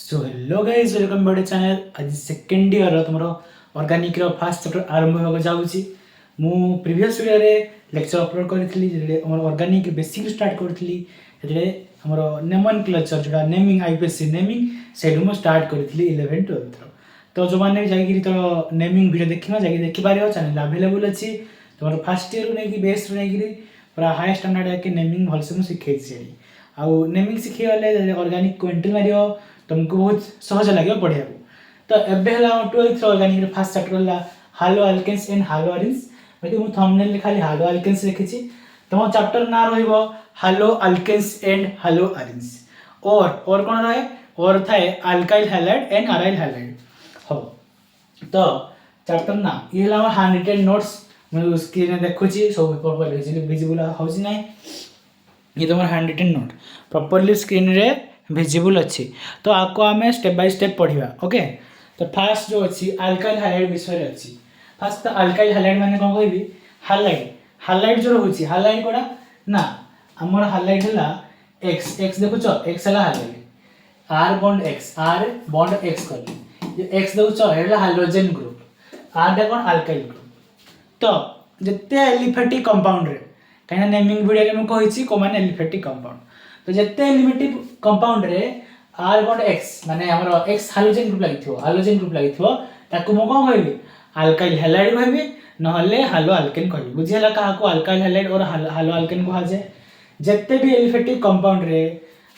So hello guys welcome back channel. आज second year तुम organic row first chapter आरंभ होगा जाउची। मु प्रीवियस वीडियो रे लेक्चर अपलोड करथिली जे हमर ऑर्गेनिक बेसिक स्टार्ट करथिली जे हमर नोमेनक्लेचर जोडा नेमिंग आईपीएससी नेमिंग सेडु म स्टार्ट करथिली 11 12 रो। तो जो माने जाई तो नेमिंग वीडियो देखिना जाई देखि पारियो चैनल अवेलेबल अछि। तुमर फर्स्ट ईयर नै कि बेस्ट नै कि पूरा हाई स्टैंडर्ड के नेमिंग भलसे मु सिखै छी। आउ नेमिंग सिखै वाले ऑर्गेनिक को एंट्री मारियो तुमको बहुत सहज लगे पढ़िया तो एबे हला 12th ऑर्गेनिक फर्स्ट चैप्टर हला हालो अल्केन्स एंड हालो अरिन्स बाकी मु थंबनेल रे खाली हालो अल्केन्स लिखिछि। तुम चैप्टर ना रहइबो हालो अल्केन्स एंड हालो अरिन्स और कोन रहे और थाए alkyl halide and aryl halide हो। तो चैप्टर ना ये हला हैंड रिटन नोट्स मु स्क्रीन रे देखुछि सब पेपर पर विजिबल होछि नै ये तुम hand written note properly screen रे विजिबल अच्छी। तो आपको आम स्टेप बाय स्टेप पढ़ा ओके। तो फास्ट जो अच्छी अल्काइल हैलाइड विषय अच्छी। फास्ट तो अल्काइल हैलाइड माने कौन कहबी हैलाइड हैलाइड जो रोची हैलाइड कोडा ना हमर हैलाइड हला एक्स एक्स देखुछ एक्स हला हैलाइड आर बॉन्ड एक्स कर ये एक्स देखुछ एला हाइड्रोजन ग्रुप आर डा कोन अल्काइल ग्रुप। तो जत्ते एलिफेटिक कंपाउंड रे कहीं नेमिंग वीडियो रे हम कहिछि को माने एलिफेटिक कंपाउंड। तो जत्ते एलिमेंटिव कंपाउंड रे आर बॉन्ड एक्स माने हमर एक्स हाइड्रोजन ग्रुप लागिथो ताकू मो कोन कहबी अल्काइल हैलाइड कहबी नहले हालो अल्केन कहबी। बुझियला काहा को अल्काइल हैलाइड और हालो अल्केन कहा जाय। जत्ते भी एलिफेटिक कंपाउंड रे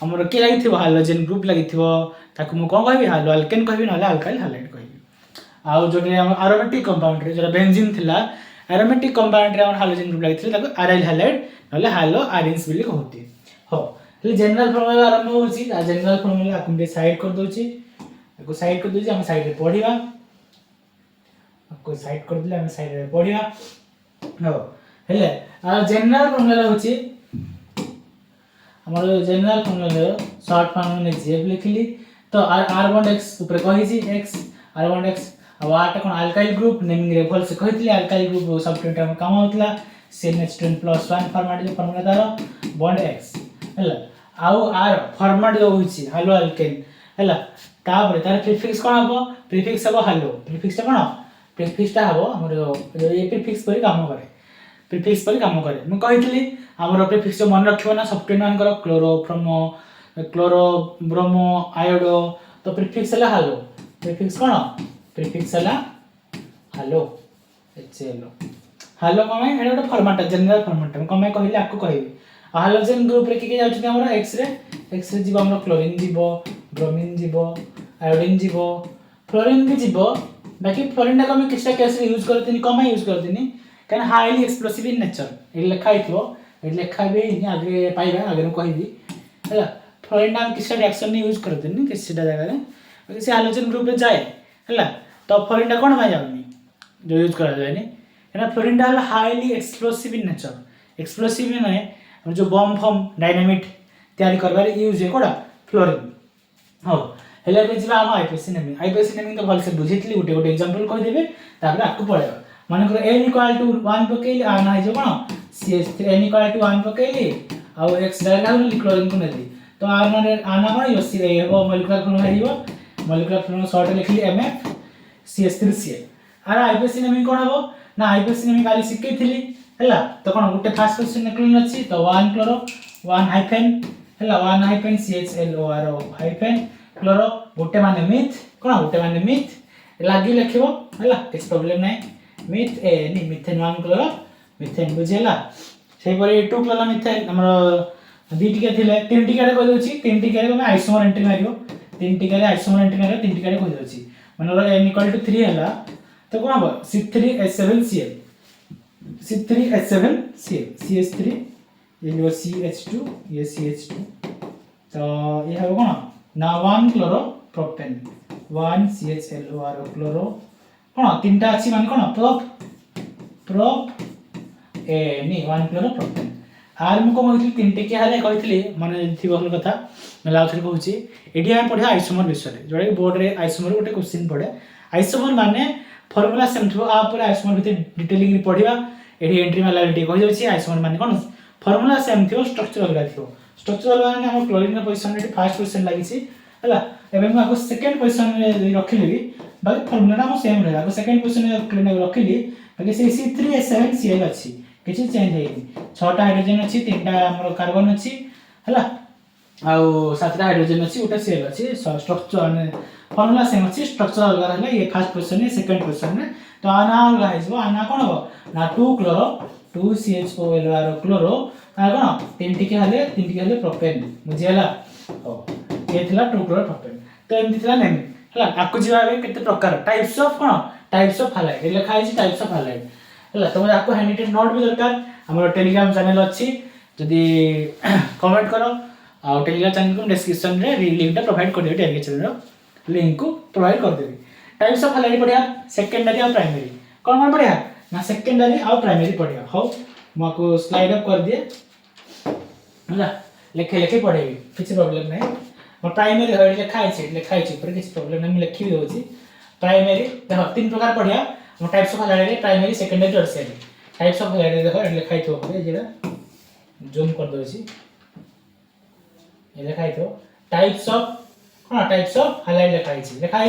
हमर के लागिथो हाइड्रोजन ग्रुप लागिथो ताकू मो कोन कहबी हालो अल्केन कहबी नहले अल्काइल हैलाइड कहबी। आ जोटे हम एरोमेटिक कंपाउंड रे जोटा बेंजीन थिला एरोमेटिक कंपाउंड रे हमर हाइड्रोजन ग्रुप लागिथो ताकू अराइल हैलाइड नहले हालो अरिन्स बिली कहती हो। तो जनरल फार्मूला आरंभ होची जनरल फार्मूला आकुम साइड कर दोची को साइड कर दोची हम साइड रे पढिबा को साइड कर दिले हम साइड रे पढिबा हो हेले आ जनरल फार्मूला होची हमर जनरल फार्मूला शॉर्ट फॉर्म में जेब लिखली। तो आर बॉन्ड एक्स ऊपर कहिजी एक्स आर बॉन्ड एक्स आ आटा कोन अल्काइल ग्रुप नेमिंग रे भल से कहितली अल्काइल ग्रुप सब टेंट में काम होतला CH2+1 फॉर्मेट जो फार्मूला तारो बॉन्ड एक्स हला आउ आर फॉर्मेट जो होची हालो अल्केन हला तापर तार प्रीफिक्स कोन हबो प्रीफिक्स हबो हालो प्रीफिक्स कोन प्रीफिक्स ता हबो हमर जो ए प्रीफिक्स पर काम करे प्रीफिक्स पर काम करे म कहितली हमर प्रीफिक्स मन रखिबो ना सॉफ्टवेयर मान करो क्लोरो ब्रोमो आयोडो। तो प्रीफिक्स हला हालो प्रीफिक्स कोन प्रीफिक्स हला हालो HCl हालो कमे एटा फॉर्मेट जनरल फॉर्मेट कमे कहली आपको कहबी हाइड्रोजन ग्रुप रे के जाउछ हमर एक्स रे जीवो हमर क्लोरीन जीवो ब्रोमीन जीवो आयोडीन जीवो फ्लोरीन भी जीवो बाकी फ्लोरीन का हम किछटा केस रे यूज करतनी कम यूज करतनी कान हाईली एक्सप्लोसिव इन नेचर ए लिखा हिथो ए लिखा बे आगे पाइबा आगे कहबी हला फ्लोरीन हम किछटा रिएक्शन यूज करतनी किछटा जगह रे से हाइड्रोजन ग्रुप रे जाए हला। तो फ्लोरीन कोन भाई जाउनी जो यूज करा जायनी एना fluorine highly explosive in nature explosive नै जो बम फम डायनामिट तैयारी करबार यूज है कोडा फ्लोरीन हो हेले पे जिबा हम आईपीएससी नेमिंग तो भल से बुझितली गोटे एग्जांपल कहि देबे तापर आकु पळेबा माने को n = 1 पकेली आ ना जो कोन CH3 n = 1 पकेली आ x डायनामिक क्लोरीन को नेली तो आर माने आना कोन यो सी हो मॉलिक्यूलर फॉर्मूला शॉर्ट लिखली MF CH3Cl आर आईपीएससी नेमिंग कोन हबो ना आईपीएससी नेमिंग काली सिखैथिली हला। तो कोन गुटे फास्ट क्वेश्चन निकलन अछि तो 1 क्लोरो 1 हाइफेन हला 1 हाइफेन CHLORO हाइफेन क्लोरो गुटे माने मिथ कोन गुटे माने मिथ लागी लिखिबो हला किछ प्रॉब्लम नै मिथ ए नि मिथेन 1 क्लोरो मिथेन बुझेला सेहि परे 2 क्लोरो मिथेन हमर दी टिका थिले 3 टिका रे कहि दोछि 3 टिका रे हम आइसोमर एंट्री मारियो 3 टिका रे आइसोमर एंट्री मारियो 3 टिका रे कहि दोछि माने n = 3 हला। तो कोन हबो C3H7Cl C3H7Cl CH3 ये जो CH2 ये CH2 तो ये है कोन ना 1 क्लोरो प्रोपेन 1 CHLORO क्लोरो कोन तीनटा अछि मान कोन prop A knee 1 chloro propane are मु को कहथि तीनटे के हाले कहथि माने थि बहल कथा मैं लाउथरि कहूची एडी हम पढा आइसोमर विषय जोडा बोर्ड रे आइसोमर गोटे क्वेश्चन पड़े आइसोमर माने फार्मूला सेम थो आ पर आइसोमर भीतर डिटेलिंग पढिबा एडी एंट्री माला रेडी कहि जाउची आइसोमर माने कोन फार्मूला सेम थो स्ट्रक्चर अलगा थो स्ट्रक्चर माने हम क्लोरीन रे पोजीशन रे फर्स्ट क्वेश्चन लागि छी हला एबे मैं आपको सेकंड पोजीशन में रखिली भी बाकी फार्मूला हम सेम रहे आपको सेकंड पोजीशन में रखिली बाकी से C3H7Cl अछि किछि चेंज हेनी 6टा हाइड्रोजन अछि 3टा हमर कार्बन अछि हला आउ 7टा हाइड्रोजन अछि उटा Cl अछि स्ट्रक्चर ने फार्मूला सेम अछि स्ट्रक्चर अलग रहले ये फर्स्ट पोजीशन में सेकंड पोजीशन में तो आना अलग आइजबो आना कोन हो ना 2 क्लोरो 2CHOL क्लोरो आ कोन 3 टिके हले प्रोपेन बुझियला हो ये थिला 2 क्लोरो प्रोपेन तो एमति थिला नेम हला आकु जिवा बे केते प्रकार टाइप्स ऑफ कोन टाइप्स ऑफ हालाइड ए लिखा है टाइप्स ऑफ हालाइड हला तुम आकु हैंडराइटिंग नोट भी दरकार हमर टेलीग्राम चैनल अछि जदी कमेंट करो आ टेलीग्राम चैनल को डिस्क्रिप्शन रे लिंक प्रोवाइड कर दियो टेलीग्राम चैनल लिंक को प्रोवाइड कर देबी टाइप्स ऑफ हालाइड पढ़िया सेकेंडरी और प्राइमरी कौन पढ़िया ना सेकेंडरी और प्राइमरी पढ़िया हो मको स्लाइड अप कर दिए होला लेखे लेखे पढ़ेबी किछ प्रॉब्लम नहीं और प्राइमरी है लिखा है पर किछ प्रॉब्लम नहीं लिखि भी होची प्राइमरी देखो तीन प्रकार पढ़िया हम types of halide primary secondary tertiary types of halide देखो लिखा है तो जेडा जूम कर दोची ये लिखा है तो टाइप्स ऑफ हालाइड लिखा है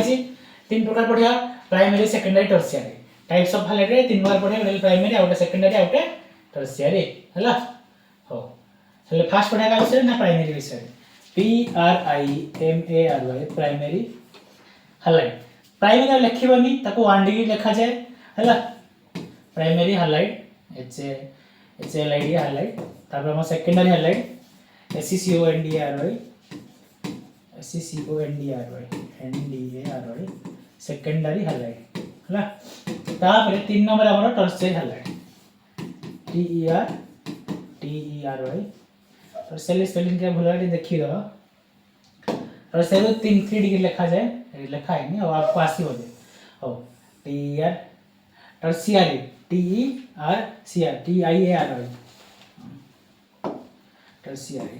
तीन प्रकार पढ़िया primary secondary tertiary types of halide तीन बार पढ़िया गोटे प्राइमरी आ गोटे सेकेंडरी आ गोटे टर्शियरी हला हो हले फर्स्ट पढ़िया का विषय ना प्राइमरी विषय PRIMARY प्राइमरी हालाइड प्राइमरी लिखिबनी ताको 1 डिग्री लिखा जाए हला प्राइमरी हालाइड HLID हालाइड तापर हम secondary halide SCCONDRY secondary halide हला तापर 3 नंबर हमर tertiary halide TERY tertiary spelling के भूला देखि दो टर्शियरी 3 डिग्री लिखा जाए लिखा है नहीं और आपको आसी हो जाए हो TER tertiary TERCR tertiary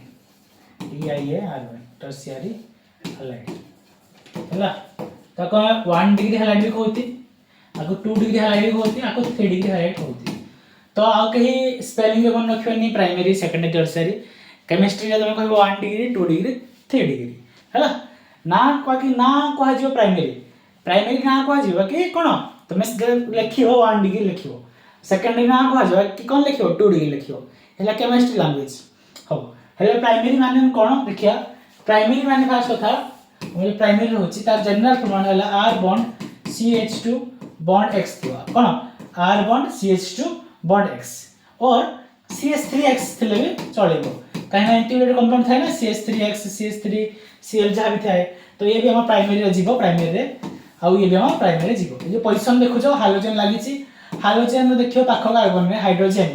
tertiary halide हला ताको 1 डिग्री हालाइड भी कहती आको 2 डिग्री हालाइड भी कहती आको 3 डिग्री हालाइड कहती तो आ कहीं स्पेलिंग के मन रखियो नहीं प्राइमरी सेकेंडरी टर्शियरी केमिस्ट्री रे कहबो 1 डिग्री 2 डिग्री 3 डिग्री हला ना कि ना कह जियो प्राइमरी ना कह जियो कि कोन तुम लिखियो 1 डिग्री लिखियो सेकेंडरी ना कह जियो कि कोन लिखियो 2 डिग्री लिखियो हला केमिस्ट्री लैंग्वेज हो हले प्राइमरी माने कोन देखिया प्राइमरी माने फास्ट कथा मोर प्राइमरी होची तार जनरल फॉर्मूला हला R bond CH2 bond X थिवा कोन R bond CH2 bond X और CH3X थिले भी चलेबो काहे इंटीग्रेटेड कंपाउंड थाए ना CH3X CH3 Cl जहा भी थाए तो ये भी हम प्राइमरी रे जीवो प्राइमरी रे आ ये भी हम प्राइमरी जीवो ये जो पोजीशन देखो जो हाइड्रोजन लागि छि हाइड्रोजन देखियो पाख कार्बन में हाइड्रोजन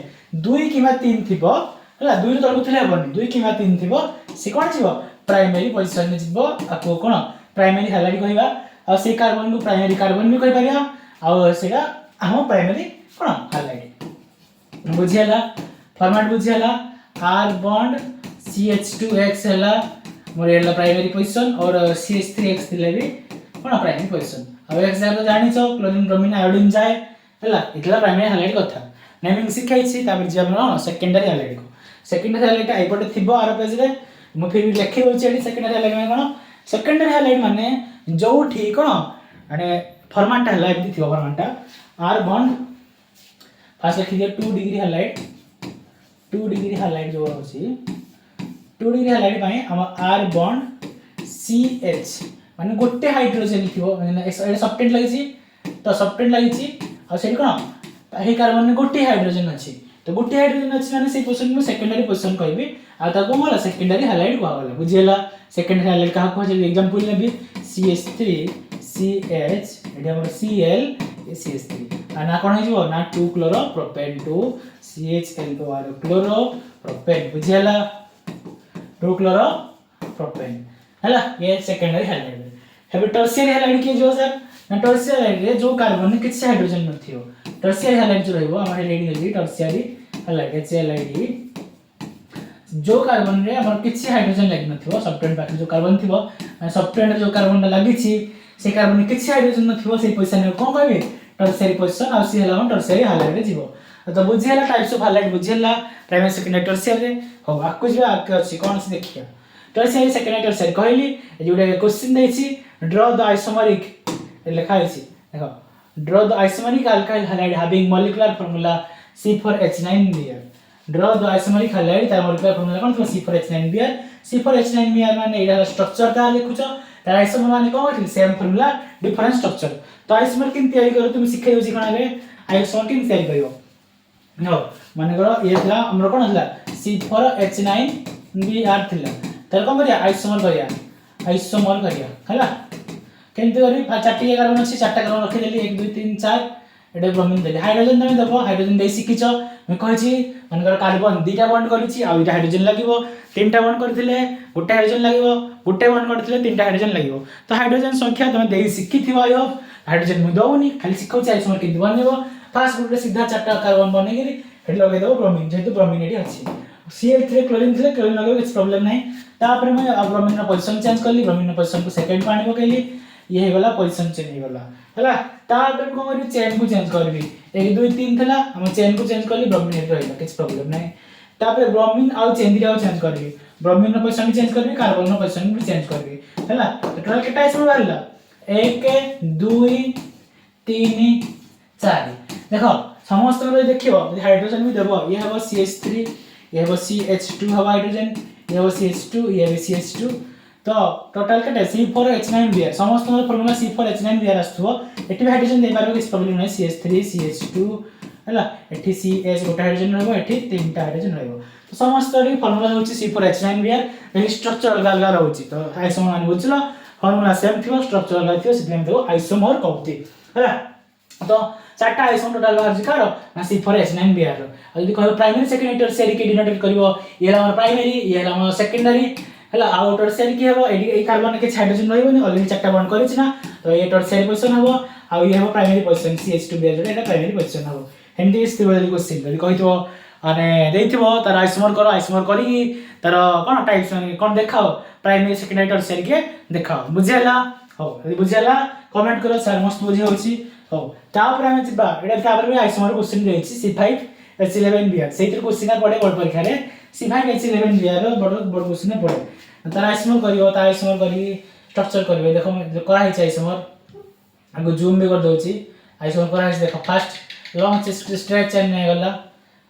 2 किबा 3 थिबो हला 2 तळकु थिले हबनी 2 किबा 3 थिबो से कोन जीवो प्राइमरी पोजीशन में जीवो आको कोन प्राइमरी हालाइड कहबा आ से कार्बन को प्राइमरी कार्बन भी कहि परिया आ सेगा हम प्राइमरी कोन हालाइड बुझियाला फॉर्मेट बुझियाला R बॉन्ड CH2X हला मोर एला प्राइमरी पोजीशन और CH3X थिले भी कोन प्राइमरी पोजीशन अब एग्जांपल जानि छ क्लोरीन ब्रोमीन आयोडीन जाए हला इतला प्राइमरी हालाइड कथा नेमिंग सिखाइ छी तापर जे हमर सेकेंडरी हालाइड को सेकेंडरी हालाइड आइपटे थिबो आर पेज रे मु फिर लिखि होछि एडी सेकेंडरी हालाइड माने कोन सेकेंडरी हालाइड माने जो ठीक कोन माने फॉर्मेट हला एमति थिबो फॉर्मेट R बॉन्ड फास्ट लिखि दियो 2 डिग्री हालाइड 2 डिग्री हालाइड जो होछि 2 डिग्री हालाइड पाए हम R बॉन्ड CH माने गोटे हाइड्रोजन थिबो माने एडे सब्टेंट लागि छि तो सब्टेंट लागि छि आ सेठी कोन ताही कार्बन में गोटे हाइड्रोजन अछि तो गोटे हाइड्रोजन अछि माने से पोजीशन में सेकेंडरी पोजीशन कहबी आ ताको मोला सेकेंडरी हालाइड कहला बुझियला सेकेंडरी हालाइड कहा कहै छै एग्जांपल लेबी CH3 CH एडी हमर Cl CH3 आ ना कोन हिजो ना 2 chloro propane 2 CHL chloro propane बुझियला 2 क्लोरो प्रोपेन हला ये सेकेंडरी हालाइड हेबे टर्शियरी हालाइड के जो सर ना टर्शियरी हालाइड रे जो कार्बन में किछ हाइड्रोजन नथियो टर्शियरी हालाइड जो रहबो हमर हालाइड लेली टर्शियरी हालाइड HLID जो कार्बन रे हमर किछ हाइड्रोजन लागि नथियो सब्टेंट बाकी जो कार्बन थिबो सब्टेंट जो कार्बन लागि छि से कार्बन में किछ हाइड्रोजन नथिबो से पोजीशन कोन कहबे टर्शियरी पोजीशन आ सी हला टर्शियरी हालाइड रे जीवो तो बुझियला टाइप्स ऑफ हालाइड बुझियला प्राइमरी सेकेंडरी टर्शियरी हो आकु जे आके अछि कोन से देखिया टर्शियरी सेकेंडरी टर्शियरी कहली जोटे क्वेश्चन देछि ड्रॉ द आइसोमेरिक लिखा है देखो draw the isomeric alkyl halide having molecular formula C4H9Br draw the isomeric halide तार मॉलिक्यूलर फार्मूला कोन C4H9Br C4H9Br माने एटा स्ट्रक्चर ता लिखुछ तार आइसोमर माने कोन सेम फार्मूला डिफरेंट स्ट्रक्चर तो आइसोमर किन तयारी करो तुम सिखै होछि कोन आगे आइसोमर किन तयारी करियो नो माने करो ये थला हमर कोन हला C4H9Br थिला तार कोन करिया आइसोमर करिया हला केंति करी चारटी कार्बन अछि चारटा कार्बन रखि देली 1 2 3 4 एटा ब्रोमीन देली हाइड्रोजन तमे देबो हाइड्रोजन दे सिकिछ मैं कहछि मानकर कार्बन दुटा बॉन्ड करिछि आ दुटा हाइड्रोजन लागिवो तीनटा बॉन्ड करथिले गोटे हाइड्रोजन लागिवो गोटे बॉन्ड करथिले तीनटा हाइड्रोजन लागिवो तो हाइड्रोजन संख्या तमे देई सिकिथिबो आयो हाइड्रोजन मु दउनी खाली सिखौछि आइसोमर किंतु बनेबो फास्ट ग्रुप रे सीधा चारटा कार्बन बनेगिरी हेड लगे देबो ब्रोमीन जेतु ब्रोमीन एडी अछि Cl3 क्लोरीन थिले क्लोरीन लगे किछ प्रॉब्लम नै तापर मैं ब्रोमीन रो पोजीशन चेंज करली ब्रोमीन रो पोजीशन को सेकंड पानी पकेली ये गला पोजीशन चेंज हो गला हला तापर को करी चेन को चेंज करबी 1 2 3 थला हम चेन को चेंज करली ब्रोमीन एडी रहला किछ प्रॉब्लम नै तापर ब्रोमीन आ चेन दिरा चेंज करबी ब्रोमीन रो पोजीशन चेंज करबी कार्बन रो पोजीशन भी चेंज करबी हला टोटल केटा इसमें बारला 1 2 3 4 देखो समस्त रे देखियो हाइड्रोजन भी देबो ये हबो CH3 ये हबो CH2 हबो हाइड्रोजन ये हबो CH2 ये हबो CH2 तो टोटल केटे C4H9Br समस्त फार्मूला C4H9Br आस्थो एठी हाइड्रोजन दे पारबो किछ प्रॉब्लम नै CH3 CH2 हला एठी CH गोटा हाइड्रोजन रहबो एठी तीनटा हाइड्रोजन रहबो तो समस्त रे फार्मूला होची C4H9Br एही स्ट्रक्चर अलग अलग रहउची तो आइसोमर माने बुझलो फार्मूला सेम थिबो स्ट्रक्चर अलग थिबो सिस्टम देबो आइसोमर कहती हला तो चारटा आइसोमर टोटल बाहर जिकारो ना C4H9Br आ यदि कहबो प्राइमरी सेकेंडरी टर्शियरी के डिनोट करिवो ये हमर प्राइमरी ये हमर सेकेंडरी हला आ टर्शियरी की हबो ए कार्बन के हाइड्रोजन रहइबोनी ऑलरेडी चारटा बॉन्ड करिछ ना तो ये टर्शियरी पोजीशन हबो आ ये हबो प्राइमरी पोजीशन CH2Br जोटा एटा प्राइमरी पोजीशन हबो हेंदी इस थिबो क्वेश्चन जदि कहितो आने देथिबो तार आइसोमर करी तार कोन टाइप्स कोन देखाओ प्राइमरी सेकेंडरी टर्शियरी के देखाओ बुझियाला हो यदि बुझियाला कमेंट करो सर मस्त बुझि होछि हो तापर हम जिबा एटा तापर भी आइसोमर क्वेश्चन देछि C5H11Br सेतिर क्वेश्चन पड़े बोर्ड परीक्षा रे C5H11Br रो बड़ क्वेश्चन पड़े तार आइसोमर करियो ता आइसोमर करी स्ट्रक्चर करियो देखो करा है आइसोमर आगो जूम भी कर दोछि आइसोमर करा है देखो फर्स्ट लॉन्ग स्ट्रेट चेन नै गला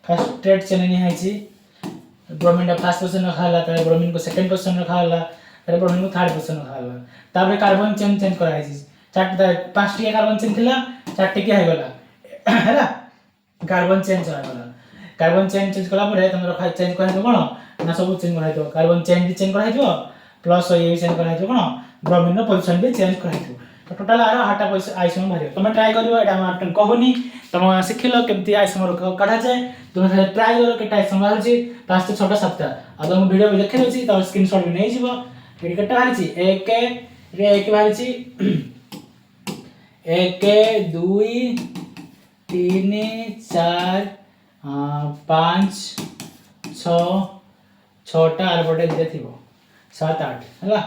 फर्स्ट स्ट्रेट चेन नै है ब्रोमीन का फर्स्ट पोजीशन रखाला तार ब्रोमीन को सेकंड पोजीशन रखाला तार ब्रोमीन को थर्ड पोजीशन रखाला तापर कार्बन चेन चेंज करा है चारटा पांचटी कार्बन चेन थिला चारटी के है गला हैला कार्बन चेंज हो गला कार्बन चेंज कला परे तुम रखा चेंज करा कोन ना सब चेंज करा दो कार्बन चेन भी चेंज करा दो प्लस ये भी चेंज करा दो कोन ब्रोमीन रो पोजीशन भी चेंज करा दो तो टोटल आरो हाटा आइसोमर भारियो तुम ट्राई करियो एटा हम कहूनी तुम सिखिलो केमती आइसोमर काढा जाय तुम ट्राई करो केटा आइसोमर होची 5 से 6 सप्ताह आ तुम वीडियो भी देखि होची तो स्क्रीनशॉट भी नै जीवो एडी केटा हारिची 1 रे 1 हारिची 1 2 3 4 5 6 6टा आरबटे दिले थिबो 7 8 हला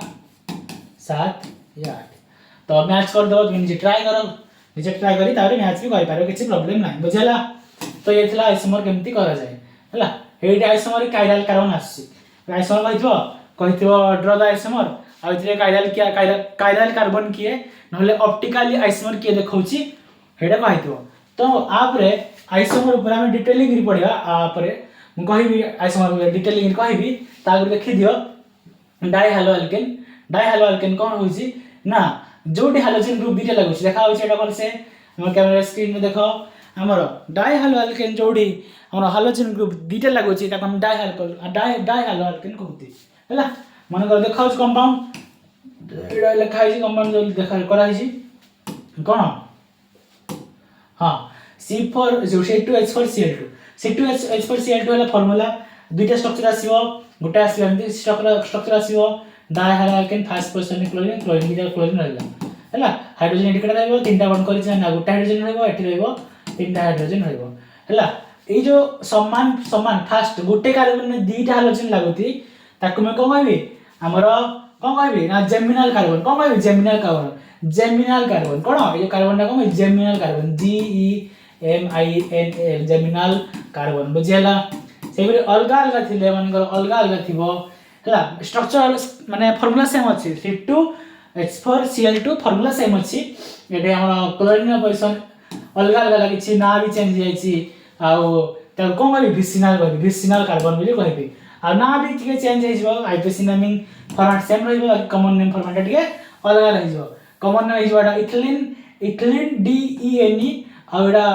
7 या 8 तो मैच कर दो निजे ट्राई करो निजे ट्राई करी तारे मैच भी करि पारो किछि प्रॉब्लम नै बुझला तो ये थला आइसोमर केमती करा जाय हला एडी आइसोमर काइरल कार्बन आसी आइसोमर कहिथबो ड्रॉ द आइसोमर आ इतरे काइरल कार्बन किए नहले ऑप्टिकली आइसोमर किए देखौची हेडा कहिथबो तो आपरे आइसोमर ऊपर हम डिटेलिंग रि पढिया आपरे मु कहिबी आइसोमर डिटेलिंग कहिबी तागर देखि दियो डाई हालो अल्केन कोन होइची ना जोडी हालोजन ग्रुप दिटे लागुची देखा होइछ एटा कोन से हमर कैमरा स्क्रीन में देखो हमर डाई हालो अल्केन जोडी हमर हालोजन ग्रुप दिटे लागुची ता हम डाई हालो अल्केन कहती हला मन कर देखाउछ कंपाउंड एटा लिखा है कंपाउंड जो देखा करा है कोन हां C4 जो C2H4Cl2 वाला फार्मूला दुईटा स्ट्रक्चर आसीबो गोटा आसीबो एमती स्ट्रक्चर आसीबो dihaloalkane first position chlorine chlorine रहला हला हाइड्रोजन एडी कटा रहबो तीनटा बॉन्ड करि ना गोटा हाइड्रोजन रहबो एठी रहबो तीनटा हाइड्रोजन रहबो हला ए जो समान फर्स्ट गोटे कार्बन में दुईटा हाइड्रोजन लागुती ताकू मैं कोन कहबी हमरो कोन कहबी ना जेमिनल कार्बन कोन कहबी जेमिनल कार्बन कोन ए कार्बन ना कोन geminal carbon GEMINL geminal carbon बुझियला सेबरे अलगा अलगा थिले मानकर अलगा अलगा थिबो है स्ट्रक्चर माने फॉर्मूला सेम अच्छी C2H4Cl2 फॉर्मूला सेम अच्छी ये हम क्लोरीन पोजिशन अलग अलग लगी ना भी चेंज जाइए कौन कह विसिनाल कार्बन बोली कहबी आ ना भी टे चेंज हो आइसोसिनामिन फॉर्मेट सेम रही कॉमन नेम फॉर्मेट टे अलग रही कॉमन नेम हो इथिलीन इथिलीन DENE आउडा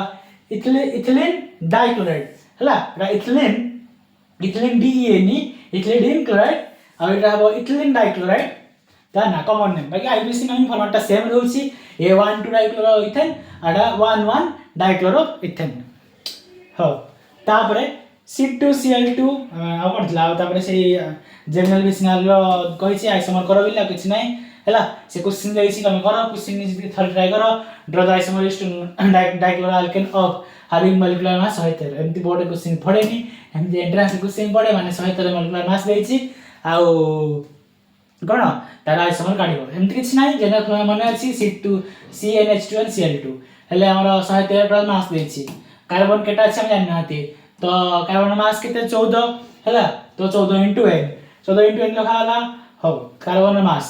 इथिलीन डाइक्लोराइड है ethylene ethylene DENE ethylene chloride आउडा हम इथिलीन डाइक्लोराइड ता ना कॉमन नेम बाकी आइसोसिनामिन फॉर्मेट सेम रहउची A12 डाइक्लोरो इथेन आडा 11 डाइक्लोरो इथेन हो तापरे C2Cl2 आ कोनथला तापरे से जनरल विसिनाल रो कहिछि आइसोमर करो बिला किछ नै हैला से क्वेश्चन देछि तमे करो क्वेश्चन नि थर ट्राई करो draw the isomers dichloro alkane of having molecular mass 113 एमती बोर्ड क्वेश्चन पढेनी एमती एंट्रेंस क्वेश्चन पढे माने 113 मॉलिक्यूलर मास देछि आ कोन तार आइसोमर काढिबो एमती किछ नै जनरल फॉर्मूला माने अछि C2 CnH2 and Cl2 हेले हमर 113 मास देछि कार्बन केटा अछि हम जानि नाथि तो कार्बन मास केते 14 हैला तो 14 * n 14 * n लिखा हला हो कार्बन मास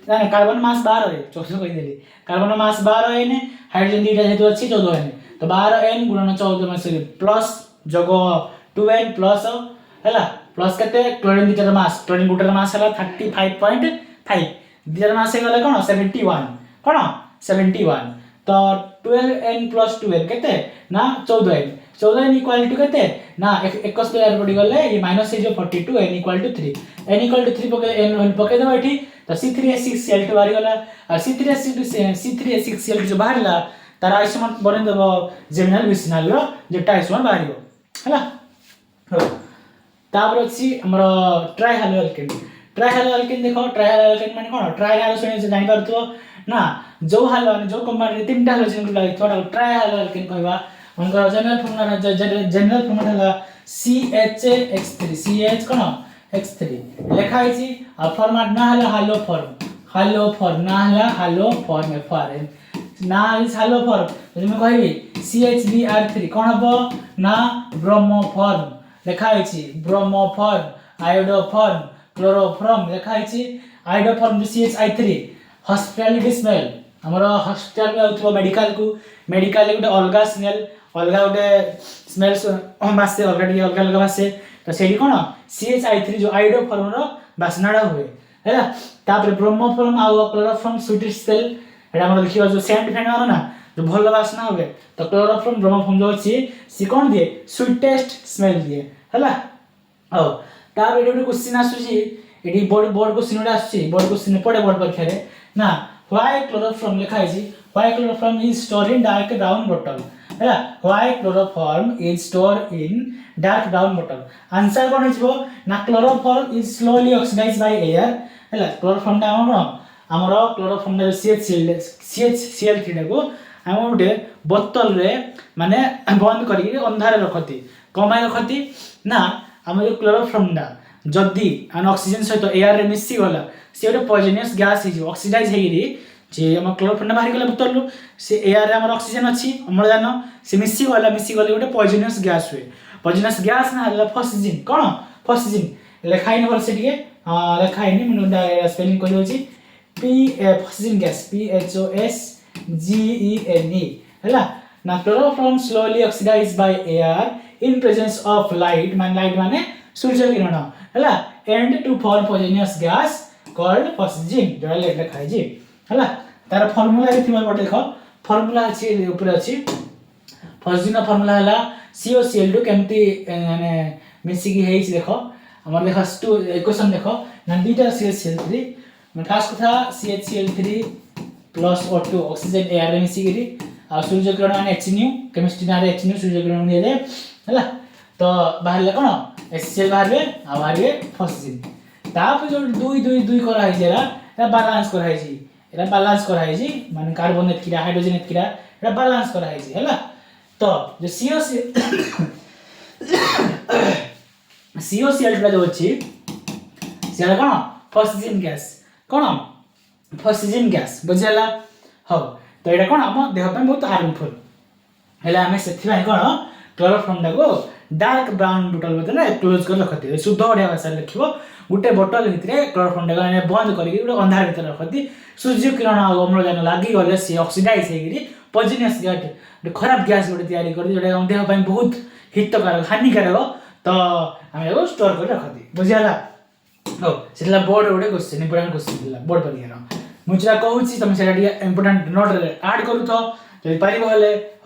ना कार्बन मास 12 रे 14 कहि देली कार्बन मास 12 n हाइड्रोजन दीटा जेतु अछि 14 n तो 12 n गुणन 14 में से प्लस जगो 2n प्लस हैला प्लस केते क्लोरीन दीटार मास क्लोरीन गुटार मास हला 35.5 दीटार मास हे गले कोन 71 कोन 71 तो 12n + 2n केते ना 14n 14n इक्वल टू केते ना 21 यार पड़ी गले ये माइनस हे जो 42 n = 3 n = 3 पके n पके दबा एठी तो C3H6Cl2 बाहर गला और C3H6Cl2 जो बाहरला तार आइसोमर बने दबो जेमिनल विसिनाल रो जेटा आइसोमर बाहरियो हला हो तापर अछि हमर ट्राइहालोअल्केन देखो ट्राइहालोअल्केन माने कोन ट्राइहालो जानि पारथो ना जो हालो जो कंपाउंड तीनटा हाइड्रोजन को लागि थोड़ा ट्राइहालोअल्केन कहबा उनका जनरल फॉर्मूला हला CHX3 CH कोन X3 लिखा है आ फॉर्मेट ना हला हालो फॉर्म ना हला हालो फॉर्म FRN ना इज हालो फॉर्म जमे कहबी CHBr3 कोन हबो ना ब्रोमो फॉर्म लिखा है bromo form iodo form chloro form लिखा है iodo form CHI3 hospitality smell हमर हॉस्पिटल में उठो मेडिकल गोटे अलगा स्मेल अलगा गोटे स्मेल बासे अलगा बासे तो सेडी कोन CHI3 जो आयोडो फॉर्म रो बासनाडा हुए हैला तापर ब्रोमो फॉर्म आ क्लोरोफॉर्म स्वीट स्मेल एडा हमर देखियो जो सेंट फेन ना जो भल बासना हुए तो क्लोरोफॉर्म ब्रोमो फॉर्म जो अछि सी कोन दिए स्वीटेस्ट स्मेल दिए हैला ओ तापर एडो क्वेश्चन आसुची एडी बोर्ड क्वेश्चन पड़े बोर्ड परीक्षा रे ना why chloroform लिखा है why chloroform is stored in dark brown bottle हैला why chloroform is stored in dark brown bottle answer कोन हिजबो ना chloroform is slowly oxidized by air हैला chloroform दा हमर chloroform दा CHCl3 को हम उठे बोतल रे माने बंद करी अंधारे रखती कमाय रखती ना हम जो chloroform दा जदी अन ऑक्सीजन सहित एयर रे मिसी गला से ओटे पॉइजनस गैस हिजो ऑक्सीडाइज हेगिरी जे हम क्लोरोफॉर्म बाहर गला बोतल से एयर रे हमर ऑक्सीजन अछि अम्लजान से मिसी गले ओटे पॉइजनस गैस हुए पॉइजनस गैस ना हला फॉस्जिन कोन फॉस्जिन लेखाइन भल से टिके लेखाइन मुंडा स्पेलिंग कहि होछि फॉस्जिन गैस PHOSGENE हला ना chloroform slowly oxidize by air in presence of light माने सूर्य किरण हला and to form poisonous gas called phosgene जोड़ा लिखा है जी हला तार फार्मूला एथिमा पटे देखो फार्मूला अछि ऊपर अछि फॉस्जिन फार्मूला हला COCl2 केमती माने मिसी की हेछि देखो हमर देखो टू इक्वेशन देखो ना बीटा CHCl3 मैं खास कथा CHCl3 plus O2 oxygen air रे मिसी गिरी आ सूर्य किरण माने HNu केमिस्ट्री ना रे HNu सूर्य किरण दिए दे हला तो बाहर ले कोन HCl बाहर ले आ बाहर ले फॉस्जिन ताप जो 2 करा है जेरा एरा बैलेंस करा है एरा बैलेंस करा है माने कार्बन एतकिरा हाइड्रोजन एतकिरा एरा बैलेंस करा है हैला तो जो COCl जो अछि सेला कोन फॉस्जिन गैस बुझला हो तो एटा कोन हम देह पे बहुत हार्मफुल हैला हमें सेथि भाई कोन क्लोरोफॉर्म को डार्क ब्राउन बोतल बदले क्लोज कर रखती शुद्ध ओडिया भाषा लिख गोटे बोतल भितर क्लोरोफॉर्म बंद करके गोटे अंधार भर रखती सूर्य किरण अम्लजान लगी गले सी ऑक्सीडाइज होगी पॉइजनस गैस खराब गैस गोटे तैयारी कर जोटा देह बहुत हितकारक हानिकारक तो आम स्टोर कर रखती बुझीगला हो से बोर्ड गोटे क्वेश्चन इंपोर्टेंट क्वेश्चन बोर्ड परीक्षार मुझे कहूँ तुम से इंपोर्टेंट नोट आड करूँ जब पार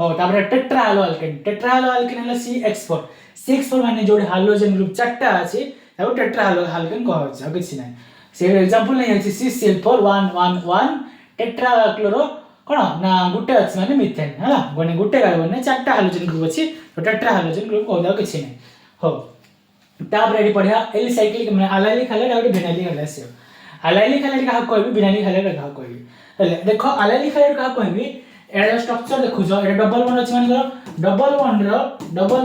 हो टेट्रा हालो आल्केन है CH4 CH4 माने जो हाइड्रोजन ग्रुप चार्टा अच्छी टेट्रा हालो आल्केन कह किसी ना से एग्जांपल नहीं अच्छी CCl4 111 टेट्रा क्लोरो कौन ना गुटे अच्छी माने मिथेन है गने गुटे कार्बन चार्टा हाइड्रोजन ग्रुप अच्छी तो टेट्रा हाइड्रोजन ग्रुप कहदा किसी ना हो तापर एडी पढ़िया एल साइक्लिक माने अलाइलिक हैलाइड और विनाइलिक हैलाइड से अलाइलिक हैलाइड का कहबी विनाइलिक हैलाइड का कहबी देखो अलाइलिक हैलाइड का कहबी एडा स्ट्रक्चर देखुछ एडा डबल बॉन्ड अछि मान करो डबल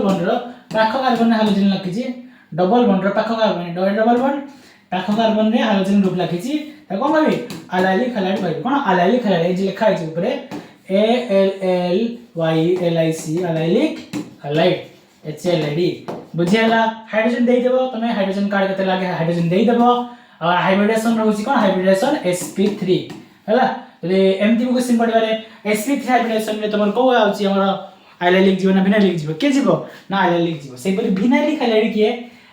बॉन्ड रो पाख कार्बन हाइड्रोजन लखिछि डबल बॉन्ड रो पाख कार्बन डबल बॉन्ड पाख कार्बन रे हाइड्रोजन ग्रुप लखिछि त कोन कहबी अलाइलिक हैलाइड कहबी कोन अलाइलिक हैलाइड जे लिखा अछि ऊपर ALLYLIC अलाइलिक हैलाइड HLID बुझियाला हाइड्रोजन देई देबो तमे हाइड्रोजन कार्ड कते लागे हाइड्रोजन देई देबो और हाइब्रिडेशन रहउछि कोन हाइब्रिडेशन sp3 हैला एमती क्वेश्चन पढ़िबारे sp3 हाइब्रिडेशन रे तमर को आउची हमर अलाइलिक जीव ना विनाइलिक जीव के जीव ना अलाइलिक जीव सेहि परि विनाइलिक हैलाइड किए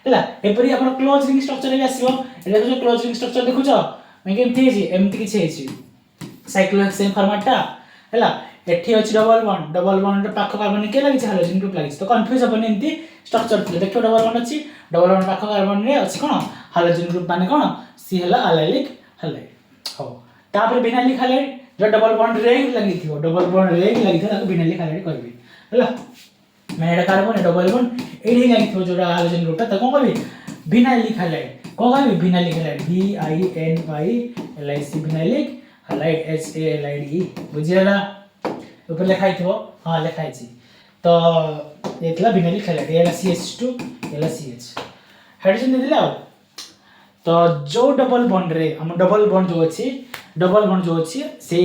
हैला एपरि अपन क्लोज रिंग स्ट्रक्चर रे आसीबो एटा जो क्लोज रिंग स्ट्रक्चर देखुछो मैं केमथि छी एमती किछि हेछि साइक्लोहेक्सेन फॉर्मेटटा हैला एठी अछि डबल बॉन्ड रे पाख कार्बन के लागि हाइड्रोजन ग्रुप लागि तो कंफ्यूज अपन एमती स्ट्रक्चर थले देखो डबल बॉन्ड अछि डबल बॉन्ड पाख कार्बन रे अछि कोन हाइड्रोजन ग्रुप माने कोन सी हैला अलाइलिक हैलाइड हो तापर विनाइलिक हैलाइड जो डबल बॉन्ड रेग लगी थी डबल बॉन्ड रेग लगी था ताको विनाइलिक हैलाइड कहबी हैला मैं एटा कार्बन डबल बॉन्ड एडी लगी थी जोडा हाइड्रोजन ग्रुप त कोन कहबी विनाइलिक हैलाइड कोन कहबी vinylic halide VINYLIC vinylic halide HALIDE बुझियाला ऊपर लिखाई थो हां लिखाई छी तो एतला विनाइलिक हैलाइड एला CH2 एला CH हाइड्रोजन दे दिला तो जो डबल बॉन्ड रे हम डबल बॉन्ड जो अच्छी से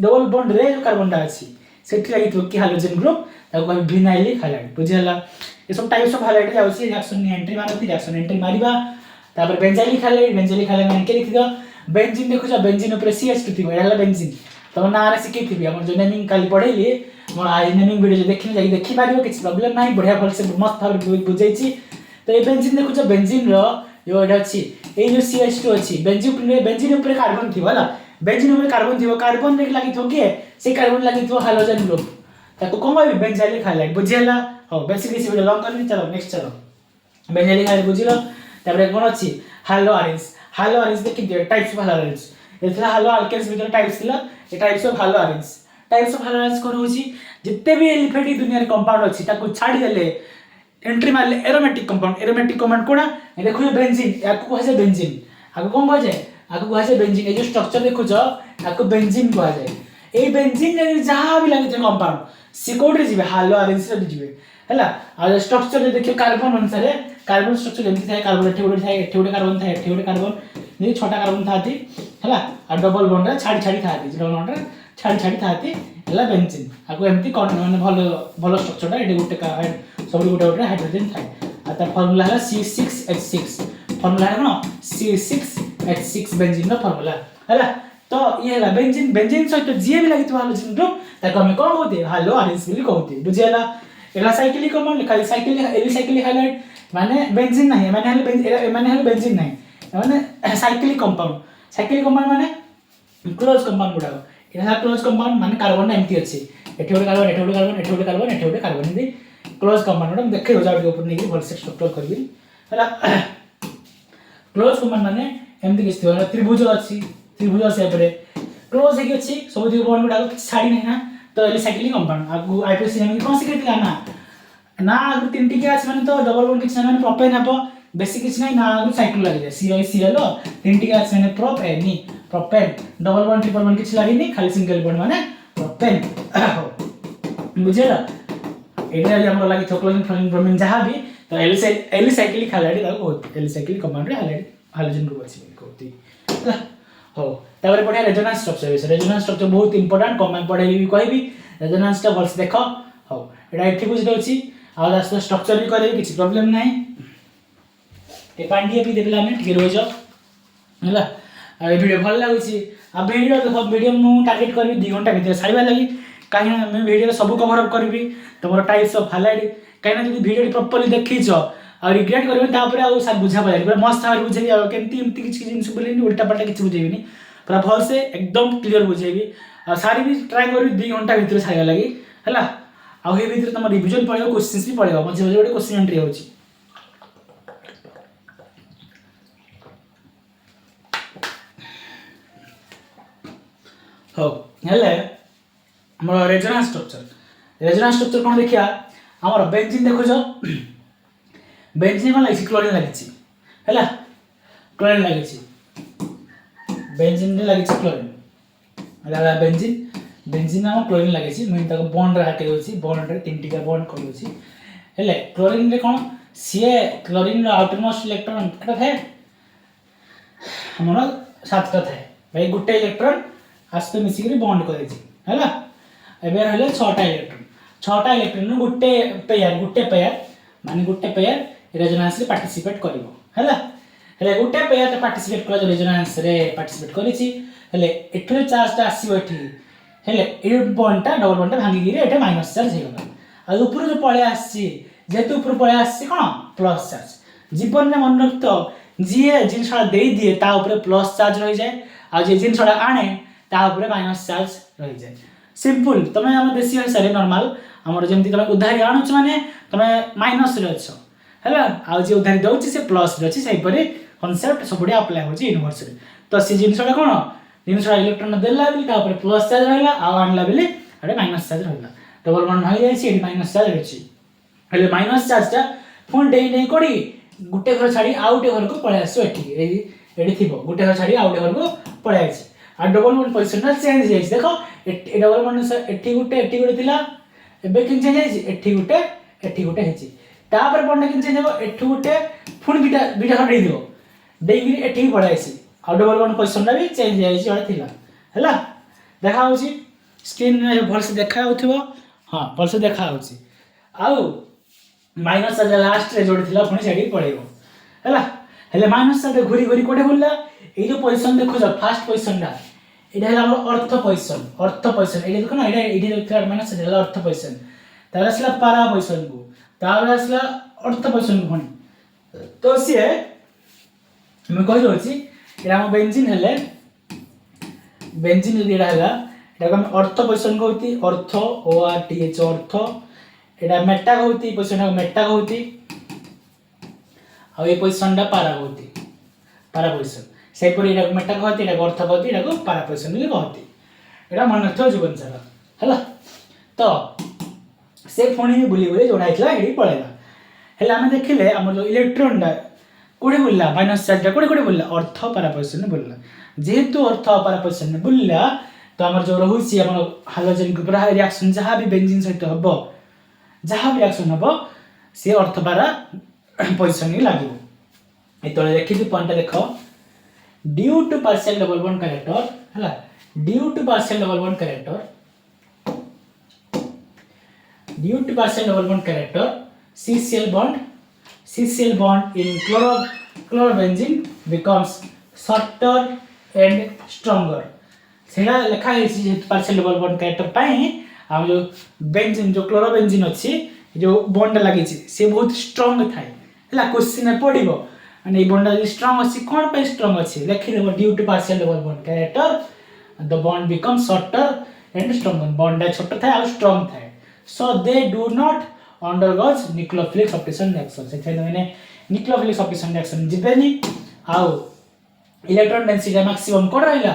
डबल बॉन्ड रे जो कार्बन टा अच्छी सेठी लागि तो कि हाइड्रोजन ग्रुप ताको हम विनाइलिक हैलाइड बुझियाला ये सब टाइप्स ऑफ हैलाइड जाउसी रिएक्शन एंट्री मारती रिएक्शन एंट्री मारिबा तापर बेंजाइलिक हैलाइड माने के लिखि दो बेंजीन देखो बेंजीन ऊपर CH2 थी एला बेंजीन तो ना रे सिखै थी हमर जो नेमिंग काली पढैली मोर आई नेमिंग वीडियो देखिन जाई देखि पारियो किछ प्रॉब्लम नाही बढ़िया फल से मस्त भाबे बुझाई छी तो ये बेंजीन देखो बेंजीन रो यो एटा छी ए जो CH2 अछि बेंजीन ऊपर कार्बन थी वाला बेंजीन ऊपर कार्बन रे लागि थो के से कार्बन लागि थो हाइड्रोजन ग्रुप ताको कोन भाबी बेंजाइलिक हैलाइड बुझियाला हो बेसिकली से वीडियो लॉन्ग करनी चलो नेक्स्ट चलो बेंजाइलिक हैलाइड बुझिलो तापर कोन अछि हालो आरेंज देखि दे टाइप्स ऑफ हालो आरेंज एथला हालो अल्केन्स भीतर टाइप्स थिला ए टाइप्स ऑफ हालो आरेंज कोन होछि जत्ते भी एलिफेटिक दुनिया रे कंपाउंड अछि ताको छाडी देले एंट्री मारले एरोमेटिक कंपाउंड कोना देखो बेंजीन याको कह जाय बेंजीन आको कोन कह जाय आको कह जाय बेंजीन ए जो स्ट्रक्चर देखो छ आको बेंजीन कह जाय ए बेंजीन रे जहां भी लागि कंपाउंड सी कोड रे जिवे हालो आरेंज रे जिवे हैला आ स्ट्रक्चर रे देखियो कार्बन अनुसार कार्बन स्ट्रक्चर एमती थाए कार्बन एठी गोटे कार्बन थाए एठी गोटे कार्बन नि छोटा कार्बन थाती हैला आ डबल बॉन्ड रे छाडी थाती डबल बॉन्ड रे छाडी थाती हैला बेंजीन आको एमती कोन माने भलो स्ट्रक्चर एठी गोटे सब गोटे हाइड्रोजन थाए आ ता फार्मूला है C6H6 फार्मूला है ना C6H6 बेंजीन रो फार्मूला हैला तो ये हैला बेंजीन सहित जे भी लागि तो हाइड्रोजन ग्रुप ताको हम कोन कहते हालो आरेंज बोली कहते बुझियाला एला साइक्लिक कंपाउंड खाली साइक्लिक हैलाइड माने बेंजीन नहीं माने बेंजीन नहीं माने साइक्लिक कंपाउंड माने क्लोज कंपाउंड गुडा एला क्लोज कंपाउंड माने कार्बन एम्प्टी अछि एठी गोटे कार्बन एठी गोटे कार्बन एठी गोटे कार्बन एठी गोटे कार्बन दी क्लोज कंपाउंड हम देखे हो जाउ ऊपर नहीं भल से स्ट्रक्चर करबी हैला क्लोज कंपाउंड माने एम्प्टी किछ थियो त्रिभुज अछि ऊपर क्लोज है कि अछि सब दी बॉन्ड गुडा छाडी नहीं ना तो एली साइक्लिक कंपाउंड आगु आईपीसी में कोन सिखैतिला ना आगु तीन टिके अछि माने तो डबल बॉन्ड किछ माने प्रोपेन हबो बेसिक किछ नहीं ना आगु साइक्ल लागि जाय COCl तीन टिके अछि माने propane double bond triple bond किछ लागि नहीं खाली सिंगल बॉन्ड माने प्रोपेन बुझेला एटा हमरो लागि क्लोरीन फ्लोरीन ब्रोमीन जहां भी तो एली साइक्लिक हैलाइड ताको होत एली साइक्लिक कंपाउंड रे हाइड्रोजन ग्रुप अछि कहती हो तापर पढिया रेजोनेंस स्ट्रक्चर बहुत इंपोर्टेंट कमेंट पढाई भी कहबी रेजोनेंस टा वर्स देखो हो एटा एठी बुझ दउची आ स्ट्रक्चर भी करे किसी प्रॉब्लम नहीं ते पांडी पी देला हमें ठीक रोज है वीडियो भल लगुच आ वीडियो देख वीडियो मुझे टार्गेट करी 2 घंटा भर छाड़ा लगी कहीं मुझे वीडियो सब कवर अप करी तुम टाइप्स ऑफ हाइलाइट कहीं जो वीडियो प्रॉपर्ली देखीच आ रिग्रेट करें सार बुझा पाए पूरा मस्त भाव बुझेबी केमती किसी जिन बोलेनि उल्टा पल्टा किसी बुझेबी पूरा भल से एकदम क्लीयर बुझेबी सारी भी ट्राए करी 2 घंटा भर छाड़ा लगी है आउ तुम रिविजन पड़ो क्वेश्चन भी पड़ो मझे मझे गोटे क्वेश्चन एंट्री होची रेजोनेंस स्ट्रक्चर कौन देखिया आमर बेंजीन देखुछ बेंजीन कौन लगी क्लोरीन लगी है क्लोरीन लगी बेंजीन लगी क्लोरीन बेंजीन बेंजीन आम क्लोरीन लगी मुझे बॉन्ड हाटे बॉन्ड 3 टिका बॉन्ड कर क्लोरीन कौन सी क्लोरीन आउटरमोस्ट इलेक्ट्रॉन केटा थाए आमर 7टा थाए भाई गोटे इलेक्ट्रॉन आसते मिसिक बॉन्ड कर रहा 6टा इलेक्ट्रॉन 6टा इलेक्ट्रॉन गोटे पेयर माने गोटे पेयर रेजोनेंस रे पार्टिसिपेट करिवो है गोटे पेयर पार्टिसिपेट कर रेजोनेंस रे पार्टिसिपेट करिछि हेले एठरे चार्ज आसीबो एठी हेले ए बॉन्डटा डबल बॉन्डटा भांगी गिरे एटा माइनस चार्ज हे गला आ ऊपर जो पळे आसी जेतु ऊपर पळे आसी कोन प्लस चार्ज जीवन में मन रखतो जे जिनसडा देई दिए ता ऊपर प्लस चार्ज रहि जाए आ जे जिनसडा आने ता ऊपर माइनस चार्ज रहि जाए सिंपल तमे हम देसी भाषा रे नॉर्मल हमर जेमति तमे उधारी आनुछ माने तमे माइनस रे अछ हैला आ जे उधारी दउछि से प्लस रे अछि सही परे कांसेप्ट सबडी अप्लाई होछि यूनिवर्स रे तो से जिनसडा कोन जिनसडा इलेक्ट्रॉन देला बिल ता ऊपर प्लस चार्ज रहला आ आनला बिल अरे माइनस चार्ज रहला डबल बॉन्ड होई जाय छि माइनस चार्ज रहछि हेले माइनस चार्ज ता फोन डे नै कोडी गुटे घर छाडी आउटे घर को पळे आसो एठी एडी थिबो गुटे घर छाडी आउटे घर को पळे आछि आ डबल बॉन्ड पोजीशन चेंज जाय देखो ए डबल बॉन्ड एठी गुटे थिला एबे किन चेंज जाय एठी गुटे हेछि तापर बॉन्ड किन चेंज हो एठी गुटे फुण बिटा हटै दियो देगिरी एठी पळाइछि आ डबल बॉन्ड पोजीशन भी चेंज जाय छि थिला हैला देखा होछि स्क्रीन में भल से देखा होथिबो हां भल से देखा होछि आउ माइनस चार्ज लास्ट रे जोडी थिला फुणी सेडी पळेबो हैला हेले माइनस चार्ज घुरी घुरी कोठे बोलला ए जो पोजीशन देखो जो फर्स्ट पोजीशन दा एटा है हमर अर्थ पोजीशन एटा देखो ना एटा देखो माइनस चार्ज अर्थ पोजीशन तार असला पारा पोजीशन को तार असला अर्थ पोजीशन को तो से मैं कहि रहछि एटा हम बेंजीन हेले बेंजीन एटा हैला एटा हम अर्थ पोजीशन कहती ortho O R T H ortho एटा मेटा कहती पोजीशन मेटा कहती आ ए पोजीशन दा पारा पोजीशन से पर एटा मेटा कहती एटा अर्थ कहती एटा पारा पोजीशन भी कहती एटा मन रखो जीवन सारा हैला तो से फोनी बुली बुली जोड़ा हितला एडी पळेला हेला हम देखिले हमर जो इलेक्ट्रॉन दा कोडे बोलला माइनस चार्ज दा कोडे बोलला अर्थ पारा पोजीशन बोलला जेहेतु अर्थ पारा पोजीशन बोलला तो हमर जो रहुसी हमर हाइड्रोजन ग्रुप रा रिएक्शन जहां भी बेंजीन सहित हबो जहां भी रिएक्शन हबो से अर्थ पारा पोजीशन ही लागिवो एतले देखि पॉइंट देखो due to partial double bond character हला due to partial double bond character CCl bond in chlorobenzene becomes shorter and stronger सेला लिखा है जे पार्शियल डबल बॉन्ड कैरेक्टर पाई हम जो बेंजीन जो क्लोरोबेंजीन अछि जो बॉन्ड लागि छि से बहुत स्ट्रांग थाए हला क्वेश्चन पडिबो आणि बॉन्ड जे स्ट्रांग अछि कोन पे स्ट्रांग अछि लिखि देबो due to partial double bond character the bond becomes shorter and stronger bond छोटा थाए और स्ट्रांग थाए so they do not undergoes nucleophilic substitution reaction से माने न्यूक्लियोफिलिक सब्स्टिट्यूशन रिएक्शन जिबेनी आउ इलेक्ट्रॉन डेंसिटी मैक्सिमम कोड रहला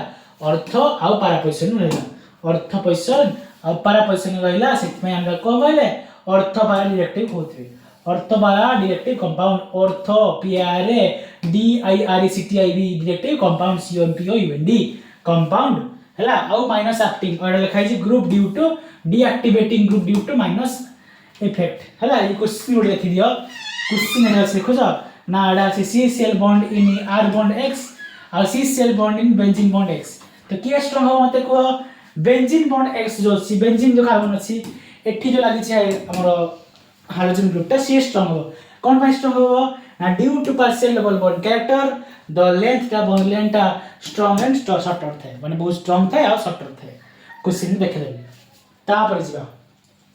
अर्थ आउ पारा पोजीशन रहला अर्थ पोजीशन आ पारा पोजीशन रहला सेत में हम को कहले अर्थ पारा डायरेक्टिव होतरे अर्थ पारा डायरेक्टिव कंपाउंड अर्थ पीआरए डीआईआरईसीटीआईबी डायरेक्टिव कंपाउंड सीओएमपीओ यूएनडी कंपाउंड हला आउ माइनस एक्टिंग और लिखाई छी group due to deactivating group due to minus effect हला ई क्वेश्चन उड लिखि दियो क्वेश्चन एरा लिखो जा ना एडा से CCl bond in R bond X और CCl bond in benzene bond X तो के स्ट्रांग हो मते को बेंजीन बॉन्ड X जो सी बेंजीन जो कार्बन अछि एठी जो लागि छै हमर हाइड्रोजन ग्रुपटा सी स्ट्रांग हो कौन पाई स्ट्रांग हो ना due to partial double bond character the लेंथटा बॉन्ड लेंथटा स्ट्रांग एंड शॉर्टर थाए माने बहुत स्ट्रांग थाए आ शॉर्टर थाए क्वेश्चन देखे देबे तापर जिबा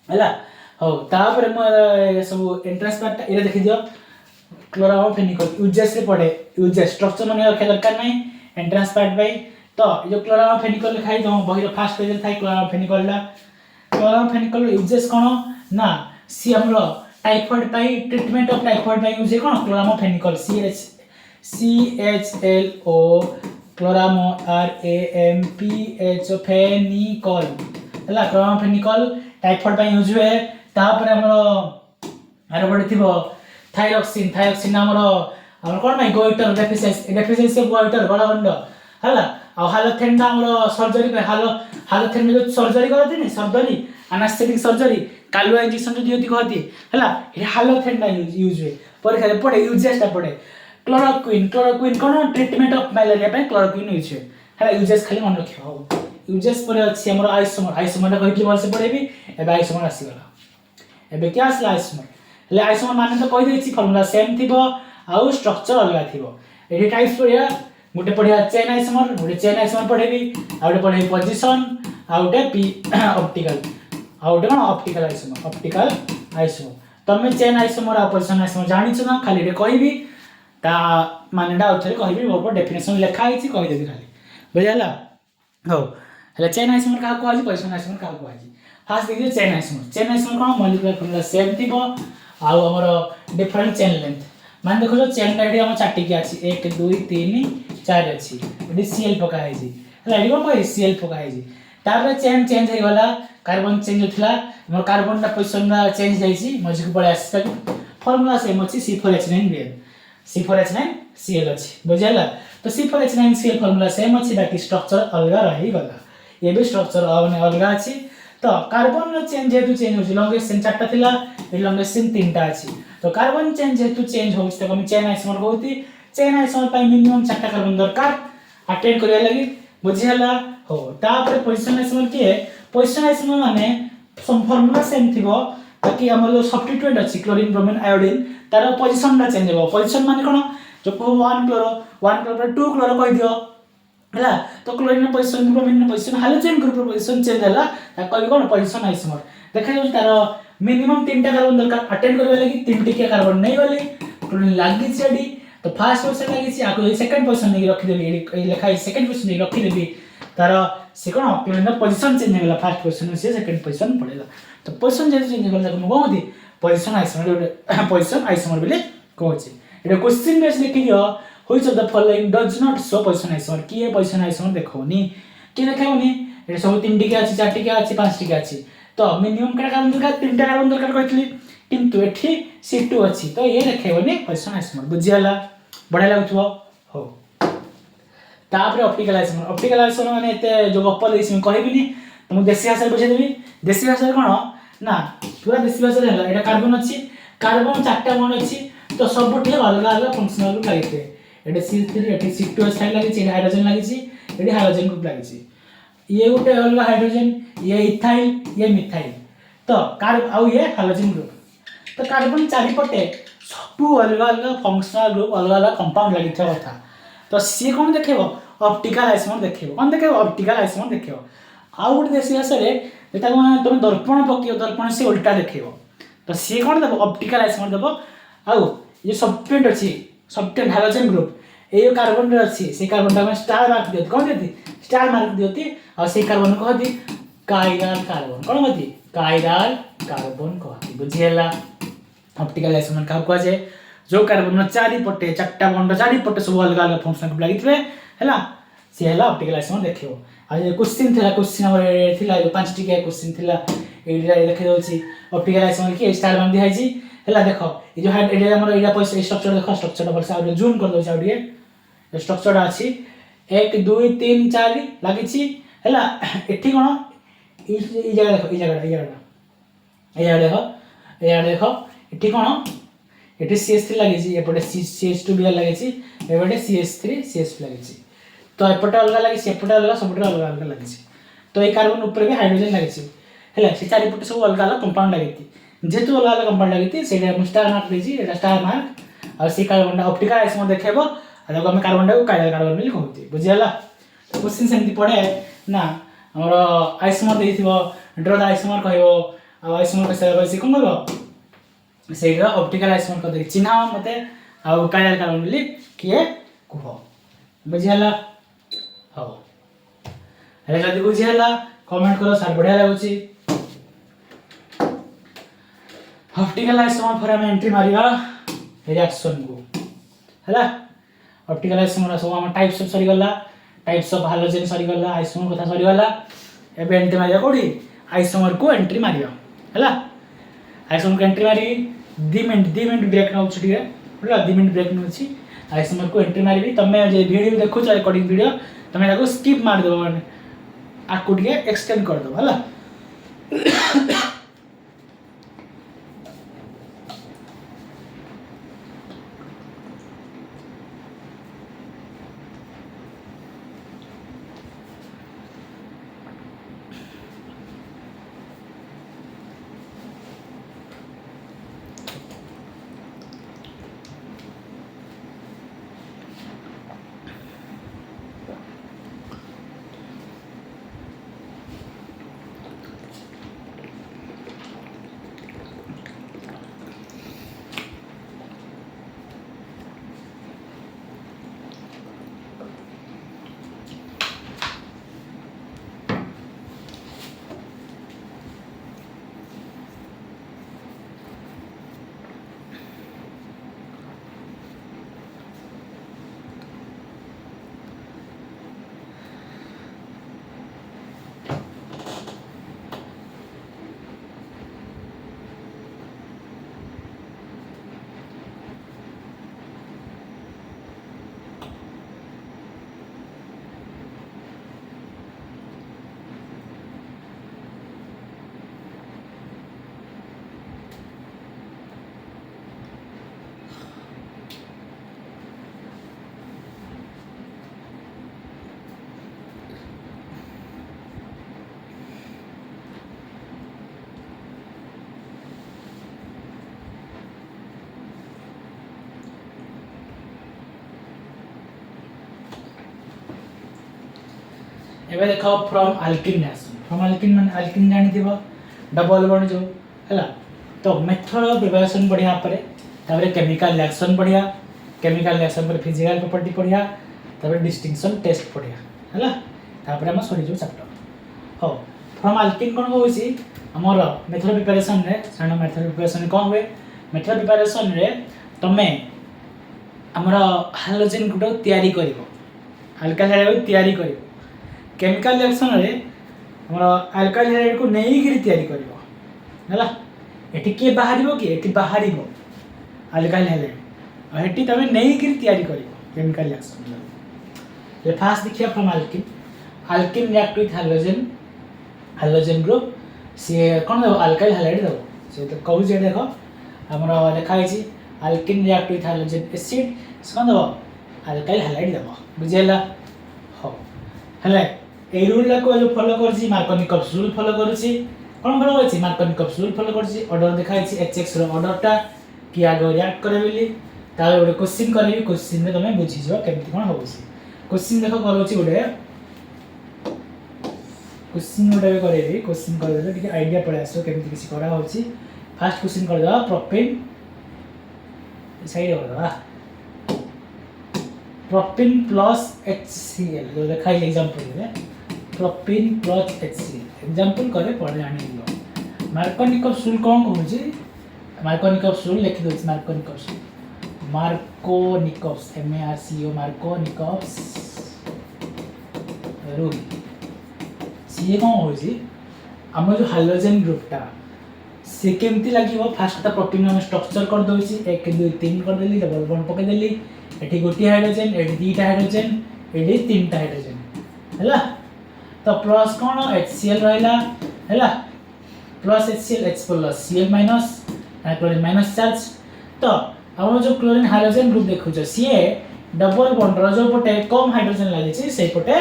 हला हो तापर म सब एंट्रेंस पार्ट इरे देखि दियो क्लोरामोफेनिकल यूजेस रे पड़े यूजेस स्ट्रक्चर माने रखे दरकार नहीं एंट्रेंस पार्ट बाई तो जो क्लोरामोफेनिकल लिखाई दो बहिर फर्स्ट पेज रे थाई क्लोरामोफेनिकल यूजेस कोन ना सी हमरो टाइफाइड पाई ट्रीटमेंट ऑफ टाइफाइड पाई यूज कोन chloramphenicol CHLO chloram RAMPH phenicol हला क्लोरामोफेनिकल टाइफाइड पाई यूज हुए तापर हमरो आरो बडे थिबो थायरॉक्सिन हमर कोन भाई गोइटर डेफिशिएंसी ऑफ गोइटर गलगंड हला आ हालोथेन हमर सर्जरी पे हालोथेन में जो सर्जरी करथि नि surgery anaesthetic surgery Kalua injection जो दियति कहती हला ए हालोथेन यूज हुए परीक्षा रे पड़े यूजेस ता पड़े chloroquine cone treatment of malaria पे क्लोरोक्विन यूज हुए हला यूजेस खाली मन रखियो हो यूजेस पर अछि हमर आइसोमर कहथि बल से पड़ेबी एबे आइसोमर आसी गला एबे क्या आसला आइसोमर ले आइसोमर माने तो कहि देछि फार्मूला सेम थिबो आउ स्ट्रक्चर अलग थिबो एडी टाइप्स पड़िया गोटे पढ़िया चेन आइसोमर गोटे चेन आइसोमर पढ़ेबी आ गोटे पढ़ेबी पोजीशन आ गोटे पी ऑप्टिकल आ गोटे कोन ऑप्टिकल आइसोमर तमे चेन आइसोमर आ पोजीशन आइसोमर जानि छ ना खाली रे कहबी ता मानेडा उथरे कहबी ऊपर डेफिनेशन लिखा आइछि कहि देबी खाली बुझाला हो हला चेन आइसोमर का कहै पोजीशन आइसोमर का कहै फास्ट देखिए चेन आइसोमर कोन मॉलिक्यूलर फॉर्मूला सेम थिबो आ हमर डिफरेंट चेन लेंथ मान देखो चेन टा हम चाटी के अछि 1 2 3 4 अछि एडी सीएल पका है जी हला एडी कोन पई सीएल पका है जी तापर चेन चेंज हे वाला कार्बन चेंज होथला हमर कार्बन टा पोजीशन ना चेंज जाई छी मझी को पड़े आसी फार्मूला सेम अछि C4H9Br C4H9Cl अछि बुझाला तो C4H9Cl फार्मूला सेम अछि बाकी स्ट्रक्चर अलग रही गला ये भी स्ट्रक्चर अलग अछि तो कार्बन रो चेंज जेतु चेंज होछि लॉन्गेस्ट चेन चारटा थिला ए लॉन्गेस्ट चेन तीनटा अछि तो कार्बन चेंज जेतु चेंज होछि त हम चेन आइसोमर कहउती चेन आइसोमर पाई मिनिमम चारटा कार्बन दरकार अटेंड करिया लागि बुझिहला हो तापर पोजीशन आइसोमर के पोजीशन आइसोमर माने सम फार्मूला सेम थिबो ताकि हमर जो सब्स्टिट्यूएंट अछि क्लोरीन ब्रोमीन आयोडीन तार पोजीशन ना चेंज हो पोजीशन माने कोन जो 1 क्लोरो 2 क्लोरो कहि दियो हला तो chlorine position bromine position hydrogen group position change हला ता कहि कोन पोजीशन आइसोमर देखा जो तार मिनिमम 3टा कार्बन दरकार अटेंड करबा लागि 3 टिकिया कार्बन नै वाली क्लोरीन लागि छडी तो फर्स्ट पोजीशन लागि छी आको सेकंड पोजीशन नै रखि देबी ए लिखाई सेकंड पोजीशन नै रखि देबी तार से कोन क्लोरीन पोजीशन चेंज होला फर्स्ट पोजीशन से सेकंड पोजीशन पड़ेला तो पोजीशन जे चेंज होला को गौदी पोजीशन आइसोमर बेले कहछि एटा क्वेश्चन बेस लिखियो which of the following does not show position isomer की है पोजीशन आइसोमर देखोनी की देखाउनी एटा सब 3 टिका अछि 4 टिका अछि 5 टिका अछि तो मिनिमम केटा कार्बन दरकार 3टा कार्बन दरकार कहथली किंतु एठी C2 अछि तो ये देखेबनी पोजीशन आइसोमर बुझियाला बढा लागथबो हो तापर ऑप्टिकल आइसोमर माने एते जो गप्पल इसमें कहबिनी तुम देसी भाषा बुझे देबी देसी भाषा कोन ना पूरा देसी भाषा होला एटा कार्बन अछि कार्बन चारटा बॉन्ड अछि तो सबठी अलग अलग फंक्शनल ग्रुप लागिते एटा C3 एटा C2 साइड लागि छी हाइड्रोजन लागि छी एटी हाइड्रोजन ग्रुप लागि छी ये गोटे अलग हाइड्रोजन ये इथाइल ये मिथाइल तो कार्ब आउ ये हाइड्रोजन ग्रुप तो कार्बन चारि पटे सब अलग अलग फंक्शनल ग्रुप अलग अलग कंपाउंड लागि था कथा तो सी कोन देखेबो ऑप्टिकल आइसोमर देखेबो कोन देखेबो ऑप्टिकल आइसोमर देखेबो आउ गोटे देसी भाषा रे जेता तुम दर्पण पकियो दर्पण से उल्टा देखेबो तो सी कोन देबो ऑप्टिकल आइसोमर देबो आउ ये सब्स्टिट्यूएंट अछि substituent hydrogen group A carbon रे अछि से कार्बन टा में स्टार मार्क दियत कोन देती स्टार मार्क दियती और से कार्बन को कहती कायरल कार्बन कोन कहती कायरल कार्बन कहती बुझियला ऑप्टिकल आइसोमर का कहै छै जो कार्बन चारि पटे चारटा बॉन्ड चारि पटे सब अलग अलग फंक्शन ग्रुप लागितबे हला से हला ऑप्टिकल आइसोमर देखियो आ ये क्वेश्चन थिला क्वेश्चन हमर थिला 5 टिका क्वेश्चन थिला एडा देखै दोछि ऑप्टिकल आइसोमर के स्टार मान दिहाइ छी हला देखो ए जो हाइड एडा हमर एडा पैसा स्ट्रक्चर देखो स्ट्रक्चर पर से जूम कर दो छै स्ट्रक्चर अछि 1 2 3 4 लागि छी हला एठी कोन ई जगह देखो ई जगह देखो एठी कोन एठी CH3 लागि छी एपटे CH2 बिया लागि छी एपटे CH3 CH2 लागि छी तो एपटे अलग लागि छी एपटे अलग सबटे अलग लागि छी तो ए कार्बन ऊपर भी हाइड्रोजन लागि छी हला से चारि पटे सब अलग अलग कंपाउंड लागि छी जेहेतु अलग अलग कंपाउंड लगी से स्टार मार्क देछि एटा स्टार मार्क आ सी कार्बन टा ऑप्टिकल आइसोमर देखेबो आ देखो हम कार्बन टा को कायल कार्बन बोली कहउती बुझियाला क्वेश्चन सेमती पड़े ना हमर आइसोमर देथिबो ड्र द आइसोमर कहबो आ आइसोमर के से से कोन कहबो सेटा ऑप्टिकल आइसोमर को दे चिन्हा मते आ कायल कार्बन बोली किए कुहो बुझियाला हो हेले जदी बुझियाला कमेंट करो सर बढ़िया लागुची ऑप्टिकल आइसोमर पर हम एंट्री मारिया रिएक्शन को हैला ऑप्टिकल आइसोमर सब हम टाइप्स ऑफ सरी गला टाइप्स ऑफ हैलोजन सरी गला आइसोमर कथा सरी गला एबे एंट्री मारिया कोडी आइसोमर को एंट्री मारिया हैला आइसोमर को एंट्री मारी 2 मिनिट ब्रेक नउ छटी है होला 2 मिनिट ब्रेक नउ छी आइसोमर को एंट्री मारिबी तमे जे वीडियो देखु छ रिकॉर्डिंग वीडियो तमे ताको स्किप मार देबो माने आकु के एक्सटेंड कर दो हैला एबे देखो from alkene reaction from alkene माने अल्किन जानि दिबो डबल बॉन्ड जो हैला तो मेथड ऑफ प्रिपरेशन बढ़िया परे ताबरे केमिकल रिएक्शन बढ़िया केमिकल रिएक्शन पर फिजिकल प्रॉपर्टी बढ़िया ताबरे डिस्टिंक्शन टेस्ट बढ़िया हैला ताबरे हम सरी जो चैप्टर हो फ्रॉम अल्किन कोन होइसी हमर मेथड प्रिपरेशन रे सानो मेथड प्रिपरेशन कोन होवे मेथड प्रिपरेशन रे तमे हमरा हाइड्रोजन गुडो तयारी करिवो अल्काइल हाइड्राइड तयारी करिवो केमिकल रिएक्शन रे हमरा अल्काइल हाइड्राइड को नेई गिरी तयारी करिवो हैला एठी के बाहरिबो कि एठी बाहरिबो अल्काइल हाइड्राइड आ एठी तमे नेई गिरी तयारी करिवो केमिकल रिएक्शन ये फास्ट देखिया from alkene react with hydrogen group से कोन दो अल्काइल हाइड्राइड दो से तो कहू जे देखो हमरा देखा है alkene react with hydrogen acid से कोन दो अल्काइल हाइड्राइड दो बुझेला हो हले ए रूल को जो फॉलो करछि मार्कोनिकॉप्स रूल फॉलो करछि कोन फॉलो करछि मार्कोनिकॉप्स रूल फॉलो करछि ऑर्डर देखाइ छि HX रो ऑर्डरटा कि आगो रिएक्ट करे बोली ताले ओडे क्वेश्चन करबी क्वेश्चन में तमे बुझि जो केमति कोन होछि क्वेश्चन देखो करोछि ओडे क्वेश्चन ओडे करेबी क्वेश्चन कर देले कि आईडिया पड़े आसो केमति किसी करा होछि फर्स्ट क्वेश्चन कर दो प्रोपेन साइड कर दो प्रोपेन प्लस HCl जो देखा है एग्जांपल रे प्रोपेन प्लस HCl एग्जांपल करे पड़े आनी लो मार्कोनिकॉप्स रूल कोन कहूछि मार्कोनिकॉप्स रूल लिख दो मार्कोनिकॉप्स MARCO मार्कोनिकॉप्स रूल सी कोन होछि हम जो हाइड्रोजन ग्रुपटा से केमती लागिवो फास्ट ता प्रोपेन हम स्ट्रक्चर कर दोछि 1 2 3 कर देली डबल बॉन्ड पके देली एठी गोटी हाइड्रोजन एठी दीटा हाइड्रोजन एठी तीनटा हाइड्रोजन हैला तो प्लस कोन HCl रहला हैला plus HCl H plus Cl minus chlorine minus charge तो हम जो क्लोरीन हाइड्रोजन ग्रुप देखु छ सी डबल बॉन्ड रो जो पटे कम हाइड्रोजन लागि छी से पटे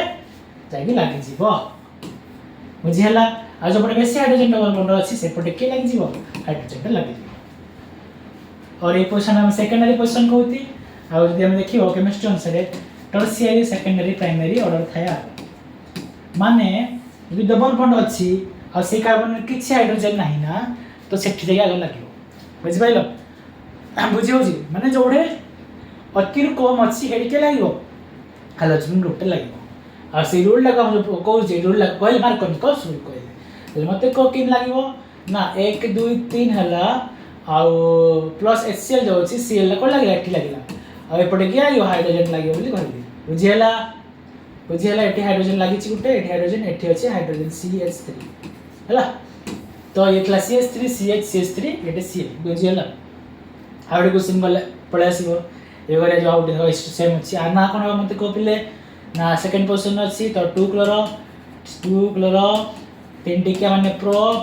जागी लागि जीवो बुझिहला आज जो बेसी हाइड्रोजन डबल बॉन्ड अच्छी से पटे के लग जीवो हाइड्रोजन लग जीवो और ये पोजीशन हम सेकेंडरी पोजीशन कहती आ जदि हम देखियो केमिस्ट्री अनुसार टर्शियरी सेकेंडरी प्राइमरी ऑर्डर थाया माने यदि डबल बॉन्ड अच्छी आ से कार्बन में किछि हाइड्रोजन नाही ना तो सेठी जगह आगे लागियो बुझि पाइलो बुझि होजी माने जोड़े अति कम अच्छी हेड के लागियो हाइड्रोजन ग्रुप लागियो आ से रूल लगा हम कहू जे रूल लगा कहल मार्क कर कस रूल कहले मते को किन लागियो ना 1 2 3 हला आ प्लस HCl जो अछि Cl को लागिला एठी लागिला आ एपटे किया यो हाइड्रोजन लागियो बोली कहली बुझियला एठी हाइड्रोजन लागि छि गुटे एठी हाइड्रोजन एठी अछि हाइड्रोजन CH3 हला तो ये क्लास CH3 CH3 एटे Cl बुझियला हाउडे को सिंबल पळे आसीबो एगरे जो आउट सेम अछि आ ना कोन मते को पिले ना सेकंड पोजीशन अछि तो 2 क्लोरो 3 टिका माने प्रोप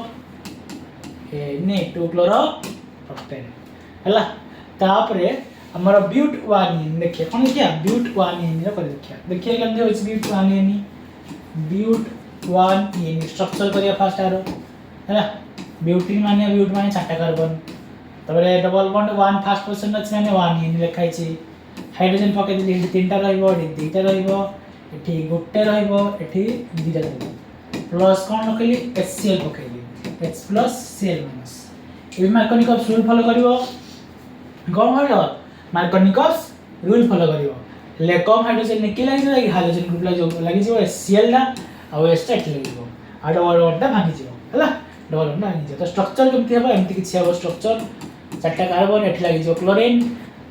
ने 2 क्लोरो प्रोपेन हला तापरे हमर ब्यूट 1 देखिए कोन क्या ब्यूट 1 रे कर देखिए केमते होछ ब्यूट 1 स्ट्रक्चर करिया फास्ट आरो हला ब्यूटीन माने चारटा कार्बन तबरे डबल बॉन्ड 1 फर्स्ट पोजीशन अछि माने 1 लिखाइ छी हाइड्रोजन पके दिले एठी तीनटा रहइबो एठी दुईटा रहइबो एठी गुटे रहइबो एठी दुईटा रहइबो प्लस कोन रखली HCl पकेली H प्लस Cl माइनस ए मार्कोनिकस रूल फॉलो करिवो कम हलो मार्कोनिकस रूल फॉलो करिवो ले कम हाइड्रोजन ने के लागि हाइड्रोजन ग्रुप लागि जो Cl ला आ स्टेट लागिवो आ डबल बॉन्ड भांगी जिवो हला डबल बॉन्ड भांगी जिवो तो स्ट्रक्चर केमति हेबो एमति किछि हेबो स्ट्रक्चर चारटा कार्बन एठी लागि जो क्लोरीन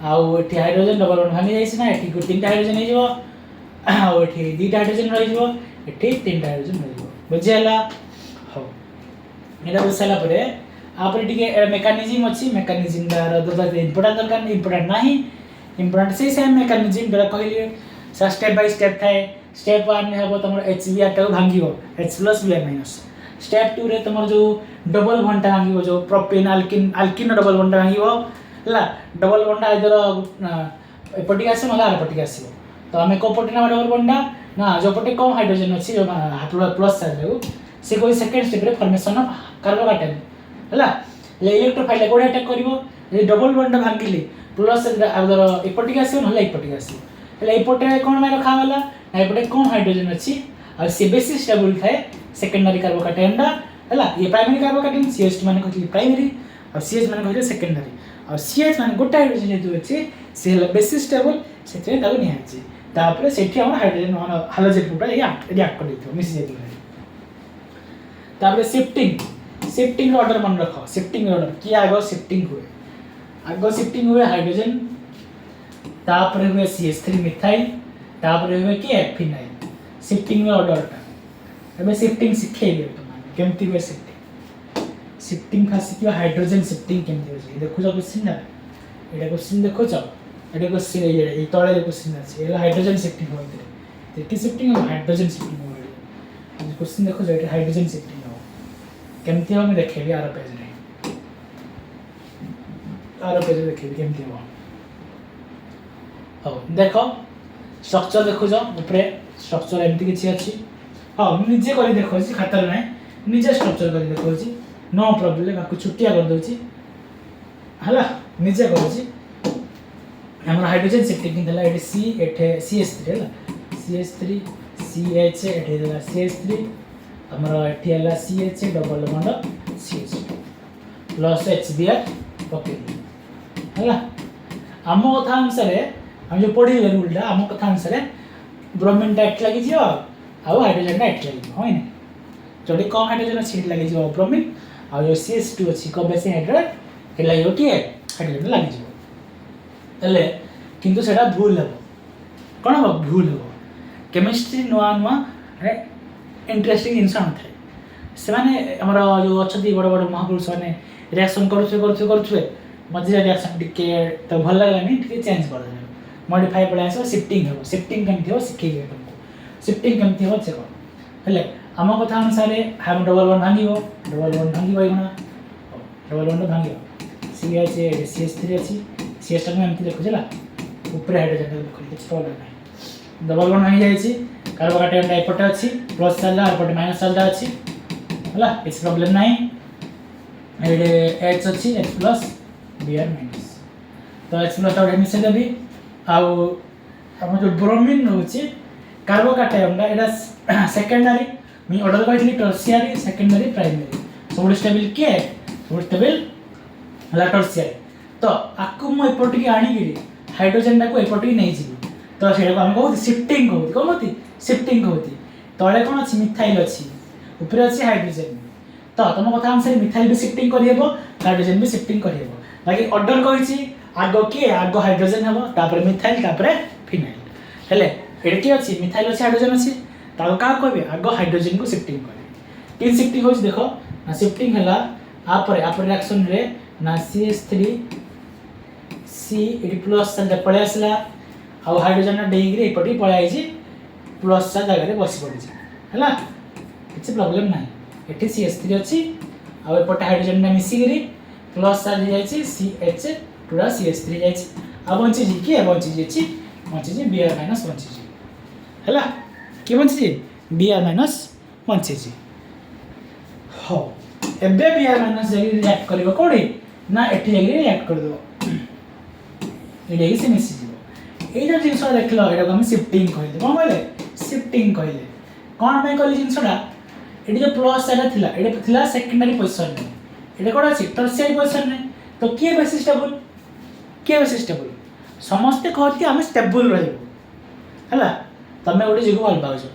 आ एठी हाइड्रोजन डबल बॉन्ड भांगी जाइछ ना एठी तीनटा हाइड्रोजन हे जिवो आ एठी दुईटा हाइड्रोजन रहि जिवो एठी तीनटा हाइड्रोजन रहि जिवो बुझियला हो एटा बुझाला परे आपरे टिके मेकानिज्म अछि मेकानिज्म दार दरदर इंपोर्टेंट दरकार इंपोर्टेंट नाही इंपोर्टेंट से सेम मेकानिज्म दर कहलिए सा स्टेप बाय स्टेप थाए स्टेप 1 में हेबो तमर HBr टा भांगिबो H plus Br minus step 2 रे तमर जो डबल बॉन्ड टा भांगिबो जो प्रोपेन अल्किन डबल बॉन्ड टा भांगिबो हला डबल बॉन्ड इधर एपटिक आसे मला आरपटिक आसीबो तो हमें को पटे ना डबल बॉन्ड ना जो पटे कम हाइड्रोजन अछि जो प्लस साइड से कोई सेकंड स्टेप रे फॉर्मेशन ऑफ कार्बोकाटायन हला ले इलेक्ट्रोफाइल कोड अटैक करिवो ए डबल बॉन्ड भांगिले प्लस इधर एपटिक आसीबो नहले एपटिक आसीबो हला एपटे कोन में रखा वाला ना एपटे कम हाइड्रोजन अछि और से बेसी स्टेबल थाए सेकेंडरी कार्बोकाटायन हला ये प्राइमरी कार्बोकाटायन CH2 माने कहली प्राइमरी और CH माने कहली सेकेंडरी और CH माने गोटा हाइड्रोजन जेतु अछि से हला बेसी स्टेबल सेते ताको नि आछि तापरे सेठी हम हाइड्रोजन हाइड्रोजन ग्रुप रिएक्ट कर दिथो मिस जेतु तापरे शिफ्टिंग ऑर्डर मन रखो शिफ्टिंग ऑर्डर की आगो शिफ्टिंग हुए हाइड्रोजन तापरे हुए CH3 मिथाइल तापरे हुए की फिनाइल शिफ्टिंग ऑर्डर ता एबे शिफ्टिंग सिखेबे तुम केमति हुए शिफ्टिंग खास की हाइड्रोजन शिफ्टिंग केमति होय देखो जो क्वेश्चन ना एटा क्वेश्चन देखो छ एटा क्वेश्चन ए तळे क्वेश्चन अछि एला हाइड्रोजन शिफ्टिंग होय ते शिफ्टिंग हाइड्रोजन शिफ्टिंग होय क्वेश्चन देखो जो एटा हाइड्रोजन शिफ्टिंग हो केमति हम देखेबी आर पेज देखेबी केमति हो हो देखो स्ट्रक्चर देखो जो ऊपर स्ट्रक्चर एमति किछि अछि हां निजे करी देखो छी खाता नै निजे स्ट्रक्चर करी देखो छी नो प्रॉब्लम बाकी छुट्टिया कर दो छी हला निजे करो छी हमर हाइड्रोजन शिफ्टिंग देला एटे C एटे CH3 हला CH3 CH एटे देला CH3 हमर एटी हला CH double bond CH plus HBr okay हला हम कथा अनुसार हम जो पढ़ी रूल दा हम कथा अनुसार ब्रोमीन टा एट लागि जियो आ हाइड्रोजन टा एट लागि होय नै जदि कम हाइड्रोजन सीट लागि जियो ब्रोमीन आ जो CH2 अछि को बेसी हाइड्रोजन हे लागि ओके हाइड्रोजन लागि जियो तले किंतु सेटा भूल हबो कोन हबो भूल हबो केमिस्ट्री नुआ इंटरेस्टिंग इंसान थे से माने हमर जो अछती बड़ बड़ महापुरुष माने रिएक्शन करछे मझे रिएक्शन टिके तो भल लागलानी टिके चेंज कर दे मॉडिफाई पळे आसो शिफ्टिंग केमथि हो सिखै गए तुमको शिफ्टिंग केमथि हो से हेले हम कथा अनुसार हम डबल बॉन्ड भांगिबो इगना डबल बॉन्ड भांगिबो CH3 अछि CH में एमथि देखो जला ऊपर हाइड्रोजन देखो किछ प्रॉब्लम नै डबल बॉन्ड भांगी जाय छी कार्बोकाटायन एपटे अछि प्लस चार्ज और एपटे माइनस चार्ज अछि हला इट्स प्रॉब्लम नहीं एडे H अछि H प्लस Br माइनस तो H प्लस आउट मिसे देबी आउ हम जो ब्रोमीन रहउछि कार्बोकैटायन एटा सेकेंडरी मी ऑर्डर करथली टर्शियरी सेकेंडरी प्राइमरी सब स्टेबल के सब स्टेबल हला टर्शियरी तो आकु मु एपटी के आनी गिरी हाइड्रोजन टाको एपटी नै जिवि तो सेटा को हम कहू शिफ्टिंग कहू कहूती शिफ्टिंग कहूती तळे कोन अछि मिथाइल अछि ऊपर अछि हाइड्रोजन तो तुम कथा अनुसार मिथाइल भी शिफ्टिंग करिहेबो हाइड्रोजन भी शिफ्टिंग करिहेबो बाकी ऑर्डर कहिछि आगो के आगो हाइड्रोजन हबो तापर मिथाइल तापर फिनाइल हेले एड के अछि मिथाइल अछि हाइड्रोजन अछि ताको का कहबे आगो हाइड्रोजन को शिफ्टिंग करे तीन शिफ्टिंग होछि देखो ना शिफ्टिंग हला आप रिएक्शन रे ना CH3 C एडी प्लस सा पळे आसला आ हाइड्रोजन ना डेइग्री एपटी पळे आइछि प्लस सा जगह रे बसी पड़िछि हला किछ प्रॉब्लम नाही एठी CH3 अछि आ एपटे हाइड्रोजन ना मिसी गिरी प्लस सा जे जाइछि CH पूरा CH3 जाइछि आ बंची जी के बंची जी Br माइनस बंची जी हला के बंची जी Br माइनस बंची जी हो एबे Br माइनस जे रिएक्ट करबो कोडी ना एठी जे रिएक्ट कर दो एडे से मिसी जीवो ए जो जिंस देखलो एडा हम शिफ्टिंग कहले कोन कहले शिफ्टिंग कहले कोन में कहले जिंसडा एडी जो प्लस साइड थिला एडी थिला सेकेंडरी पोजीशन में एडी कोडा अछि टर्शियरी पोजीशन में तो के बेसिस स्टेबल समस्त कहती हम स्टेबल रहबो हला तमे ओडी जिगो वाल पाउछो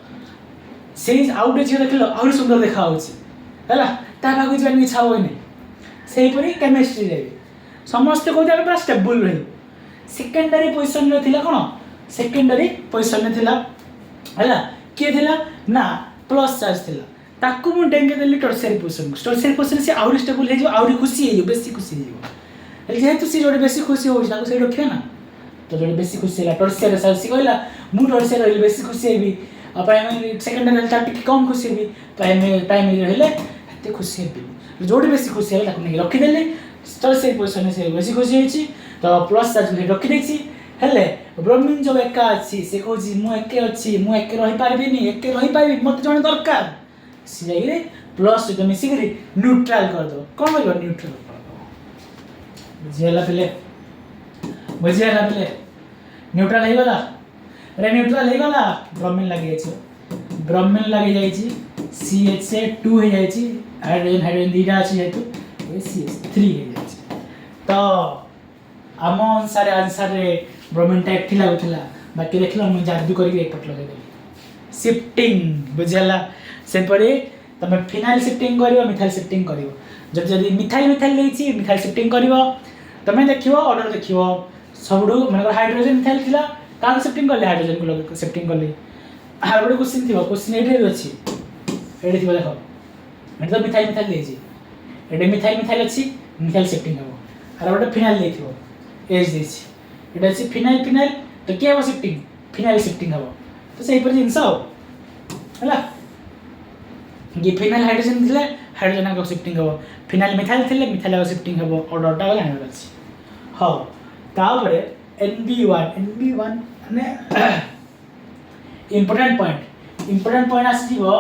सेज आउट जे देखलो और सुंदर देखा होछि हला ता भागु जनी इच्छा होय नै सेही परी केमिस्ट्री रे समस्त कहती हम पूरा स्टेबल रहबो सेकेंडरी पोजीशन में थिला कोन सेकेंडरी पोजीशन में थिला हला के थिला ना प्लस चार्ज थिला ताकू मु डेंगे देली टर्शियरी पोजीशन से आउरी स्टेबल हे जो आउरी खुशी हे जो बेसी खुशी हे जो जेहेतु से जोडे बेसी खुशी हो ताकू से रखिया ना तो जोडे बेसी खुशी ହେଲା टर्शियरी सासी कहला मु टर्शियरी रहली बेसी खुशी हेबी आ प्राइमरी सेकेंडरी रहल ताकू कम खुशी हेबी प्राइमरी रहले एते खुशी हेबी जोडे बेसी खुशी होला ताकू नै रखि देली टर्शियरी पोजीशन से बेसी खुशी हेछि तो प्लस चार्ज ले रखि देछि हेले ब्रोमीन जो एका अछि से कहछि मु एके अछि मु एके रहि पारबिनी एके रहि पाबी मते जण दरकार सी जाइरे प्लस जो मिसी करी न्यूट्रल कर दो कोन होइबो न्यूट्रल कर दो बुझियाला पले न्यूट्रल हे गला रे न्यूट्रल हे गला ब्रोमीन लागि जाइछि CH से 2 हे जाइछि हाइड्रोजन दीटा अछि हेतु CH3 हे जाइछि तो आम आंसर रे ब्रोमीन टा एकठी लागुथिला बाकी देखलो हम जादू करी एक पट लगे देली शिफ्टिंग बुझियाला से परे तमे फिनाइल शिफ्टिंग करियो मिथाइल शिफ्टिंग करियो जब जदी मिथाइल लेछि मिथाइल शिफ्टिंग करियो तमे देखियो ऑर्डर देखियो सबडू माने हाइड्रोजन मिथाइल थिला का शिफ्टिंग करले हाइड्रोजन को लगे शिफ्टिंग करले हाइड्रोजन क्वेश्चन थिबो क्वेश्चन एडे अछि एडे थिबो देखो एडे तो मिथाइल लेछि एडे मिथाइल अछि मिथाइल शिफ्टिंग हबो आर ओडे फिनाइल लेथिबो एज देछि एडे अछि फिनाइल तो के हबो शिफ्टिंग फिनाइल शिफ्टिंग हबो तो सही पर जिंस हो हला ये फिनाइल हाइड्रोजन थिले हाइड्रोजन को शिफ्टिंग हबो फिनाइल मिथाइल थिले मिथाइल को शिफ्टिंग हबो ऑर्डर टा जानिबार अछि हो तापरे NB1 माने इंपोर्टेंट पॉइंट आसीबो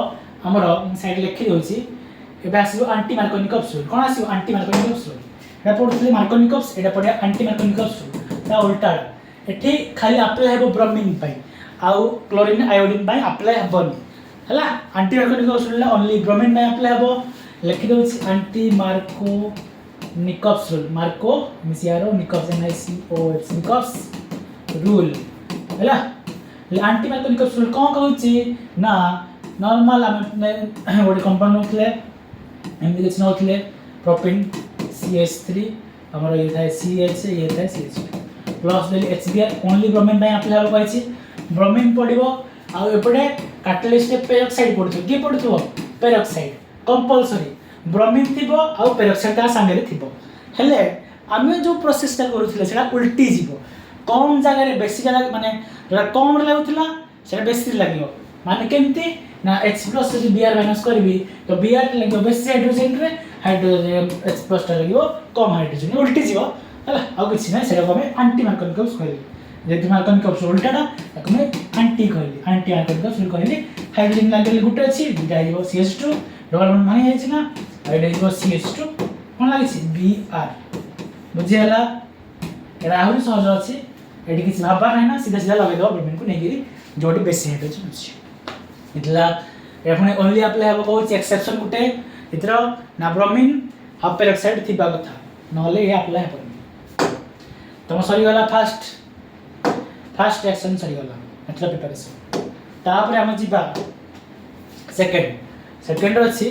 हमरो साइड लिखि दोछि एबे आसीबो एंटी मार्कोनिकॉप्स रूल कोन आसीबो एंटी मार्कोनिकॉप्स रूल एटा पढुथले मार्कोनिकॉप्स एटा पढे एंटी मार्कोनिकॉप्स रूल ता उल्टा एठी खाली अप्लाई हेबो ब्रोमीन पई आउ क्लोरीन आयोडीन पई अप्लाई हेबोनी हला anti Markovnikov's rule only bromine पई अप्लाई हेबो लिखि दोछि एंटी मार्कोनिकॉप्स रूल मार्को मिसियारो निकॉप्स NiCOH निकॉप्स रूल हला एंटी मार्कोनिकॉप्स रूल कोन कहउछि ना नॉर्मल हम गोटे कंपाउंड नोथले एमडी किछ नोथले प्रोपेन CH3 हमर ये थाय CH ये थाय CH प्लस देली HBr ओनली ब्रोमीन पई अप्लाई हेबो कहछि ब्रोमीन पडिबो आ एपडे कैटलिस्ट पेरोक्साइड पडथो के पडथो पेरोक्साइड कंपल्सरी ब्रोमीन थिबो आ पेरोक्साइड ता संगे रे थिबो हेले आमे जो प्रोसेस ता करूथिले सेटा उल्टी जीवो कम जगह रे बेसी जगह माने जरा कम रे लागुथिला सेटा बेसी लागियो माने केमती ना H+ से Br माइनस करबी तो Br लागियो बेसी हाइड्रोजन रे हाइड्रोजन H+ ता लागियो कम हाइड्रोजन उल्टी जीवो हला आ किछ नै सेटा को हमें एंटी मार्कोनिकॉप्स कहली जेति मार्कोनिकॉप्स उल्टाटा ताको मैं एंटी कहली एंटी मार्कोनिकॉप्स कहली हाइड्रोजन लागले गुटे अछि दुटा जीवो CH2 डबल बॉन्ड भांगी जाइछि ना एडे जो CH2 कोन लागिछि Br बुझि हला एरा आहुरी सहज अछि एडी किछ भाबा नै ना सीधा सीधा लगे दो ब्रोमीन को नेगिरी जोटी बेसी हाइड्रोजन अछि इतला एफने ओनली अप्लाई हबो कहू एक्सेप्शन गुटे इतरो ना ब्रोमीन हाफ पेरोक्साइड थिबा कथा नहले ये अप्लाई हबो तम सरी गला फर्स्ट रिएक्शन सरी गला एतला प्रिपरेशन तापर हम जिबा सेकंड अछि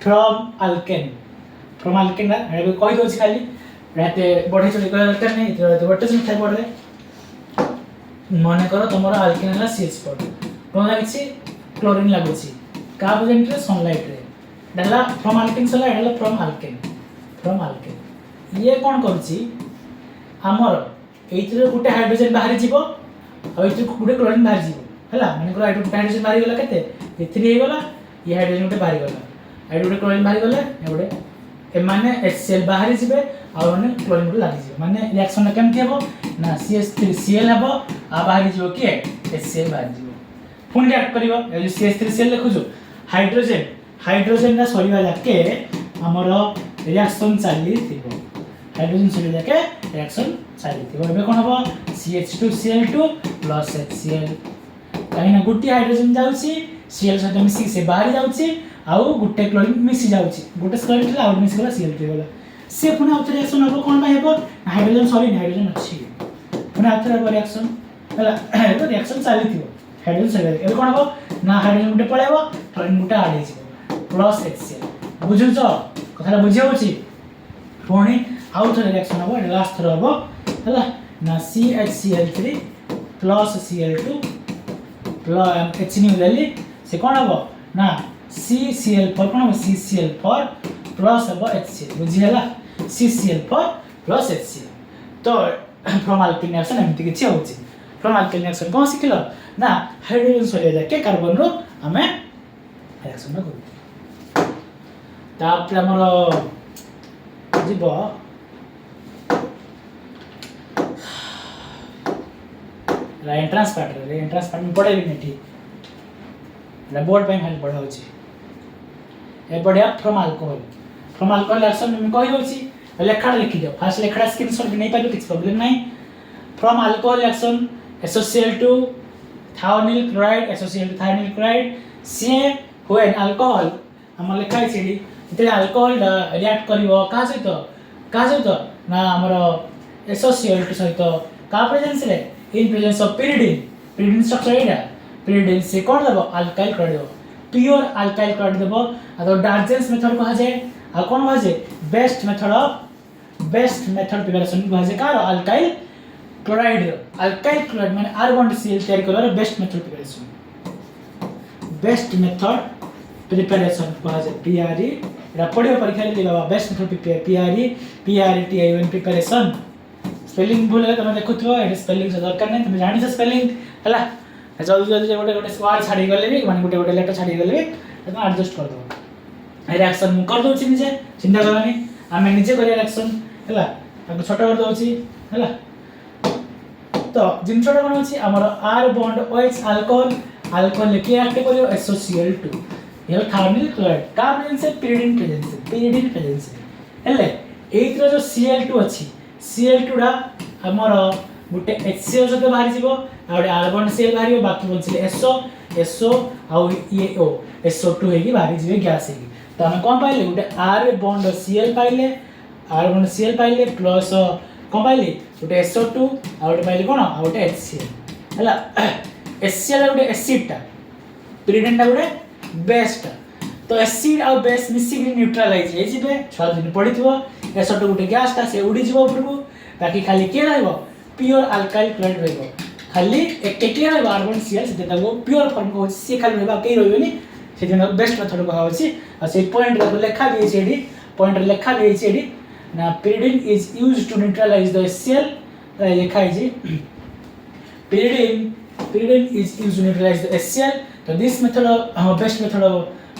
फ्रॉम अल्केन ना एबे कहि दोछि खाली रहते बढ़े चली कर दरकार नहीं तो गोटे से खाइ पड़ले मन करो तमरो अल्केन हला CH4 कोन लागिछि क्लोरीन लागुछि का प्रेजेंट रे सनलाइट रे डला फ्रॉम अल्केन सला डला फ्रॉम अल्केन ये कोन करछि हमर एइतिर गुटे हाइड्रोजन बाहरी जीवो आ एइतिर गुटे क्लोरीन बाहरी जीवो हला माने को हाइड्रोजन बाहरी गला केते एथि हे गला ये हाइड्रोजन गुटे बाहरी गला गुटे क्लोरीन बाहरी गले गुटे ए माने HCl बाहरी जीवे आ माने क्लोरीन गुटे लागि जीवे माने रिएक्शन केमथि हेबो ना CH3Cl हेबो आ बाहरी जीवो के HCl बाहरी जीवो पुन रिएक्ट करिवो ए जो CH3Cl लिखुजो हाइड्रोजन ना सरीवा जाके हमर रिएक्शन चाली थिबो हाइड्रोजन सरीवा जाके रिएक्शन चाली थिबो एबे कोन हबो CH2Cl2 HCl काहेना गुटी हाइड्रोजन जाउची Cl सहित मिसी से बाहरी जाउची आउ गुटे क्लोरीन मिसी जाउची गुटे क्लोरीन आउ मिसी गला Cl के गला से पुना उतर रिएक्शन हबो कोन बा हेबो हाइड्रोजन सॉरी हाइड्रोजन अछि पुना उतर रिएक्शन हला एबो रिएक्शन चाली थिबो हाइड्रोजन सॉरी एबे कोन हबो ना हाइड्रोजन गुटे पळेबो क्लोरीन गुटे आड हिजो प्लस HCl बुझुछ कथाला बुझियो अछि पुनी आउ उतर रिएक्शन हबो लास्ट थर हबो हला ना CHCl3 plus Cl2 plus H new लेली से कोन हबो ना CCl4 कोन हबो CCl4 प्लस हबो HCl बुझि हला CCl4 प्लस HCl तो फ्रॉम अल्केन रिएक्शन एमति किछि होछि फ्रॉम अल्केन रिएक्शन कोन सिखलो ना हाइड्रोजन सॉरी जाके कार्बन रो हमें रिएक्शन करू तापर हमरो जीव एंट्रांस पार्ट में पढ़े भी नहीं बोर्ड पे खाली पढ़ा होची ए बढ़िया फ्रॉम अल्कोहल रिएक्शन में कहि होची लेखा लिखि दियो फास्ट लेखा स्क्रीनशॉट भी नहीं पाइलो किछ प्रॉब्लम नहीं from alcohol reaction SOCl2 thionyl chloride SOCl2 thionyl chloride से व्हेन अल्कोहल हम लिखा है छेडी इते अल्कोहल रिएक्ट करिवो का सहित ना हमर SOCl2 सहित का प्रेजेंस रे इन presence of pyridine structure Etah pyridine से कोन देबो अल्काइल क्लोराइड देबो प्योर अल्काइल क्लोराइड देबो आ तो डार्जेंस मेथड कहा जाय आ कोन कहा जाय बेस्ट मेथड प्रिपरेशन कहा जाय का अल्काइल क्लोराइड माने R1Cl तयार करर बेस्ट मेथड प्रिपरेशन कहा जाय PRE एटा पढियो परीक्षा ले बाबा best method PRETION preparation spelling भूल है तुम देखुथो एडी स्पेलिंग से दरकार नहीं तुम जानि छ स्पेलिंग हला जल्दी गोटे वर्ड छाड़ी गले भी माने गोटे लेटर छाड़ी गले भी तुम एडजस्ट कर दो रिएक्शन मु कर दोछि निजे चिंता करनी आमे निजे करिया रिएक्शन हला ताको छोट कर दोछि हला तो जिनछोटा कोन होछि हमर R बॉन्ड OH अल्कोहल लेके एक्ट करियो SOCl2 ये थार्मिल क्लोराइड का प्रेजेंस है pyridine प्रेजेंस हले एइत्र जो Cl2 अछि Cl2 रा हमर गुटे HCl सहित बाहरी जीवो आ गुटे R1Cl बाहरी बाकी बचले SO आ ये O SO2 हेगी बाहरी जीवे गैस हेगी तो हम कोन पाइले गुटे R बॉन्ड Cl पाइले R1Cl पाइले प्लस कोन पाइले गुटे SO2 आ गुटे पाइले कोन आ गुटे HCl हला HCl गुटे एसिड टा pyridine टा गुटे बेस टा तो एसिड आ बेस मिसी न्यूट्रलाइज हे जिवे 6 दिन पडिथबो SO2 गुटे गैस ता से उडी जीवो ऊपर बाकी खाली के रहबो प्योर अल्काइल क्लोराइड रहबो खाली एक रहबो R1Cl से देतागो प्योर फॉर्म को से खाली रहबा के रहबोनी से दिन बेस्ट मेथड को होछि आ से पॉइंट रे लेखा भी छेडी पॉइंट रे लेखा भी छेडी ना pyridine is used to neutralize the HCl लेखा है जी pyridine is used to neutralize the HCl so this method best method of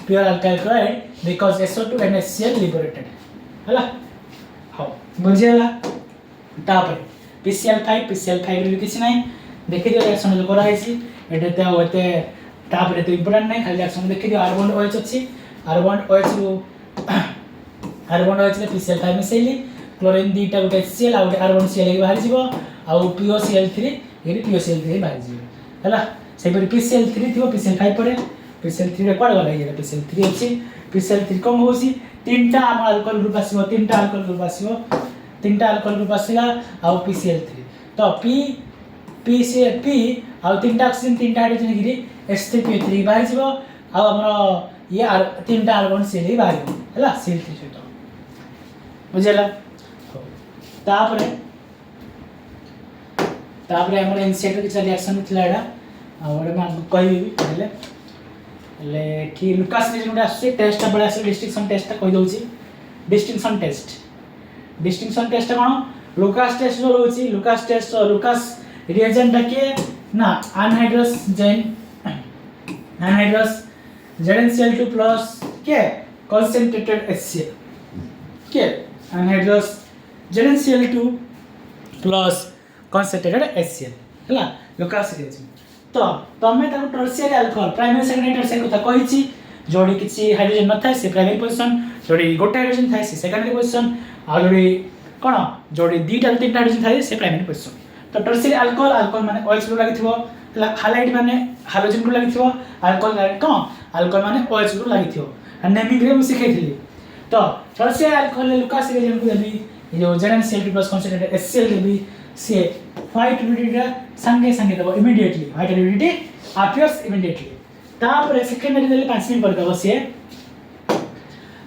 pure alkyl chloride because SO2 and HCl liberated हला हां बुझियला तापर PCl5 रे किछ नै देखि दियो रिएक्शन जो करा हैछि एते तापर तो इंपोर्टेंट नै खाली रिएक्शन देखि दियो R1 OH अछि आर बॉन्ड OH रु आर बॉन्ड OH रे PCl5 मिसेली क्लोरीन दीटा गोटे HCl आ गोटे आर बॉन्ड Cl बाहर जीवो आ POCl3 ये POCl3 बाहर जीवो हला से पर PCl3 थिबो PCl5 परे PCl3 रे कोड गला ये PCl3 अछि PCl3 कम होसी तीनटा अल्कोहल ग्रुप आसीबो तीनटा अल्कोहल ग्रुप आसीबो तीनटा अल्कोहल ग्रुप आसीला आ PCl3 तो P आ तीनटा ऑक्सीजन तीनटा हाइड्रोजन गिरी H3PO3 बाहर जीवो आ हमर ये तीनटा आर बॉन्ड Cl बाहर हला Cl3 सहित बुझला तापरे हमर एनसीआर के रिएक्शन थिला एडा और मैं आपको कहि पहले ले कि लुकास ने जोटा आसे टेस्ट बडा आसे डिस्टिंक्शन टेस्ट कहि दउची डिस्टिंक्शन टेस्ट कोन लुकास टेस्ट जो होची लुकास टेस्ट लुकास रिएजेंट के ना अनहाइड्रस ZnCl2 प्लस के concentrated HCl के anhydrous ZnCl2 plus concentrated HCl हला लुकास रिएजेंट तो तमे ताको tertiary alcohol primary secondary tertiary कथा कहिछि जोडी किछि हाइड्रोजन न थाय से प्राइमरी पोजीशन जोडी गोटे हाइड्रोजन थाय से सेकेंडरी पोजीशन आ जोडी कोन जोडी दीटा तीनटा हाइड्रोजन थाय से प्राइमरी पोजीशन तो टर्शियरी अल्कोहल माने OH ग्रुप लागिथिबो हालाइड माने हाइड्रोजन ग्रुप लागिथिबो अल्कोहल कोन अल्कोहल माने OH ग्रुप लागिथिबो नेमिंग रे मु सिखैथिली तो टर्शियरी अल्कोहल लुकास रिएजेंट को देबी जो ZnCl2 प्लस concentrated HCl देबी से व्हाइट रिडिटी संगे दबो इमीडिएटली व्हाइट रिडिटी अपियर्स इमीडिएटली तापर सेकेंडरी देले 5 मिनिट पर दबो से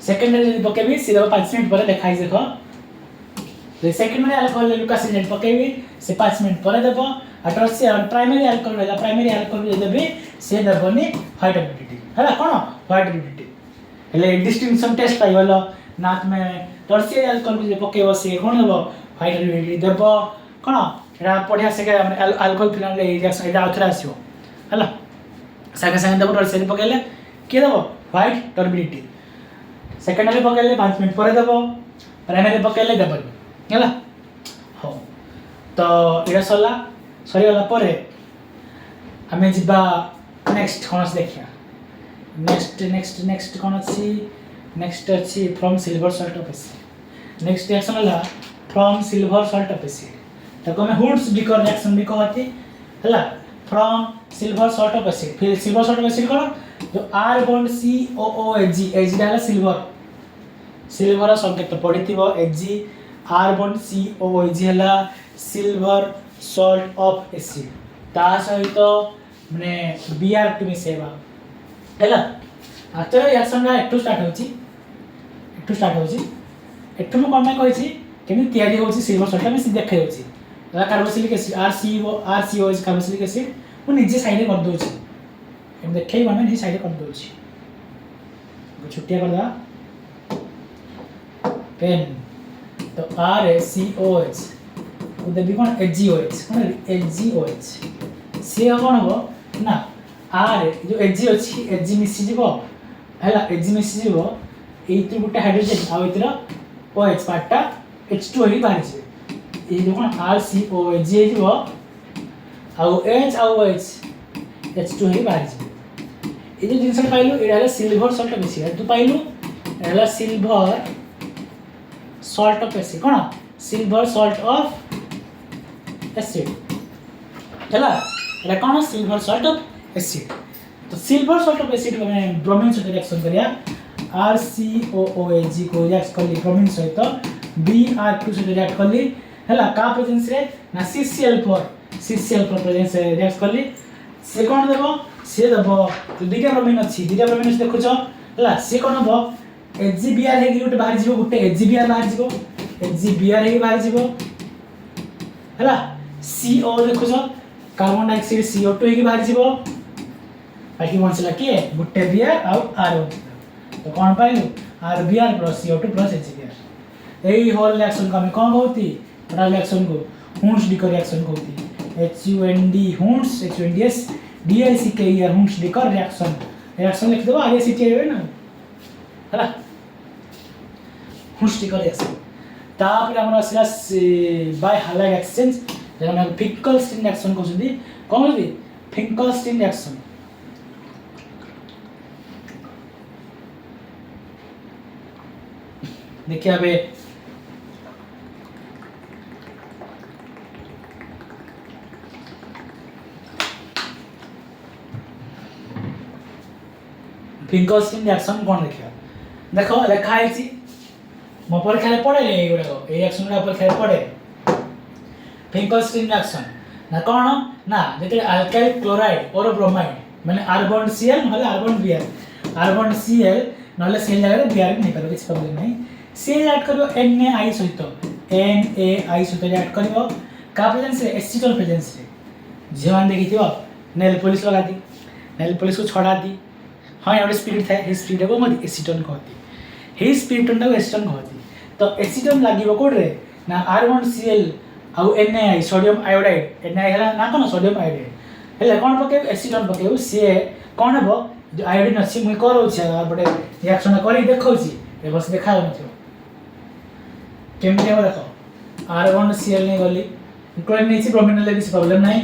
सेकेंडरी पकेबी से दबो 5 मिनिट पर देखाइ देखो तो सेकेंडरी अल्कोहल लुकास रिएजेंट पकेबी से 5 मिनिट पर दबो अटरसी प्राइमरी अल्कोहल देबी से दबोनी व्हाइट रिडिटी हला कोन व्हाइट रिडिटी हेले डिस्टिंक्शन टेस्ट पाइबलो नाथ में टर्शियरी अल्कोहल को पकेबो से कोन दबो व्हाइट रिडिटी दबो कोन एडा पढिया से अल्कोहल फिनल रिएक्शन एडा अथरा आसीबो हला संगे दबो टर्शियरी पकेले के दबो व्हाइट टर्बिडिटी सेकेंडरी पकेले 5 मिनिट पर दबो प्राइमरी पकेले दबो हला हो तो एडा सरी गला परे हमें जिबा नेक्स्ट कोन देखिया नेक्स्ट कोन अछि नेक्स्ट अछि from silver salt of acid next reaction हला from silver salt of acid ताको में हुड्स डिकर रिएक्शन भी कहती हला from silver salt of acid फिर सिल्वर सॉल्ट ऑफ एसिड कोन जो आर बॉन्ड COOH H डाला सिल्वर संकेत पडिथिबो Hg आर बॉन्ड COOH हला सिल्वर सॉल्ट ऑफ एसिड ता सहित माने Br2 मिसेबा हला आतर रिएक्शन रा एटू स्टार्ट होची एटू म कोन कहिछि केमि तयारी होची सिल्वर सॉल्ट में सीधे देखाइ होची carboxylic acid RCOH carboxylic acid मु निजे साइड कर दोची एम देखै माने नि साइड कर दोची छुट्टिया कर दा पेन तो RCOH उदे भी कोन HgOH से कोन हो ना R जो Hg अछि Hg मिसि जीवो हला Hg मिसि जीवो एथि गुटे हाइड्रोजन आ एथिरा OH पार्टटा H2 ही बाहर छै ए जो कोन RCOH जीवो आ H आ OH H2 ही बाहर छै ए जो जिंस पाइलु एडाला सिल्वर सॉल्ट ऑफ एसिड तू पाइलु एडाला सिल्वर सॉल्ट ऑफ एसिड कोन सिल्वर सॉल्ट ऑफ एसिड चला एला कोन सिल्वर सॉल्ट ऑफ एसिड तो सिल्वर सॉल्ट ऑफ एसिड में ब्रोमीन सहित रिएक्शन करिया RCOOH को रिएक्ट करली ब्रोमीन सहित Br2 सहित रिएक्ट करली हला का प्रेजेंस रे ना CCl4 प्रेजेंस रे रिएक्ट करली से कोन देबो से देबो तो दुटा ब्रोमीन अछि देखो छ हला से कोन देबो HgBr हे गुटे बाहर जीवो गुटे HgBr बाहर जीवो HgBr हे बाहर जीवो हला CO देखो छ कार्बन डाइऑक्साइड CO2 हे बाहर जीवो बाकी बंचला के गुटे Br आ R तो कोन पाइलु RBr + CO2 + HgBr एई होल रिएक्शन को हम कोन कहती बड़ा रिएक्शन को हुंस डिकर रिएक्शन कहती HUND हुंस HUNDS DICKER Hunsdiecker reaction लिख देबो RACT आइबे ना हला हुंस डिकर रिएक्शन तापर हमरा असला बाय हालाइड एक्सचेंज जेना हम फिंकलस्टीन रिएक्शन कहउछदी कोन कहउछदी फिंकलस्टीन रिएक्शन देखिए अबे फिंकरस्टिन रिएक्शन कौन देखिए देख लिखा है मो परीक्षा पड़े ये गुड़ाक ये रिएक्शन गुड़ा परीक्षा पड़े फिंकरस्टिन रिएक्शन ना कौन ना जो अल्काइल क्लोराइड और ब्रोमाइड माने आर्गन Cl ना आर्गन Br आर्गन Cl ना सेल जगह Br नहीं पार किसी प्रॉब्लम नहीं सेल ऐड करियो NaI सहित NaI सहित ऐड करियो का प्रेजेंस रे एसीटोन प्रेजेंस रे जेवन देखिथिबो नेल पॉलिश लगा दी नेल पॉलिश को छड़ा दी हाँ ये स्पिरिट थाए स्पिरिट को मत एसीटोन कहती हे स्पिरिटोन को एसीटोन कहती तो एसीटोन लागिबो कोड रे ना आर्गन Cl आउ NaI सोडियम आयोडाइड NaI हला ना कोन सोडियम आयोडाइड हेले कोन पके एसीटोन पके से कोन हबो जो आयोडीन अछि मुई करो छी बडे रिएक्शन करी देखौ छी ए बस देखाओ नथियो केमते हो देखो आर्गन Cl ने गली क्लोरीन नेछि ब्रोमीन ले किसी प्रॉब्लम नाही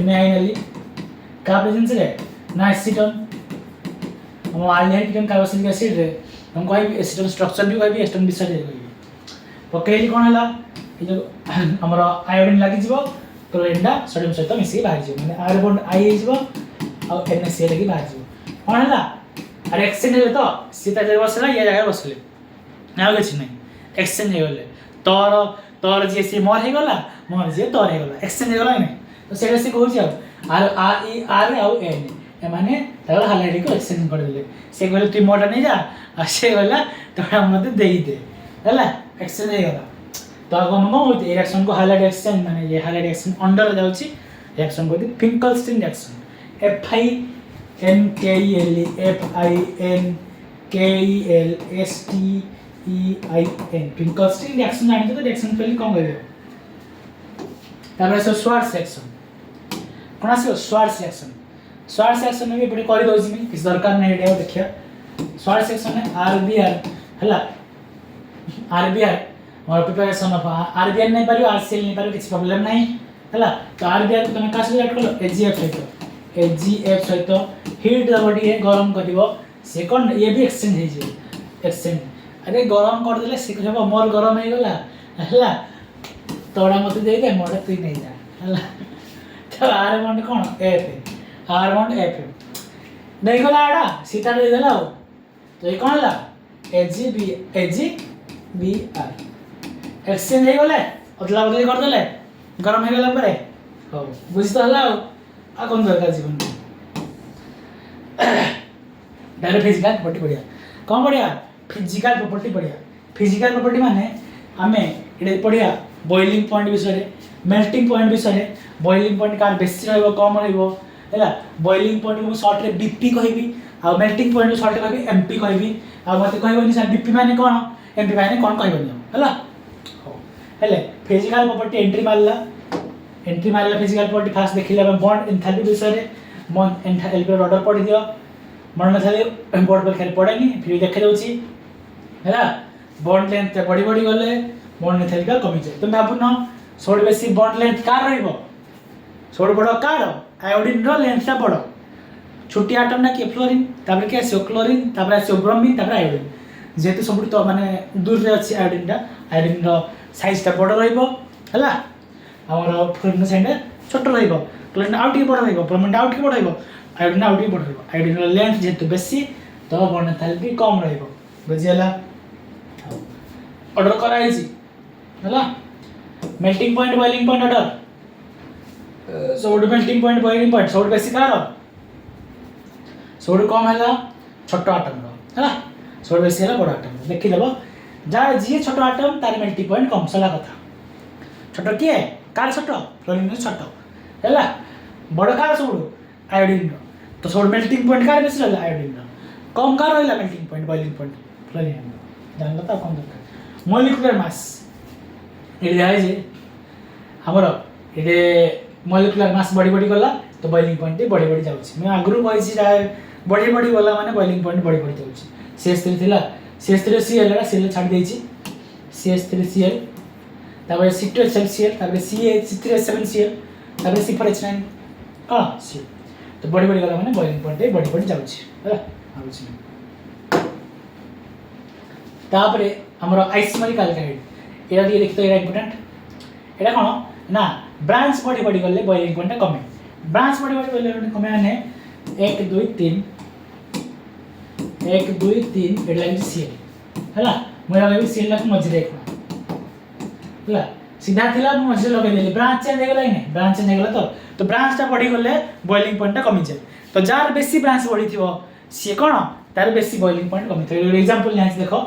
NaI नेली का प्रेजेंस रे ना एसीटोन हम आल्डिहाइड केम कार्बोक्सिलिक एसिड रे हम कोई एसीटोन स्ट्रक्चर भी कोई एसीटोन विषय रे कोई पकेली कोन हला ये जो हमर आयोडीन लागि जिवो क्लोरीन डा सोडियम सहित मिसी बाहर जिवो माने आर्गन आई जिवो और NaCl लागि बाहर जिवो कोन हला अरे एक्सचेंज हे तो सीता जगह बसला ये जगह बसले ना किछ नहीं एक्सचेंज हे गले तोर तोर जे से मोर हे गला मोर जे तोर हे गला एक्सचेंज हे गला नहीं तो सेटा से कहू छी आर ई आर और एन ए माने तोर हालाइड को एक्सचेंज कर देले से कहले तू मोटा नहीं जा आ से गला तोरा मते देई दे हला एक्सचेंज हे गला तो आगो हम होत रिएक्शन को हाइलाइट एक्सचेंज माने ये हाइलाइट एक्सचेंज अंडर जाउ छी रिएक्शन को दी फिंकरस्टीन रिएक्शन FINKELSTEIN फिंकरस्टीन रिएक्शन जानि तो रिएक्शन पहले कोन करबे तापर से स्वार्ट्ज रिएक्शन कोन आसे स्वार्ट्ज रिएक्शन में भी बड़ी करि दोछि मी किस दरकार नै एटा देखिया स्वार्ट्ज रिएक्शन में RBR हला RBR और प्रिपरेशन ऑफ RBR नहीं पारियो RCl नहीं पारियो किसी प्रॉब्लम नहीं हला तो RBR को तमे कासे ऐड करलो AgF सहित हीट बॉडी है गरम करिवो से कोन ये भी एक्सचेंज हे जे एक्सचेंज अरे गरम कर देले से कहबो मोर गरम हे गला हला तोड़ा मते दे दे मोर तू नहीं जा हला तो आर बॉन्ड कोन F आर बॉन्ड F नहीं गला आडा सीता दे देला तो ये कोन हला AgBr एक्सचेंज हे गले अदला बदली कर देले गरम हे गला परे हो बुझी तो हला आ कोन दरकार जीवन डायरेक्ट फिजिकल प्रॉपर्टी बढ़िया कौन बढ़िया फिजिकल प्रॉपर्टी बढ़िया फिजिकल प्रॉपर्टी माने आमे इडे बढ़िया बॉइलिंग पॉइंट विषय रे मेल्टिंग पॉइंट विषय रे बॉइलिंग पॉइंट कार बेसी रहबो कम रहबो हैला बॉइलिंग पॉइंट को शॉर्ट रे बीपी कहबी आ मेल्टिंग पॉइंट को शॉर्ट रे कहबी एमपी कहबी आ मते कहबोनी सर बीपी माने कोन एमपी माने कोन कहबोनी हैला हेले फिजिकल प्रॉपर्टी एंट्री मारला फिजिकल प्रॉपर्टी फास्ट देखिले हम बॉन्ड एंथैल्पी विषय रे बॉन्ड एंथैल्पी रो ऑर्डर पढ़ी दियो मन थाले बोर्ड पर खेल पड़ेनी फिर देखे दउची हैला बॉन्ड लेंथ बड़ी बड़ी गले बॉन्ड एंथैल्पी कमी जाए तो मैं आपन सोड बेसी बॉन्ड लेंथ कार रहइबो सोड बड़ कार आयोडीन रो लेंथ ता बड़ छोटी एटम ना के फ्लोरीन तापर के आसे क्लोरीन तापर आसे ब्रोमीन तापर आयोडीन जेतु सब तो माने दूर रे अछि आयोडीन रो साइज ता बड़ रहइबो हैला हमर फ्लोरीन साइड छोट रहइबो क्लोरीन आउट के बड़ रहइबो ब्रोमीन आउट के बड़ रहइबो आयोडीन आउट के बड़ रहइबो आयोडीन रो लेंथ जेतु बेसी तो बॉन्ड एंथैल्पी कम रहइबो बुझियला ऑर्डर कराई छी हैला melting point boiling point order सोड मेल्टिंग पॉइंट बॉइलिंग पॉइंट सोड बेसी कार सोड कम हैला छोट एटम रो हैला सोड बेसी हैला बड़ एटम देखि लेबो जा जी छोट एटम तार मेल्टिंग पॉइंट कम सला कथा छोट के कार छोट फ्लोरीन छोट हैला बड़ कार सोड आयोडीन रो तो सोड मेल्टिंग पॉइंट कार बेसी रहला आयोडीन रो कम कार रहला melting point boiling point fluorine रो जानला त कम दरकार मॉलिक्यूलर मास एडी आइ जे हमर एडे मॉलिक्यूलर मास बड़ी बड़ी गला तो बॉइलिंग पॉइंट बड़ी बड़ी जाउछि मैं आगरु कहि छी बड़ी बड़ी गला माने बॉइलिंग पॉइंट बड़ी बड़ी जाउछि CH3 थिला CH3 Cl रा Cl छाड़ देछि CH3 Cl तापर C2HCl तापर CH3H7Cl तापर C4H9 हां सी तो बड़ी बड़ी गला माने बॉइलिंग पॉइंट बड़ी बड़ी जाउछि हैला आउछि तापर हमर आइसोमेरिक अल्काइड एटा देखि तो एटा इंपोर्टेंट एटा कोन ना ब्रांच बढ़ी बढ़ी गले बॉइलिंग पॉइंट कमे ब्रांच बढ़ी बढ़ी गले कमे माने 1 2 3 1 2 3 एटा लागि सीएल हला मोर लागि सीएल ला मझे देखो हला सीधा थिला मझे लगे देली ब्रांच चेंज हो गला नै ब्रांच चेंज हो गला तो ब्रांच ता बढ़ी गले बॉइलिंग पॉइंट ता कमी जाय तो जार बेसी ब्रांच बढ़ी थिवो सी कोन तार बेसी बॉइलिंग पॉइंट कमी तो एग्जांपल नै देखो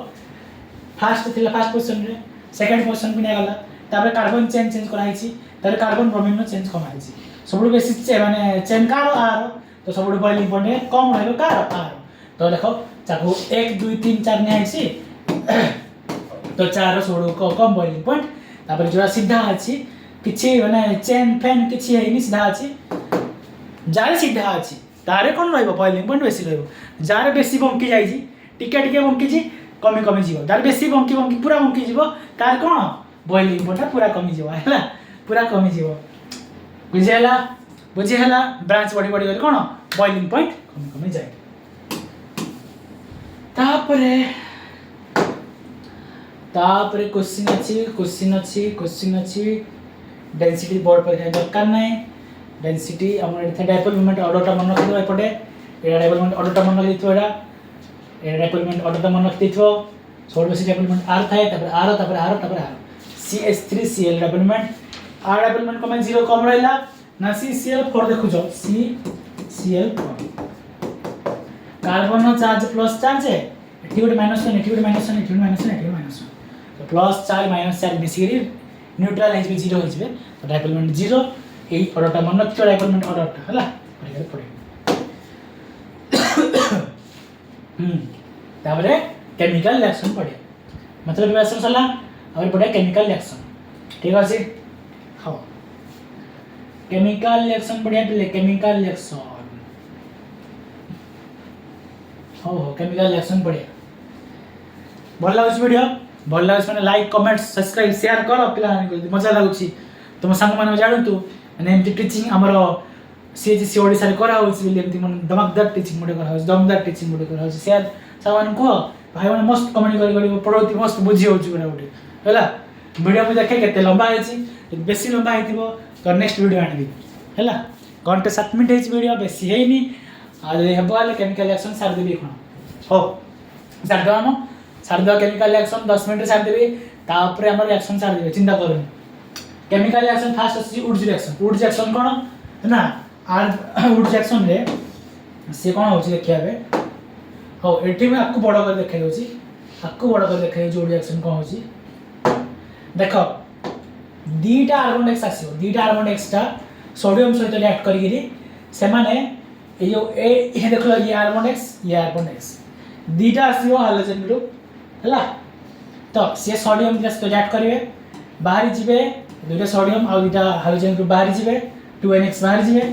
फर्स्ट थिला फर्स्ट पोजीशन रे सेकंड पोजीशन भी नै गला तापर कार्बन चेंज कराई छी तार कार्बन ब्रोमीन चेंज कराई छी सबुड बेसी माने चेन कार आर तो सबुड बॉइलिंग पॉइंट कम रहलो कार आर तो देखो चाकू 1 2 3 4 नै आइछि तो 4 सबुड कम बॉइलिंग पॉइंट तापर जोरा सीधा अछि किछि माने चेन फैन किछि हैनी सीधा अछि जारे सीधा अछि तारे कोन रहइबो बॉइलिंग पॉइंट बेसी रहइबो जारे बेसी बंकी जाइछि टिके टिके बंकी छी कमी कमी जीवो तार बेसी बंकी बंकी पूरा बंकी जीवो तार कोन बॉइलिंग पॉइंट पूरा कमी जीवो हैला पूरा कमी जीवो बुझे हला ब्रांच बढ़ी बढ़ी गले कोन बॉइलिंग पॉइंट कमी कमी जाय तापरे क्वेश्चन अछि डेंसिटी बोर्ड पर दरकार नै डेंसिटी हमर एथे डायपोल मोमेंट ऑर्डरटा मन रखिदो एपटे एडा डायपोल मोमेंट ऑर्डरटा मन रखिदो एडा डायपोल मोमेंट ऑर्डरटा मन रखिदो सोड बेसी डायपोल मोमेंट आर थाए तापर आर CH3Cl डायपोल मोमेंट आर डायपोल मोमेंट कम 0 कम रहला ना CCl4 देखु जो CCl4 carbon charge plus charge है एठी गोटे -1 एठी गोटे -1 एठी गोटे -1 तो प्लस चार्ज माइनस चार्ज मिसिकरी न्यूट्रल हो 0 हो जबे तो डायपोल मोमेंट 0 एई ऑर्डरटा मन रखियो डायपोल मोमेंट ऑर्डरटा हला पड़े ताबरे केमिकल रिएक्शन पड़े मतलब रिएक्शन सला और पड़े केमिकल रिएक्शन ठीक আছে हां केमिकल रिएक्शन पड़े पहले केमिकल रिएक्शन हो केमिकल रिएक्शन पड़े भल लागुछ वीडियो भल लागुछ माने लाइक कमेंट सब्सक्राइब शेयर कर पिला मजा लागुछि तुम संग माने जानतु माने एमती टीचिंग हमरो सीएचसी ओडिसा रे करा होछि बिले एमती मन दमकदार टीचिंग मोडे करा होछि दमदार टीचिंग मोडे करा होछि शेयर सामान को भाई माने मस्त कमेंट करी पढौती मस्त बुझी होछि गुना गुटे हला वीडियो में देखे केते लंबा होछि बेसी लंबा हेतिबो तो नेक्स्ट वीडियो आनिबी हला घंटे 7 मिनिट हेछि वीडियो बेसी हेनी आ हेबो वाले केमिकल रिएक्शन सार देबी कोन हो सार दम सार दो केमिकल रिएक्शन 10 मिनिट सार देबी तापरे हमर रिएक्शन सार देबी चिंता करनी केमिकल रिएक्शन फास्ट अछि वुड रिएक्शन कोन ना आर वुड रिएक्शन रे से कोन होछि देखियाबे हो एठी में आपको बड़ा कर देखाइ होछि आपको बड़ा कर देखाइ जो रिएक्शन कोन होछि देखो दीटा कार्बन एक्स आसीबो दीटा कार्बन एक्सटा सोडियम सहित रिएक्ट करिगिरी से माने ए जो ए देखो ये कार्बन एक्स दीटा आसीबो हाइड्रोजन ग्रुप हला तो से सोडियम सहित रिएक्ट करिवे बाहरी जिवे दुटा सोडियम आ दुटा हाइड्रोजन ग्रुप बाहरी जिवे 2NX बाहरी जिवे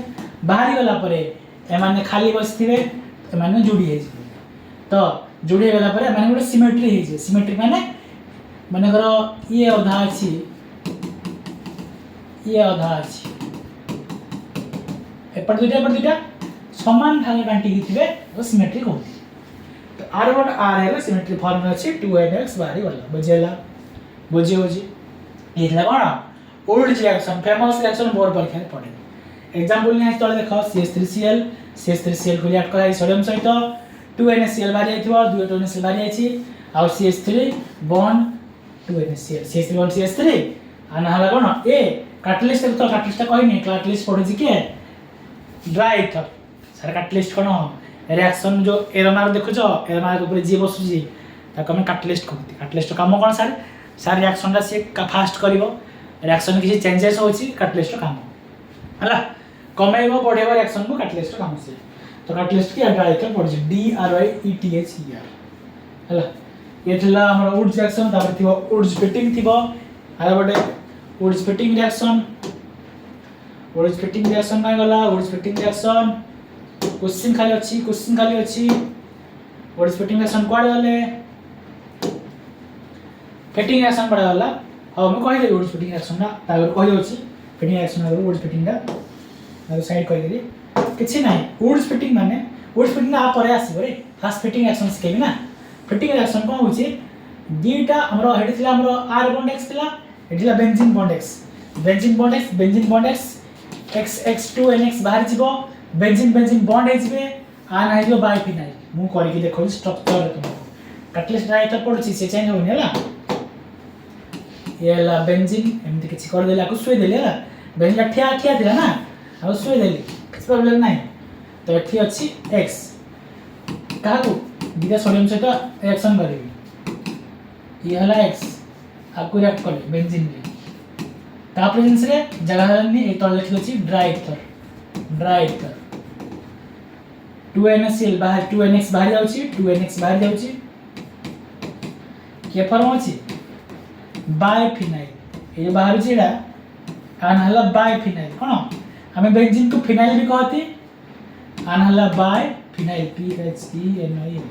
बाहरी गला परे ए माने खाली बसथिबे ए माने जुडी हे जिवे तो जुडी गला परे माने गोटे सिमेट्री हे जे सिमेट्री माने करो ये अधा अछि एपर दुटा समान भागे बांटी हिथिबे तो सिमेट्रिक होती तो R1 R है सिमेट्री फॉर्म में अछि 2NX बाहरी वाला बुझे होजी एला कोन old reaction famous reaction board परीक्षा में पड़े एग्जांपल नै तळे देखो CH3Cl को रिएक्ट कराई सोडियम सहित 2NaCl बाहरी आइथिबो 2NaCl बाहरी आइछि आ CH3 bond 2NaCl CH3 bond CH3 आ नहला कोन ए कैटलिस्ट तो कैटलिस्ट कहनी कैटलिस्ट पड़े के ड्राई इथर सर कैटलिस्ट कोन रिएक्शन जो एरोमार देखो जो एरोमार ऊपर जे बसुजी ताको हम कैटलिस्ट कहती कैटलिस्ट काम कोन सर रिएक्शन रा से फास्ट करिवो रिएक्शन किसी चेंजेस होछि कैटलिस्ट काम हला कमेइबो बढ़ेबो रिएक्शन को कैटलिस्ट काम से तो कैटलिस्ट की ड्राई इथर पड़े DRYETHER हला एथला हमर वुड रिएक्शन तापर थिबो वुड स्प्लिटिंग थिबो आरो बडे वुड स्प्लिटिंग रिएक्शन काय गला वुड स्प्लिटिंग रिएक्शन क्वेश्चन खाली अछि वुड स्प्लिटिंग रिएक्शन कोड गले फेटिंग रिएक्शन पड़ा गला हां मैं कहि दे वुड स्प्लिटिंग रिएक्शन ना तागर कहि होछि फेटिंग रिएक्शन आ वुड स्प्लिटिंग दा आ साइड कहि देली किछि नाही वुड स्प्लिटिंग माने वुड स्प्लिटिंग आ परे आसी बरे फास्ट फेटिंग रिएक्शन स्केल ना फेटिंग रिएक्शन कोन होछि दीटा हमरो हेडी थिला हमरो R बॉन्ड X थिला हेडिला benzene bond X benzene bond X X2NX बाहर जीवो बेंजीन बॉन्ड हेजिबे आ नाही जो बाइफिनाइल मु करि कि देखो स्ट्रक्चर तुम कटलेस डायरेक्ट पड़छि से चेंज होनी हला ये ला बेंजीन एमति किछि कर देला को सुई देले हला बेंजीन ठिया दिला ना आ सुई देली किछ प्रॉब्लम नाही तो एठी अछि X काहू दिदा सोडियम से तो रिएक्शन करेगी ये हला X आपको रिएक्ट कर बेंजीन रे ता प्रेजेंस रे जगह नि ए तो लिखि अछि ड्राई ईथर 2NaCl बाहर 2NX बाहर जाउची 2NX बाहर जाउची के फॉर्म अछि बाइफिनाइल ये बाहर जेडा आन हला बाइफिनाइल कोन हमें बेंजीन को फिनाइल भी कहती आन हला बाइफिनाइल PHENIL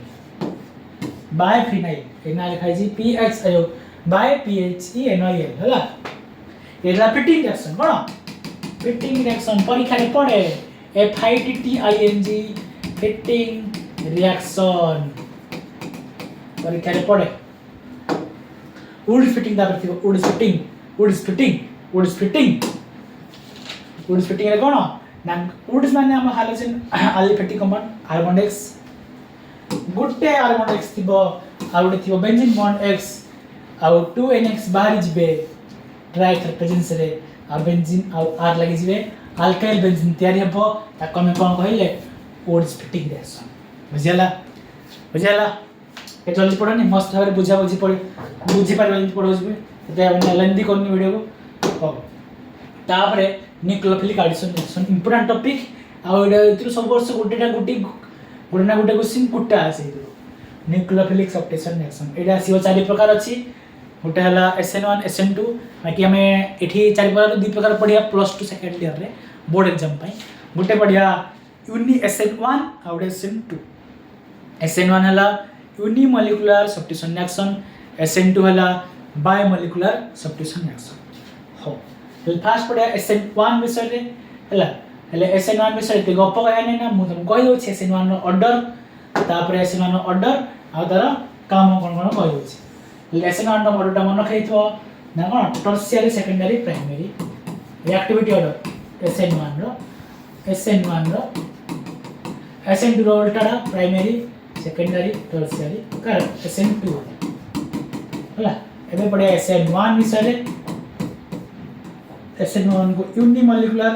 बाइफिनाइल एना लिखाइ छी PH आयो PHENIL हला एला फिटिंग रिएक्शन कोन फिटिंग रिएक्शन परीक्षा रे पड़े FITTING फिटिंग रिएक्शन परीक्षा रे पड़े वुड फिटिंग दाबर थी वुड फिटिंग रे कोन ना वुड माने हम hydrogen aliphatic compound R bond X गुटे R बॉन्ड X थिबो आ गुटे थिबो बेंजीन बॉन्ड X आ 2NX बाहर जिबे ट्राइथर प्रेजेंस रे आ बेंजीन आ R लागि जिबे अल्काइल बेंजीन तयारी हबो ताको हम कोन कहले वुड फिटिंग रिएक्शन बुझियाला ए जल्दी पढ़नी मस्त भाବରେ बुझी पारे पढ़ो जिबे ते लेंदी करनी वीडियो को हो तापरे nucleophilic addition reaction important topic आ एटा सब वर्ष गुटे ना गुटे क्वेश्चन कुटा आसे न्यूक्लियोफिलिक सब्स्टिट्यूशन रिएक्शन एटा सीओ चारि प्रकार अछि गुटे हला SN1 SN2 बाकी हमें एठी चारि प्रकार दु प्रकार पढिया +2 सेकंड ईयर रे बोर्ड एग्जाम पई गुटे पढिया यूनि SN1 आ गुटे SN2 SN1 हला यूनिमोलिकुलर सब्स्टिट्यूशन रिएक्शन SN2 हला बायोमोलिकुलर सब्स्टिट्यूशन रिएक्शन हो फास्ट पढिया SN1 विषय रे हला SN1 विषय ते गप कहया नै ना मु तुम कहि दउ छी SN1 रो ऑर्डर तापर SN1 रो ऑर्डर आ तार काम कोन कहि दउ छी SN1 रो ऑर्डर मन रखैथो ना कोन tertiary secondary primary reactivity order SN1 रो SN2 रो उल्टा प्राइमरी सेकेंडरी टर्शियरी कर SN2 हला एबे पड़े SN1 विषय रे SN1 को यूनिमोलिकुलर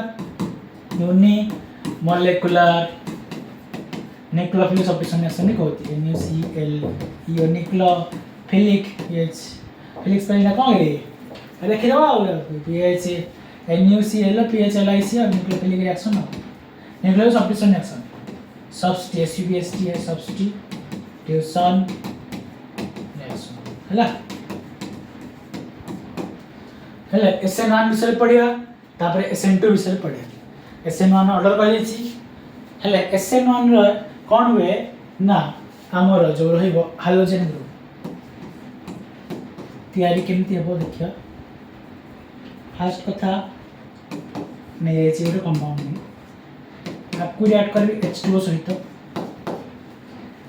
न्यूक्लियोफिलिक सब्स्टिट्यूशन रिएक्शन ने कहती NaCl न्यूक्लियोफिलिक पीएच फिलिक्स पे ना कोन रे देखि दवा पीएच NaCl PHLIC और nucleophilic reaction nucleophilic substitution reaction SUBST है सब्स्टिट्यूशन रिएक्शन हला SN1 विषय पढ़िया तापर SN2 विषय पढ़िया SN1 ऑर्डर कहले छी हले SN1 रो कोन हुए ना हमर जो रहिबो हाइड्रोजन ग्रुप तयारी केमती हेबो देखिया फास्ट कथा नै एची रो कंपाउंड नै आपको ऐड करबी H2O सहित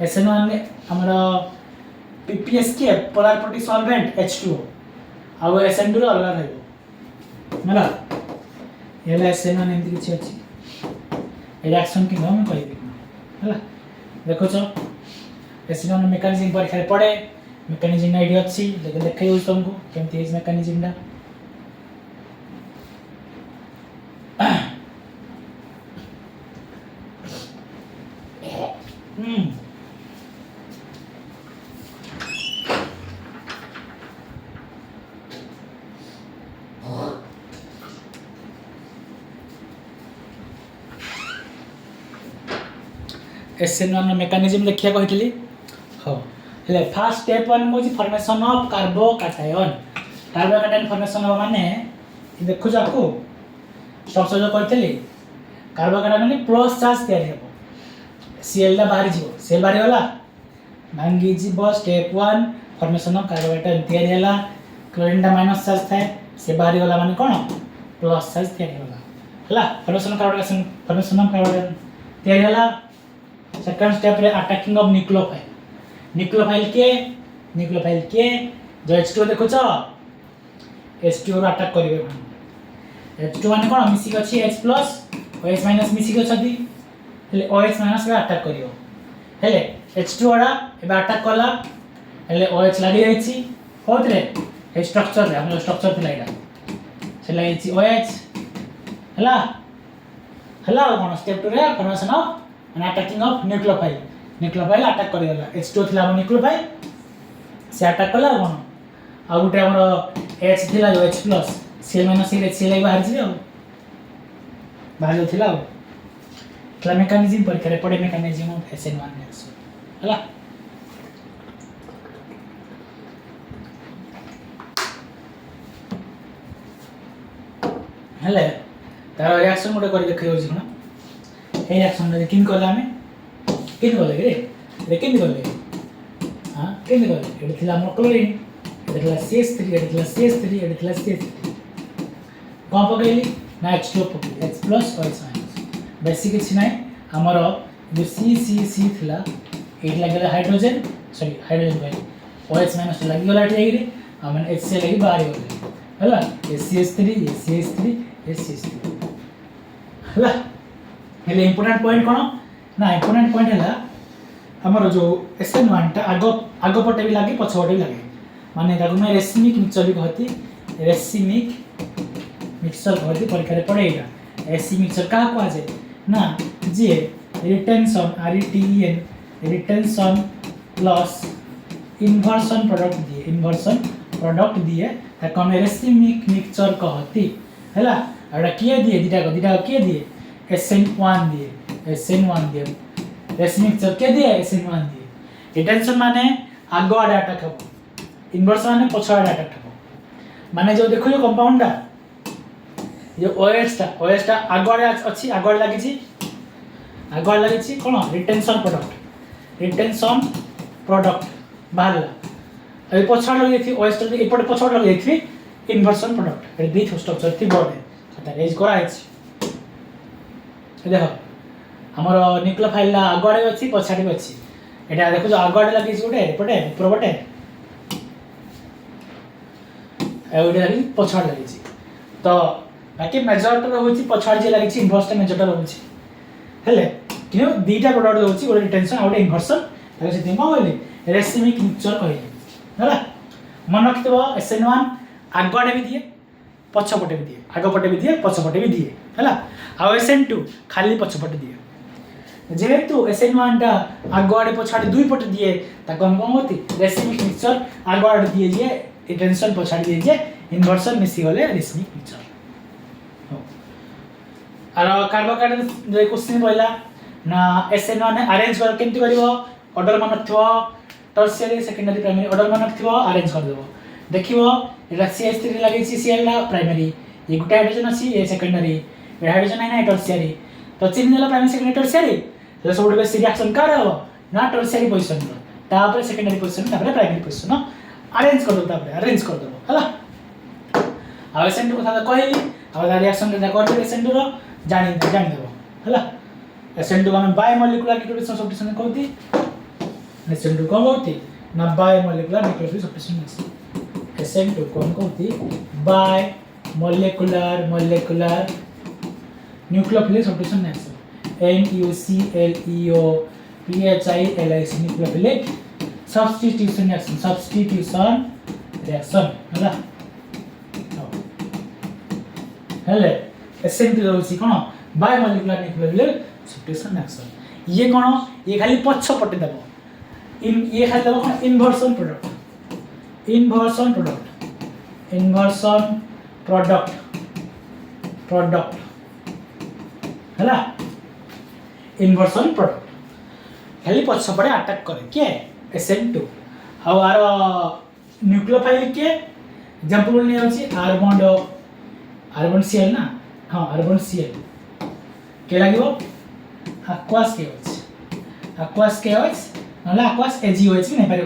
SN1 में हमरा PPS के पोलर प्रोटी सॉल्वेंट H2O आ SN2 रो अलग रहइबो मला एला SN1 एमती किछि अछि रिएक्शन के नाम कहबी हला देखो छ SN1 मेकानिज्म पर खाली पड़े मेकानिज्म आईडिया अछि लेकिन देखै हो तुमको केमती इज मेकानिज्म डा SN1 मेकानिज्म देखिया कहितली हो ले फर्स्ट स्टेप 1 मोजी फॉर्मेशन ऑफ कार्बोकैटायन फॉर्मेशन हो माने देखु जाको स्ट्रक्चर जो कहितली कार्बोकैटायन माने प्लस चार्ज तयार हेबो Cl ला बाहर जीवो सेल बाहर होला भांगी जीवो स्टेप 1 फॉर्मेशन ऑफ कार्बोकैटायन तयार होला क्लोरीन दा माइनस चार्ज थाए से बाहर होला माने कोन प्लस चार्ज तयार होला फॉर्मेशन ऑफ कार्बोकैटायन तयार होला सेकंड स्टेप रे अटैकिंग ऑफ न्यूक्लियोफाइल के न्यूक्लियोफाइल किए जो H2O देखुछ H2O रो अटैक करिवे H2 माने कोन मिसिक अछि H प्लस OH माइनस मिसिक अछती हेले OH माइनस बे अटैक करियो हेले H2O रा एबे अटैक कला हेले OH लागि जाईछि होतरे ए स्ट्रक्चर रे हमर स्ट्रक्चर थिला इडा से लागि छि OH हला हला कोन स्टेप 2 रे formation of an attacking of nucleophile attack करि गला H2 थिला हम न्यूक्लियोफाइल से अटैक कला कोन आ गुटे हमर H थिला जो H plus Cl minus Cl लागि बाहर छी बाहर थिला क्ला मेकानिज्म पर करे पड़े मेकानिज्म ऑफ SN1 रिएक्शन हला हेले तार रिएक्शन गुटे कर देखै होछि कोन ए रिएक्शन रे किन करला हमें किन करले रे किन करले हां किन करले एटा थिला हमर क्लोरीन एटा थिला CH3 एटा थिला CH3 एटा थिला CH3 कोन पकैली ना H2 पकैली H plus OH minus basic अछि नै हमर जो C थिला एट लागला हाइड्रोजन सॉरी हाइड्रोजन भाई OH माइनस लागि गला एठी रे हमन HCl लागि बाहर गले हला CH3 CH3 CH3 हला हेले इंपोर्टेंट पॉइंट कोन ना इंपोर्टेंट पॉइंट हला हमर जो SN1 ता आगो पटे भी लागे पछ पटे भी लागे माने ताकू मैं रेसिमिक मिक्सचर भी कहती रेसिमिक मिक्सचर कहती परीक्षा रे पड़ेगा रेसिमिक मिक्सचर का को आजे ना जे retention RETEN retention plus inversion product दिए ताकू हम रेसिमिक मिक्सचर कहती हला एटा किए दिए दिटा किए दिए SN1 दिए रेसिमिक मिक्सचर के दिए SN1 दिए रिटेंशन माने आगो आडे अटैक हो इन्वर्सन माने पछ आडे अटैक हो माने जो देखो जो कंपाउंड ता जो OH ता आगो आडे अछि आगो आडे लागि छि कोन रिटेंशन प्रोडक्ट बाहरला ए पछाड़ लगे थी OH ता एपटे पछाड़ लगे थी inversion product A the structure थी बॉडी खाता रेज करा अछि देखो हमर न्यूक्लियोफाइल ला आगो आडे अछि पछाड़ी अछि एटा देखो जो आगो आडे लागि छि गुटे एपटे ऊपर पटे एवडे लागि पछाड़ लागि छि तो बाकी मेजर तो होछि पछाड़ जे लागि छि इन्वर्सन मेजर तो होछि हेले किनो दीटा प्रोडक्ट होछि गोटे रिटेंशन आ गोटे इन्वर्सन ताके से दिमा होले रेसिमिक मिक्सचर कहले हला मन रखितो SN1 आगो आडे भी दिए पछ पटे भी दिए आगो पटे भी दिए पछ पटे भी दिए हला आ SN2 खाली पछ पटे दिए जेहेतु SN1 टा आगो आडे पछाड़ी दुई पटे दिए ताको हम कोन होती रेसिमिक मिक्सचर आगो आडे दिए जे रिटेंशन पछाड़ी दिए जे इन्वर्सन मिसी गले रेसिमिक मिक्सचर आरो कार्बोकार्बन जे क्वेश्चन पहिला ना SN1 अरेंज कर केमति करिवो ऑर्डर मन थथो टर्शियरी सेकेंडरी प्राइमरी ऑर्डर मन थथो अरेंज कर देबो देखिवो एटा CH3 लागि छि Cl ला प्राइमरी ये गुटा हाइड्रोजन अछि ए सेकेंडरी ए हाइड्रोजन है ना टर्शियरी तो चिन्ह देला प्राइमरी सेकेंडरी टर्शियरी तो सब बेसी रिएक्शन कर हो ना टर्शियरी पोजीशन रो तापर सेकेंडरी पोजीशन तापर प्राइमरी पोजीशन अरेंज कर दो तापर अरेंज कर दो हला आ SN2 कथा कहली आ रिएक्शन रे कर दे SN2 रो जानि देबो हला SN2 हम बाय मॉलिक्यूलर न्यूक्लियोफिलिक सब्स्टिट्यूशन कहती SN2 कोन कहती ना bye molecular nucleophilic substitution SN2 कोन कहती bye molecular nucleophilic substitution NuClEO PHILIC nucleophilic substitution reaction हला हेले SN2 होसी कोन bye molecular nucleophilic substitution reaction ये कोन ये खाली पछ पटे देबो ये खाली देबो कोन इन्वर्सन प्रोडक्ट हला इन्वर्सन प्रोडक्ट खाली पछ पटे अटैक करे के SN2 आ आर न्यूक्लियोफाइल के एग्जांपल ने होची कार्बन Cl ना हां कार्बन Cl के लागिवो aqueous KOH नला aqueous AgOH भी नहीं पारे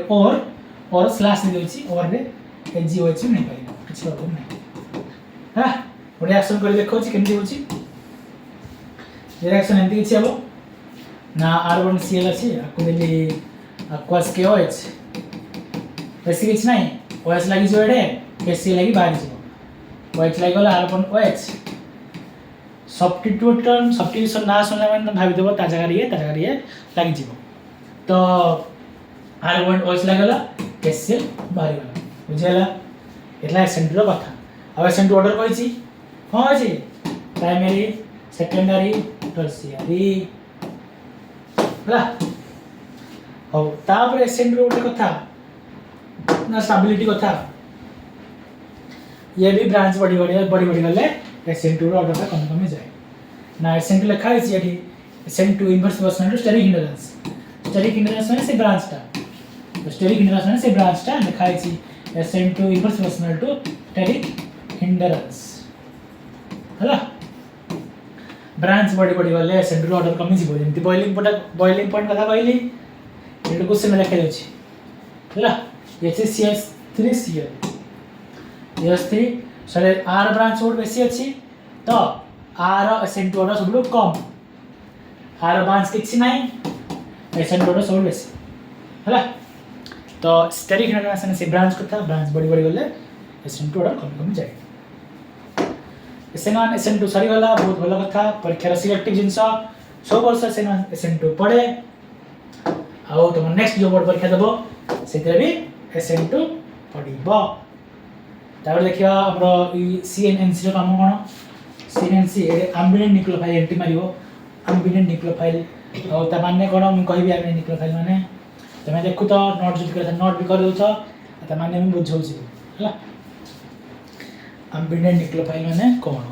और स्लैश दे होची और रे AgOH भी नहीं पारे कुछ प्रॉब्लम नहीं हां रिएक्शन कर देखो छी केमती होची रिएक्शन एंती छी हबो ना कार्बन Cl अछि आकु देली aqueous KOH बेसी किछ नाही OH लागि जो एडे KCl लागि बाहरी जो OH लागि गला R बॉन्ड OH सब्स्टिट्यूशन ना सुनला माने भाबी देबो ता जगह रे लागि जीवो तो R बॉन्ड OH लागि गला KCl बाहरी गला बुझेला एतला SN2 रो कथा अब SN2 ऑर्डर कहै छी कोन अछि प्राइमरी सेकेंडरी टर्शियरी होला हो तापर SN2 रो कथा ना स्टेबिलिटी कथा ये भी ब्रांच बड़ी गले SN2 रो ऑर्डर कम जाए ना SN2 लिखा है एठी SN2 inverse proportional to steric hindrance माने से ब्रांच टा तो स्टेरिक हिंडरेंस माने से ब्रांच टा लिखा है SN2 inverse proportional to steric hindrance हला ब्रांच बड़ी गले SN2 रो ऑर्डर कम जीवो जेंति बॉइलिंग पॉइंट कथा कहली एटा क्वेश्चन में लिखा जाउची हला HCS3Cl S3 सरे R ब्रांच मोड बेसी अछि तो R SN2 रो सब कम R ब्रांच किछि नाही SN2 रो सब बेसी हला तो स्टेरिक हिंडरेंस से ब्रांच कथा ब्रांच बड़ी गले SN2 रो कम जाए SN1 SN2 सरी गला बहुत भलो कथा परीक्षा सिलेक्टिव जिंस सब वर्ष SN2 पढ़े आउ तुम नेक्स्ट जो बोर्ड परीक्षा देबो सेते भी SN2 पढ़िबो तापर देखिया हमरो CNNC रो काम कोन CNNC एम्बिडेंट न्यूक्लियोफाइल एंटी मारिबो एम्बिडेंट न्यूक्लियोफाइल और त माने कोन हम कहबी एम्बिडेंट न्यूक्लियोफाइल माने तमे देखु तो नोट जो करता नोट भी कर दउ छ त माने हम बुझौ छी हला एम्बिडेंट न्यूक्लियोफाइल माने कोन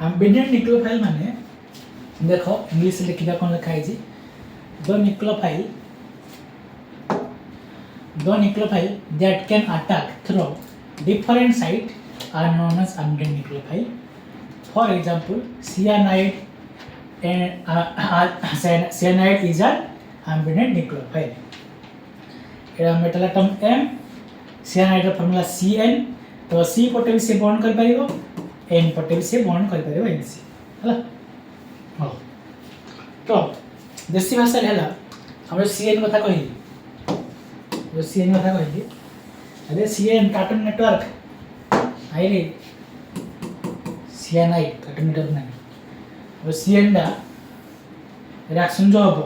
एम्बिडेंट न्यूक्लियोफाइल माने देखो इंग्लिश लिखिदा कोन लिखा है जी the nucleophile that can attack through different site are known as ambident nucleophile for example cyanide and cyanide is an ambident nucleophile एरा मेटल एटम M cyanide रो फार्मूला CN तो C पटे भी से बॉन्ड कर पारिबो N पटे भी से बॉन्ड कर पारिबो NC हला हो तो देसी भाषा हैला हम CN कथा कहिली जो CN कथा कहिली अरे CN कार्टून नेटवर्क आइले cyanide कार्टून नेटवर्क नाही वो CN डा रिएक्शन जो हबो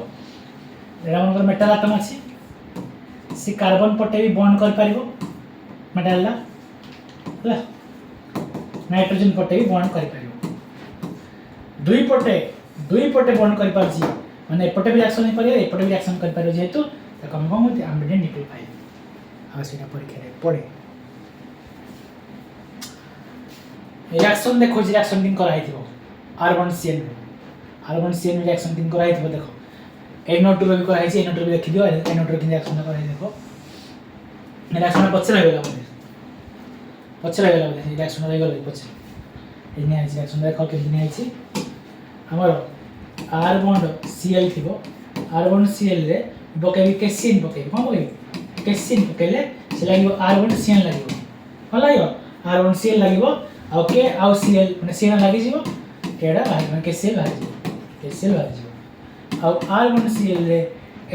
एरा मनकर मेटल एटम अछि से कार्बन पटे भी बॉन्ड कर पारिबो मेटल ला हला नाइट्रोजन पटे भी बॉन्ड कर पारिबो दुई पटे बॉन्ड कर पारछि माने एपटे भी रिएक्शन नहीं पारे एपटे भी रिएक्शन कर पारे जेहेतु त कम होते एम्बिडेंट न्यूक्लियोफाइल आ सेटा परीक्षा रे पड़े रिएक्शन देखो रिएक्शन दिन कराई थिबो R1CN रिएक्शन दिन कराई थिबो देखो NO2 रो भी कराई छै NO2 भी देखि दियो NO2 किन रिएक्शन कराई देखो रिएक्शन पछे रह गेला बोले रिएक्शन रह गेला पछे एने आई रिएक्शन देखो के दिन आई छी हमर R बॉन्ड Cl थिबो R बॉन्ड Cl रे बकेबी कैसिन बकेबी कोन बकेबी कैसिन बकेले से लागिबो R बॉन्ड Cn लागिबो कोन लागिबो R बॉन्ड Cl लागिबो आ के आ Cl माने Cn लागि जिवो केडा माने कैसिन लागि जिवो आ R बॉन्ड Cl रे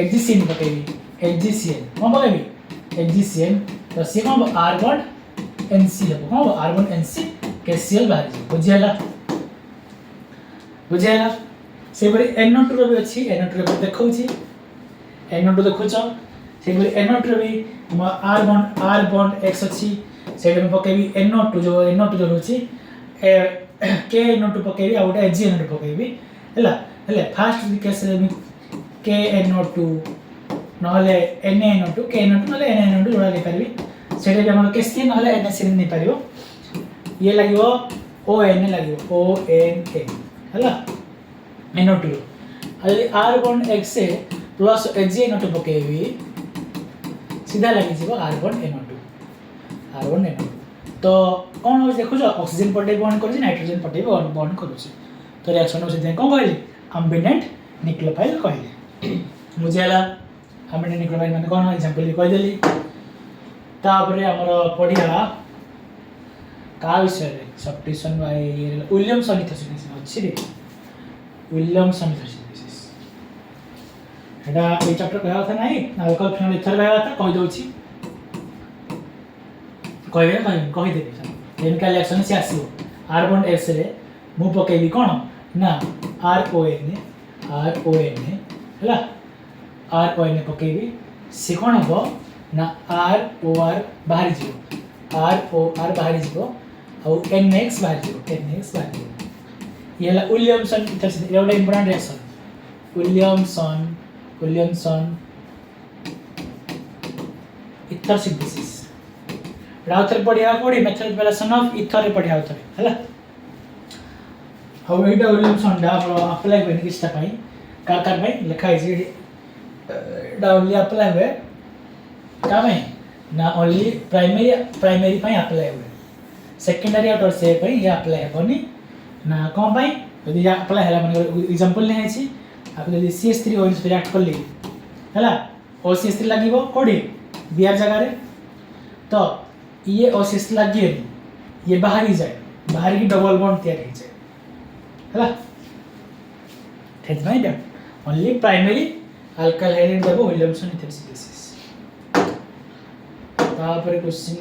HCN बकेबी HCN कोन बकेबी HCN तो से कोन R बॉन्ड NC लेबो कोन R बॉन्ड NC कैसिल लागि जिवो बुझेला से बरी NO2 रो भी अछि NO2 रो देखौ छी NO2 देखौ छ से बरी NO2 रो भी हम R बॉन्ड X अछि सेड में पकेबी NO2 जो होछि के NO2 पकेबी आ उटा HNO2 पकेबी हला फर्स्ट केस रे के NO2 नहले NaNO2 के NO2 नहले NaNO2 जोड़ा ले परबी सेड रे हम केस के नहले NaCN नै परिबो ये लागिवो ONA लागिवो ONA हला NO2 Ali R bond X से प्लस HNO2 पकेबी सीधा लागि जिवो R बॉन्ड NO2 तो कोन हो देखो जो ऑक्सीजन पटे बॉन्ड करू छी नाइट्रोजन पटे बॉन्ड करू छी तो रिएक्शन हो से कोन कहली एम्बिडेंट न्यूक्लियोफाइल कहली मुझे हला हमें निक्लोबाइड माने कौन एग्जांपल कह देली तापरे हमर पढ़िया का विषय रे सब्स्टिट्यूशन बाय विलियमसन इथोसिस अछि रे विलियमसन इथोसिस एटा ए चैप्टर कहया था नाही ना कल फिर इथर कहया था कह दोछि कह देबी केमिकल रिएक्शन से आसीबो R बॉन्ड S रे मु पकेबी कोन ना RON हला RON पकेबी से कोन हो ना ROR बाहरी जीवो ROR बाहरी जीवो और NX बाहरी जीवो ये ला विलियमसन इथोसिस एवढा important reaction Williamson ether synthesis राउथर पढ़िया कोडी मेथड ऑफ इथर रे पढ़िया उथरे हला हाउ एटा विलियमसन डा अप्लाई करने की स्टेप आई कार भाई लिखा है जी डाउनली अप्लाई हुए का में ना ओनली प्राइमरी पे अप्लाई हुए सेकेंडरी और टर्शियरी ये अप्लाई हेबनी ना कौन भाई यदि अप्लाई हला माने एग्जांपल नै अछि आप यदि CH3 OH रिएक्ट करली हला OCH3 लागिवो कोडी Br जगह रे तो ये OCH लागिए ये बाहर ही जाए बाहर की डबल बॉन्ड तैयार हो जाए हला ठीक नहीं डा ओनली प्राइमरी अल्काइल हाइड्राइड देबो विलियमसन इथोसिस तापर क्वेश्चन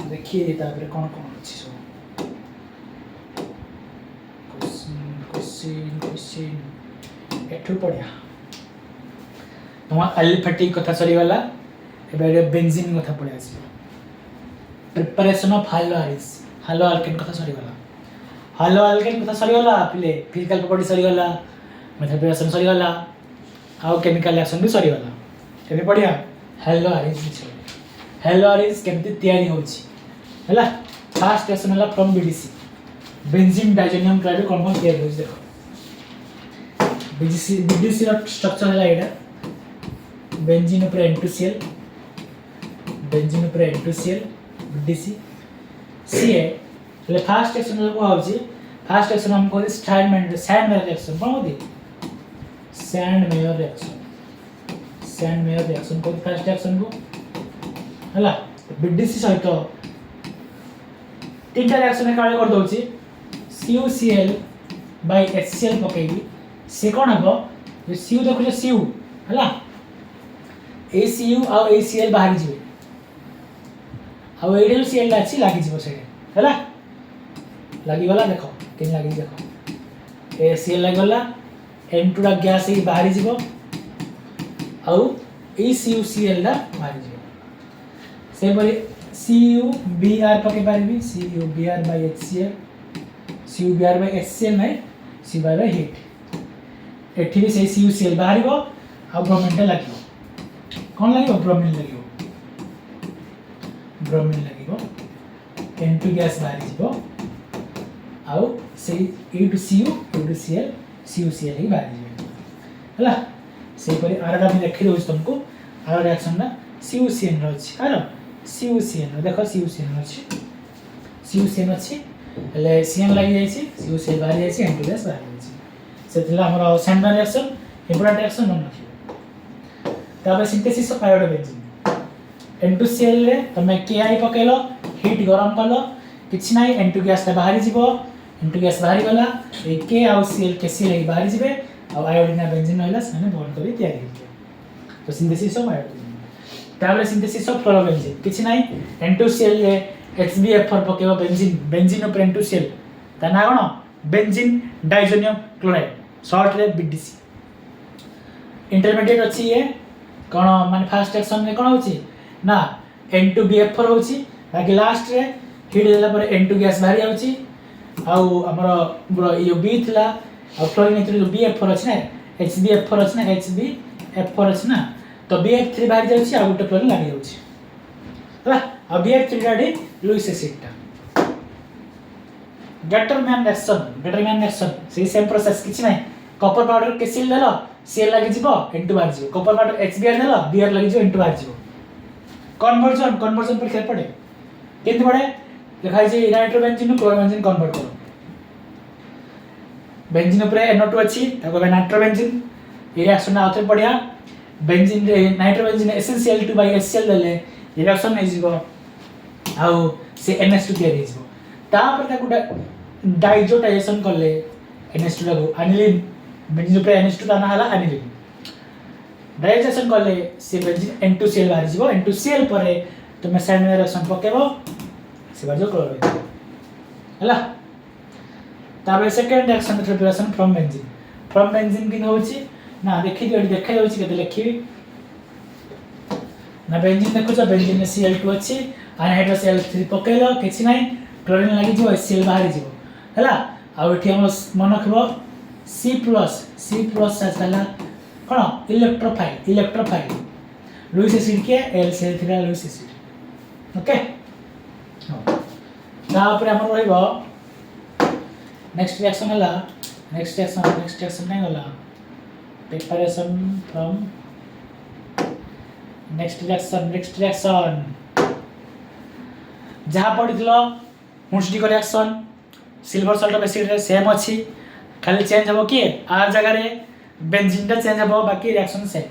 देखिए तापर कौन अच्छी सब क्वेश्चन एठू पढ़िया तुम एलिफेटिक कथा सरी वाला एबे बेंजीन कथा पढ़िया आसी प्रिपरेशन ऑफ हालो अल्केन कथा सरी वाला हालो अल्केन कथा सरी वाला पिले फिजिकल प्रॉपर्टी सरी वाला मेथड रिएक्शन सरी वाला आउ केमिकल रिएक्शन भी सरी वाला एबे पढ़िया हेलो अरेंज केमती तैयारी होची हला फर्स्ट रिएक्शन हला from BDC benzene diazonium chloride compound तैयारी होची देखो BDC रा स्ट्रक्चर हला एटा बेंजीन ऊपर N2Cl BDC Ca ले फर्स्ट रिएक्शन को होची फर्स्ट रिएक्शन हम को सैंड रिएक्शन कोन होती सैंड मेयर रिएक्शन को फर्स्ट रिएक्शन को हला BDC सहित तीनटा रिएक्शन में काळे कर दोची CuCl by HCl पकेबी से कोन हबो जे Cu देखो जे Cu हला ACU और ACl बाहर जीवे और AlCl लाची लागी जीवो से हला लागी वाला देखो केन लागी देखो ACl लागी वाला N2 रा गैस ही बाहर जीवो और CuCl ला बाहर जीवो से बरी CuBr पके पारबी CuBr by HCl CuBr by HCl नहीं CuBr by heat एठी भी से CuCl बाहरिबो आ ब्रोमीन टा लागिबो कोन लागिबो ब्रोमीन लागिबो N2 गैस बाहरि जीवो आउ से E to Cu E to Cl CuCl ही बाहरि जीवो हला से परी आरडा भी देखि दोछ तुमको आर रिएक्शन ना CuCn रहछि कारण CuCn देखो CuCn अछि ले Cn लागि जाय छी CuCl बाहरि जाय छी N2 गैस बाहरि जाय छी सेथिला हमर सैंड रिएक्शन इंपोर्टेंट रिएक्शन न नथि ताबे सिंथेसिस ऑफ आयोडोबेंजीन N2Cl रे तमे Ki पकेलो हीट गरम कलो किछ नाही N2 गैस बाहरि जीवो N2 गैस बाहरि गला ए K और Cl के Cl ही बाहरि जीवे और आयोडीन बेंजीन होइला सने बॉन्ड करी तैयारी होते तो सिंथेसिस ऑफ आयोडीन ताबे सिंथेसिस ऑफ फ्लोरोबेंजीन किछ नाही N2Cl रे HBF4 पकेबो बेंजीन ऊपर N2Cl ता ना कोन बेंजीन डाइजोनियम क्लोराइड शॉर्ट रे BDC इंटरमीडिएट अछि ये कोन माने फर्स्ट रिएक्शन में कोन होछि ना N2BF4 होछि बाकी लास्ट रे हीट देला पर N2 गैस बाहरी आउछि आउ हमर यो B थिला आ फ्लोरीन एथि जो BF4 अछि ना HBF4 अछि ना HBF4 अछि ना तो BF3 बाहरी जाउछि आ गुटे फ्लोरीन लागि जाउछि हला आ BF3 डाडी लुईस एसिड टा डेटरमिनेंट रिएक्शन से सेम प्रोसेस किछ नै कॉपर पाउडर के Cl देलो Cl लागि जिवो N2 बाहर जिवो कॉपर पाउडर HBr देलो Br लागि जिवो N2 बाहर जिवो कन्वर्जन पर खेल पड़े केंति पड़े लिखाई जे नाइट्रोबेंजीन क्लोरोबेंजीन कन्वर्ट करो बेंजीन ऊपर NO2 अच्छी ताको नाइट्रोबेंजीन ये रिएक्शन आउथरे पढ़िया बेंजीन रे नाइट्रोबेंजीन SnCl2 by HCl देले रिएक्शन नै जीवो आउ से NH2 तैयार हो जीवो तापर ताको डाइजोटाइजेशन करले NH2 को एनिलीन बेंजीन ऊपर NH2 ताना हला एनिलीन डाइजेशन करले से बेंजीन N2Cl बाहर जीवो N2Cl परे तुम साइड में रिएक्शन पकेबो से बाजो क्लोराइड हला तापर second reaction preparation from benzene किन होची ना देखि दियो देखा जाउची केते लिखिबी ना बेंजीन देखो छ बेंजीन में Cl2 अछि अनहाइड्रस L3 पकेलो किछि नै क्लोरीन लागि जो HCl बाहर जीवो हला आ एठी हम मन रखबो C+ साला कोन इलेक्ट्रोफाइल लुईस एसिड के L3 लुईस एसिड ओके तापर हमर रहइबो नेक्स्ट रिएक्शन हला नेक्स्ट रिएक्शन नै होला preparation from next reaction जहाँ पढ़िथिलो हुंसडी को reaction silver Salt of acid रे सेम अछि खाली चेंज हबो कि आर जगह रे बेंजीन टा चेंज हबो बाकी रिएक्शन सेम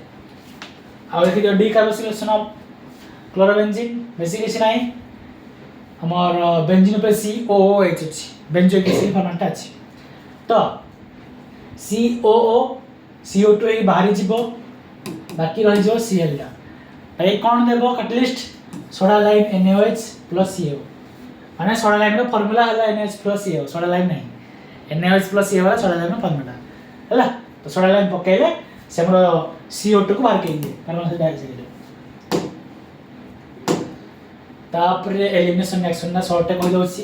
आ देखि D carboxylation of chlorobenzene basically नै हमर बेंजीन पे COOH अछि बेंजोइक एसिड फॉर्मेट अछि तो COO CO2 ही बाहरी जीवो बाकी रही जो Cl टा ए कोन देबो catalyst soda lime NaOH plus CO माने सोडा लाइम रो फार्मूला हला NaOH plus CO soda lime नहीं NaOH plus CO वाला सोडा लाइम रो फार्मूला हला तो सोडा लाइम पकेले से हमरो CO2 को बाहर के दिए कार्बन डाइऑक्साइड तापर एलिमिनेशन रिएक्शन ना शॉर्ट कह दोछि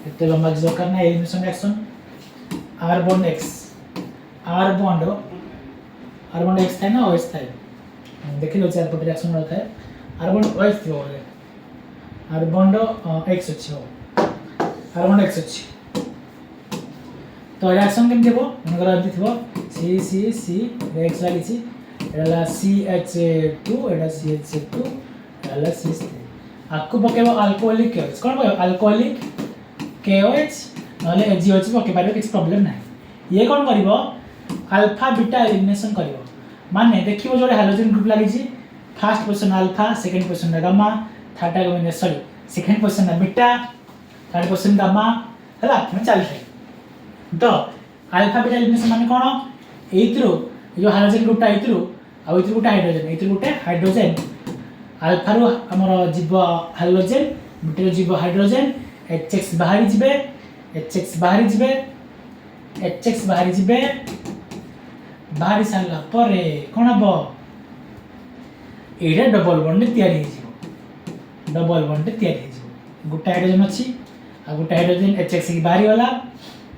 एते लंबा जो करना elimination reaction R bond X R bond X था ना OH था देखि लो चार पट रिएक्शन रहता है R bond OH थी वो R bond X अछि हो R bond X अछि तो रिएक्शन केम देबो मनकर अथि थबो C X लागि छी एला CH2 एला CH2 एला CH3 आकु पकेबो अल्कोहलिक KOH कोन पकेबो अल्कोहलिक KOH नले AgOH पके पारे किछ प्रॉब्लम नाही ये कोन करबो अल्फा बीटा एलिमिनेशन करिवो माने देखिवो जोरे हाइड्रोजन ग्रुप लागि छी first position alpha second position gamma third argument sorry second position beta third position gamma हला मैं चल थे तो अल्फा बीटा एलिमिनेशन माने कोन एइत्रो जो हाइड्रोजन ग्रुपटा एइत्रो आ एइत्रो गुटा हाइड्रोजन अल्फा रो हमर जीव हाइड्रोजन बीटा रो जीव हाइड्रोजन HX बाहरी जिबे बाहरी सारला परे कोन हबो एटा डबल बॉन्ड तयारी हे जिवो गुटा हाइड्रोजन अछि आ गुटा हाइड्रोजन HX की बाहरी वाला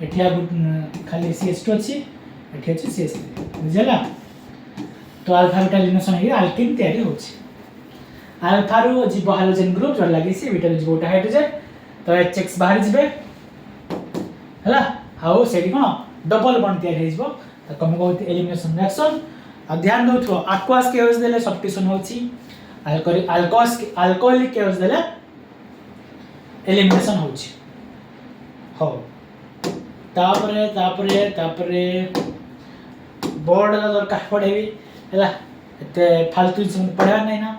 एठिया खाली CH2 अछि एठी अछि CH3 बुझला तो अल्फा बीटा एलिमिनेशन हे अल्कीन तयारी होछि अल्फा रो जीव हाइड्रोजन ग्रुप जोड़ लागि से बीटा रो जीव गुटा हाइड्रोजन तो HX बाहरी जिबे हला हाउ सेडी कोन डबल बॉन्ड तयारी हे जिवो त कम कहते एलिमिनेशन रिएक्शन आ ध्यान दउथो एक्वास केओस देले सब्स्टिट्यूशन होछि अल्कोहलिक केओस देले एलिमिनेशन होछि हो तापरे बोर्ड ला दरकार पड़ेबी हला एते फालतू चीज पढ़ा नै ना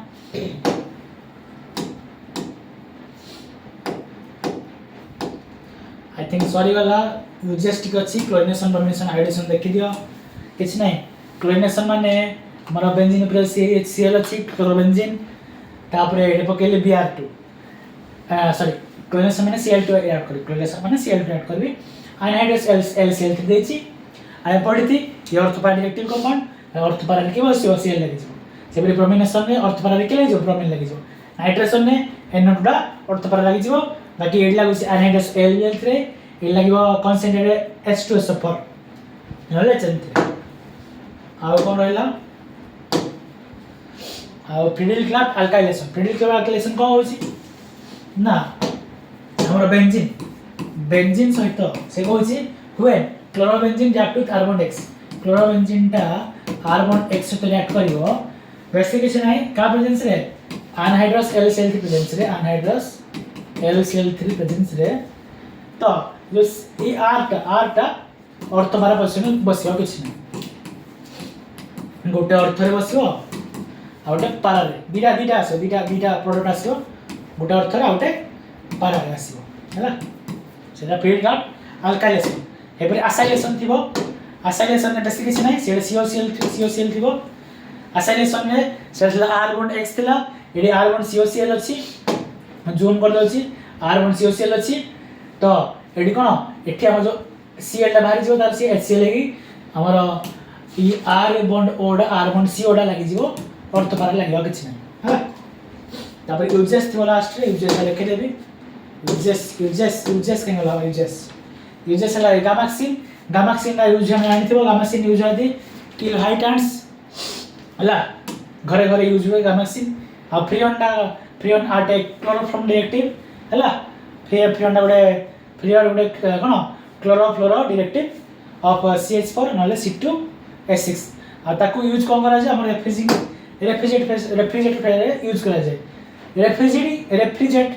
आई थिंक सॉरी वाला यूजेस्टिक अछि क्लोरीनेशन ब्रोमिनेशन हाइड्रेशन देखि दियो किछ नै क्लोरीनेशन माने हमर बेंजीन ऊपर HCl अछि क्लोरोबेंजीन तापरे एडे पकेले Br2 सॉरी क्लोरीनेशन माने Cl2 ऐड करी क्लोरीनेशन माने Cl2 ऐड करबी अनहाइड्रस LCl3 देछि आइ पढिथि ये ऑर्थोपैरा डायरेक्टिव कंपाउंड ऑर्थोपैरा के बस Cl लागि जो सेबरे ब्रोमिनेशन में ऑर्थोपैरा के लागि जो ब्रोमिन लागि जो नाइट्रेशन में NO2 दा ऑर्थोपैरा लागि जो बाकी एड लागु से अनहाइड्रस L3 ए लागिवो कंसंट्रेटेड H2SO4 नले चंते आ कोन रहला आ प्रिडिल क्लैप अल्काइलेशन को होची ना हमर बेंजीन सहित से होची हुए chlorobenzene react with carbon X chlorobenzene टा कार्बन X सहित रिएक्ट करिवो बेसिकली नै का प्रेजेंस रे अनहाइड्रस LCl3 प्रेजेंस रे तो जो ई R टा अर्थ बार पोजिशन बस किसी ना गोटे अर्थ बस आउटे पारे दीटा दीटा आस दीटा दीटा प्रोडक्ट आस गोटे अर्थ आउटे पारे आसला से फील्ड कार्ड अल्काइलेशन एपरी आसाइलेशन थी आसाइलेशन बेस किसी ना सीओसीएल थी आसाइलेशन में से आर बॉन्ड एक्स थिला ये आर बॉन्ड सीओसीएल अच्छी जूम कर दउची आर बॉन्ड सीओसीएल अच्छी तो ये कौन ये आम जो सीएल बाहरी जो तार सी एचसीएल है आमर ये आर बॉन्ड ओडा आर बॉन्ड सी ओडा लगी जीवो अर्थ पारा लगे किसी ना है तापर यूजेस थी लास्ट रे यूजेस लिखि देबी यूजेस कहीं गला यूजेस है गामाक्सिन का यूज हम जानी थी गामाक्सिन यूज होती किल हाई टर्न्स हला घरे घरे यूज हुए गामाक्सिन आ फ्रियन आर्ट क्लोरोफॉर्म डायरेक्टिव हला फ्रियन गोटे कौन क्लोरोफ्लोरो डायरेक्टिव ऑफ CH4 नले C2H6 आ ताकू यूज कौन करा जाए हमर रेफ्रिजरेटर यूज करा जाए रेफ्रिजरेट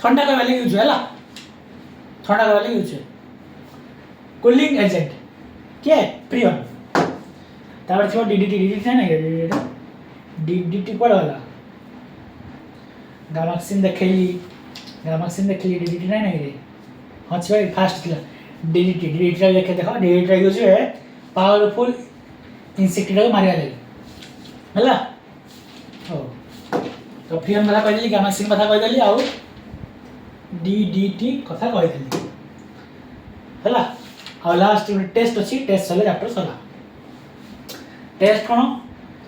ठंडा करने वाले यूज है ठंडा करने वाले यूज है कूलिंग एजेंट क्या है फ्रियन तापर थी डीडीटी है ना डीडीटी पड़ा वाला गामाक्सिन देखली डीडीटी नहीं रे हाँ भाई फास्ट थी डीडीटी देखे देख डीडीटी यूज है पावरफुल इनसेक्टिसाइड मारिया लगे है तो फ्रियन कथा कहीदेली गामाक्सिन कथा कहीदेली आउ डीडीटी कथा कहीदेली है आ लास्ट टेस्ट अच्छी टेस्ट सर चैप्टर सरला टेस्ट कौन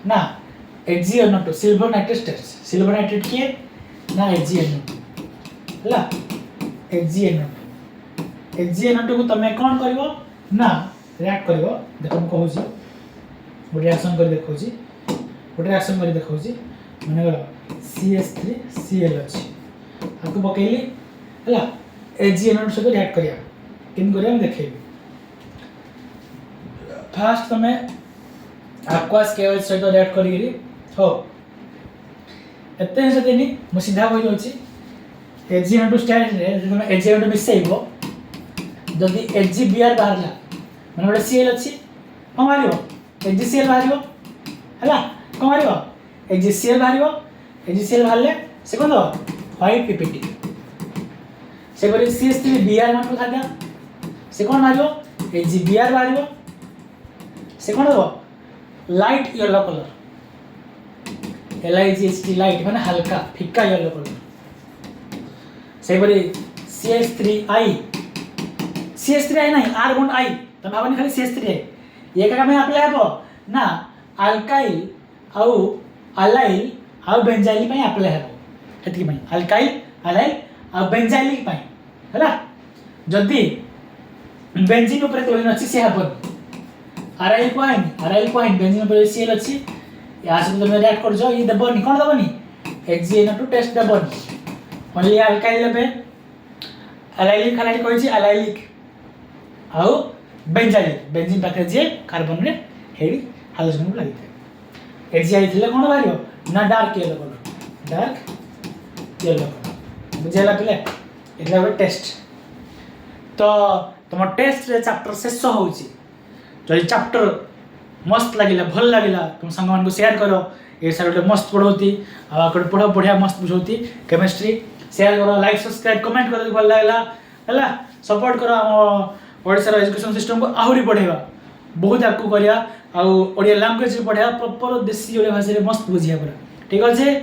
ना HgNO2 silver nitrate test silver nitrate किए ना HgNO2 है HgNO2 को तुम कौन कर ना रिएक्ट कर देख मुझे कहूँ गोटे रिएक्शन कर देखा मैंने CH3Cl अच्छी आपको पकईली है HgNO2 सहित रिएक्ट करा केम कर देखेबी फास्ट तुम aqueous KOH सहित रिएक्ट करी हो एते से देनी मु सीधा कहि दोछि HgNO2 स्टेट रे तुम HgNO2 मिसेइबो जदि HgBr बाहरला माने गोटे Cl अछि कोन मारियो HgCl बाहरियो हला कोन मारियो HgCl बाहरियो HgCl बाहरले से कोन दो व्हाइट पीपीटी से बरी CH3Br मान को खाद्या से कोन मारियो HgBr बाहरियो से कोन दो light yellow colour LIGHT light माने हल्का फिक्का येलो कलर से बरी CH3I नहीं R बॉन्ड I तो भावनी खाली CH3I ये का में अप्लाई हबो ना अल्काइल आउ अलाइल आउ बेंजाइल पई अप्लाई हबो हेतकी पई अल्काइल अलाइल आउ बेंजाइल पई हला जदी बेंजीन ऊपर क्लोरीन अछि से हबो अराइल पॉइंट बेंजीन ऊपर Cl अछि या से तुम रिएक्ट कर जो ये दबनी कोन दबनी HgNO2 टेस्ट दबनी ओनली अल्काइल लेबे अलाइलिक खाली कहै छी अलाइलिक आउ बेंजीन पाखे जे कार्बन रे हेडी हाइड्रोजन लागि थाए HgI थिले कोन बारियो ना डार्क येलो कलर बुझेला पिले एला टेस्ट तो तुम टेस्ट रे चैप्टर शेष होउची जो चैप्टर मस्त लगिला भल लगिला तुम संग मान को शेयर करो ये सर मस्त पढ़ौती पढ़ बढ़िया मस्त बुझौती केमिस्ट्री शेयर करो लाइक सब्सक्राइब कमेंट करो भल लागला हला सपोर्ट करो हम ओडिसा एजुकेशन सिस्टम को आहुरी बढ़ेवा बहुत आगू करिया ओडिया लैंग्वेज पढ़ा प्रॉपर देसी ओडिया भाषा रे मस्त बुझिया पूरा ठीक अच्छे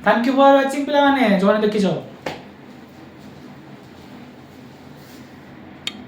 थैंक यू फॉर वाचिंग पिला माने जो देखिछ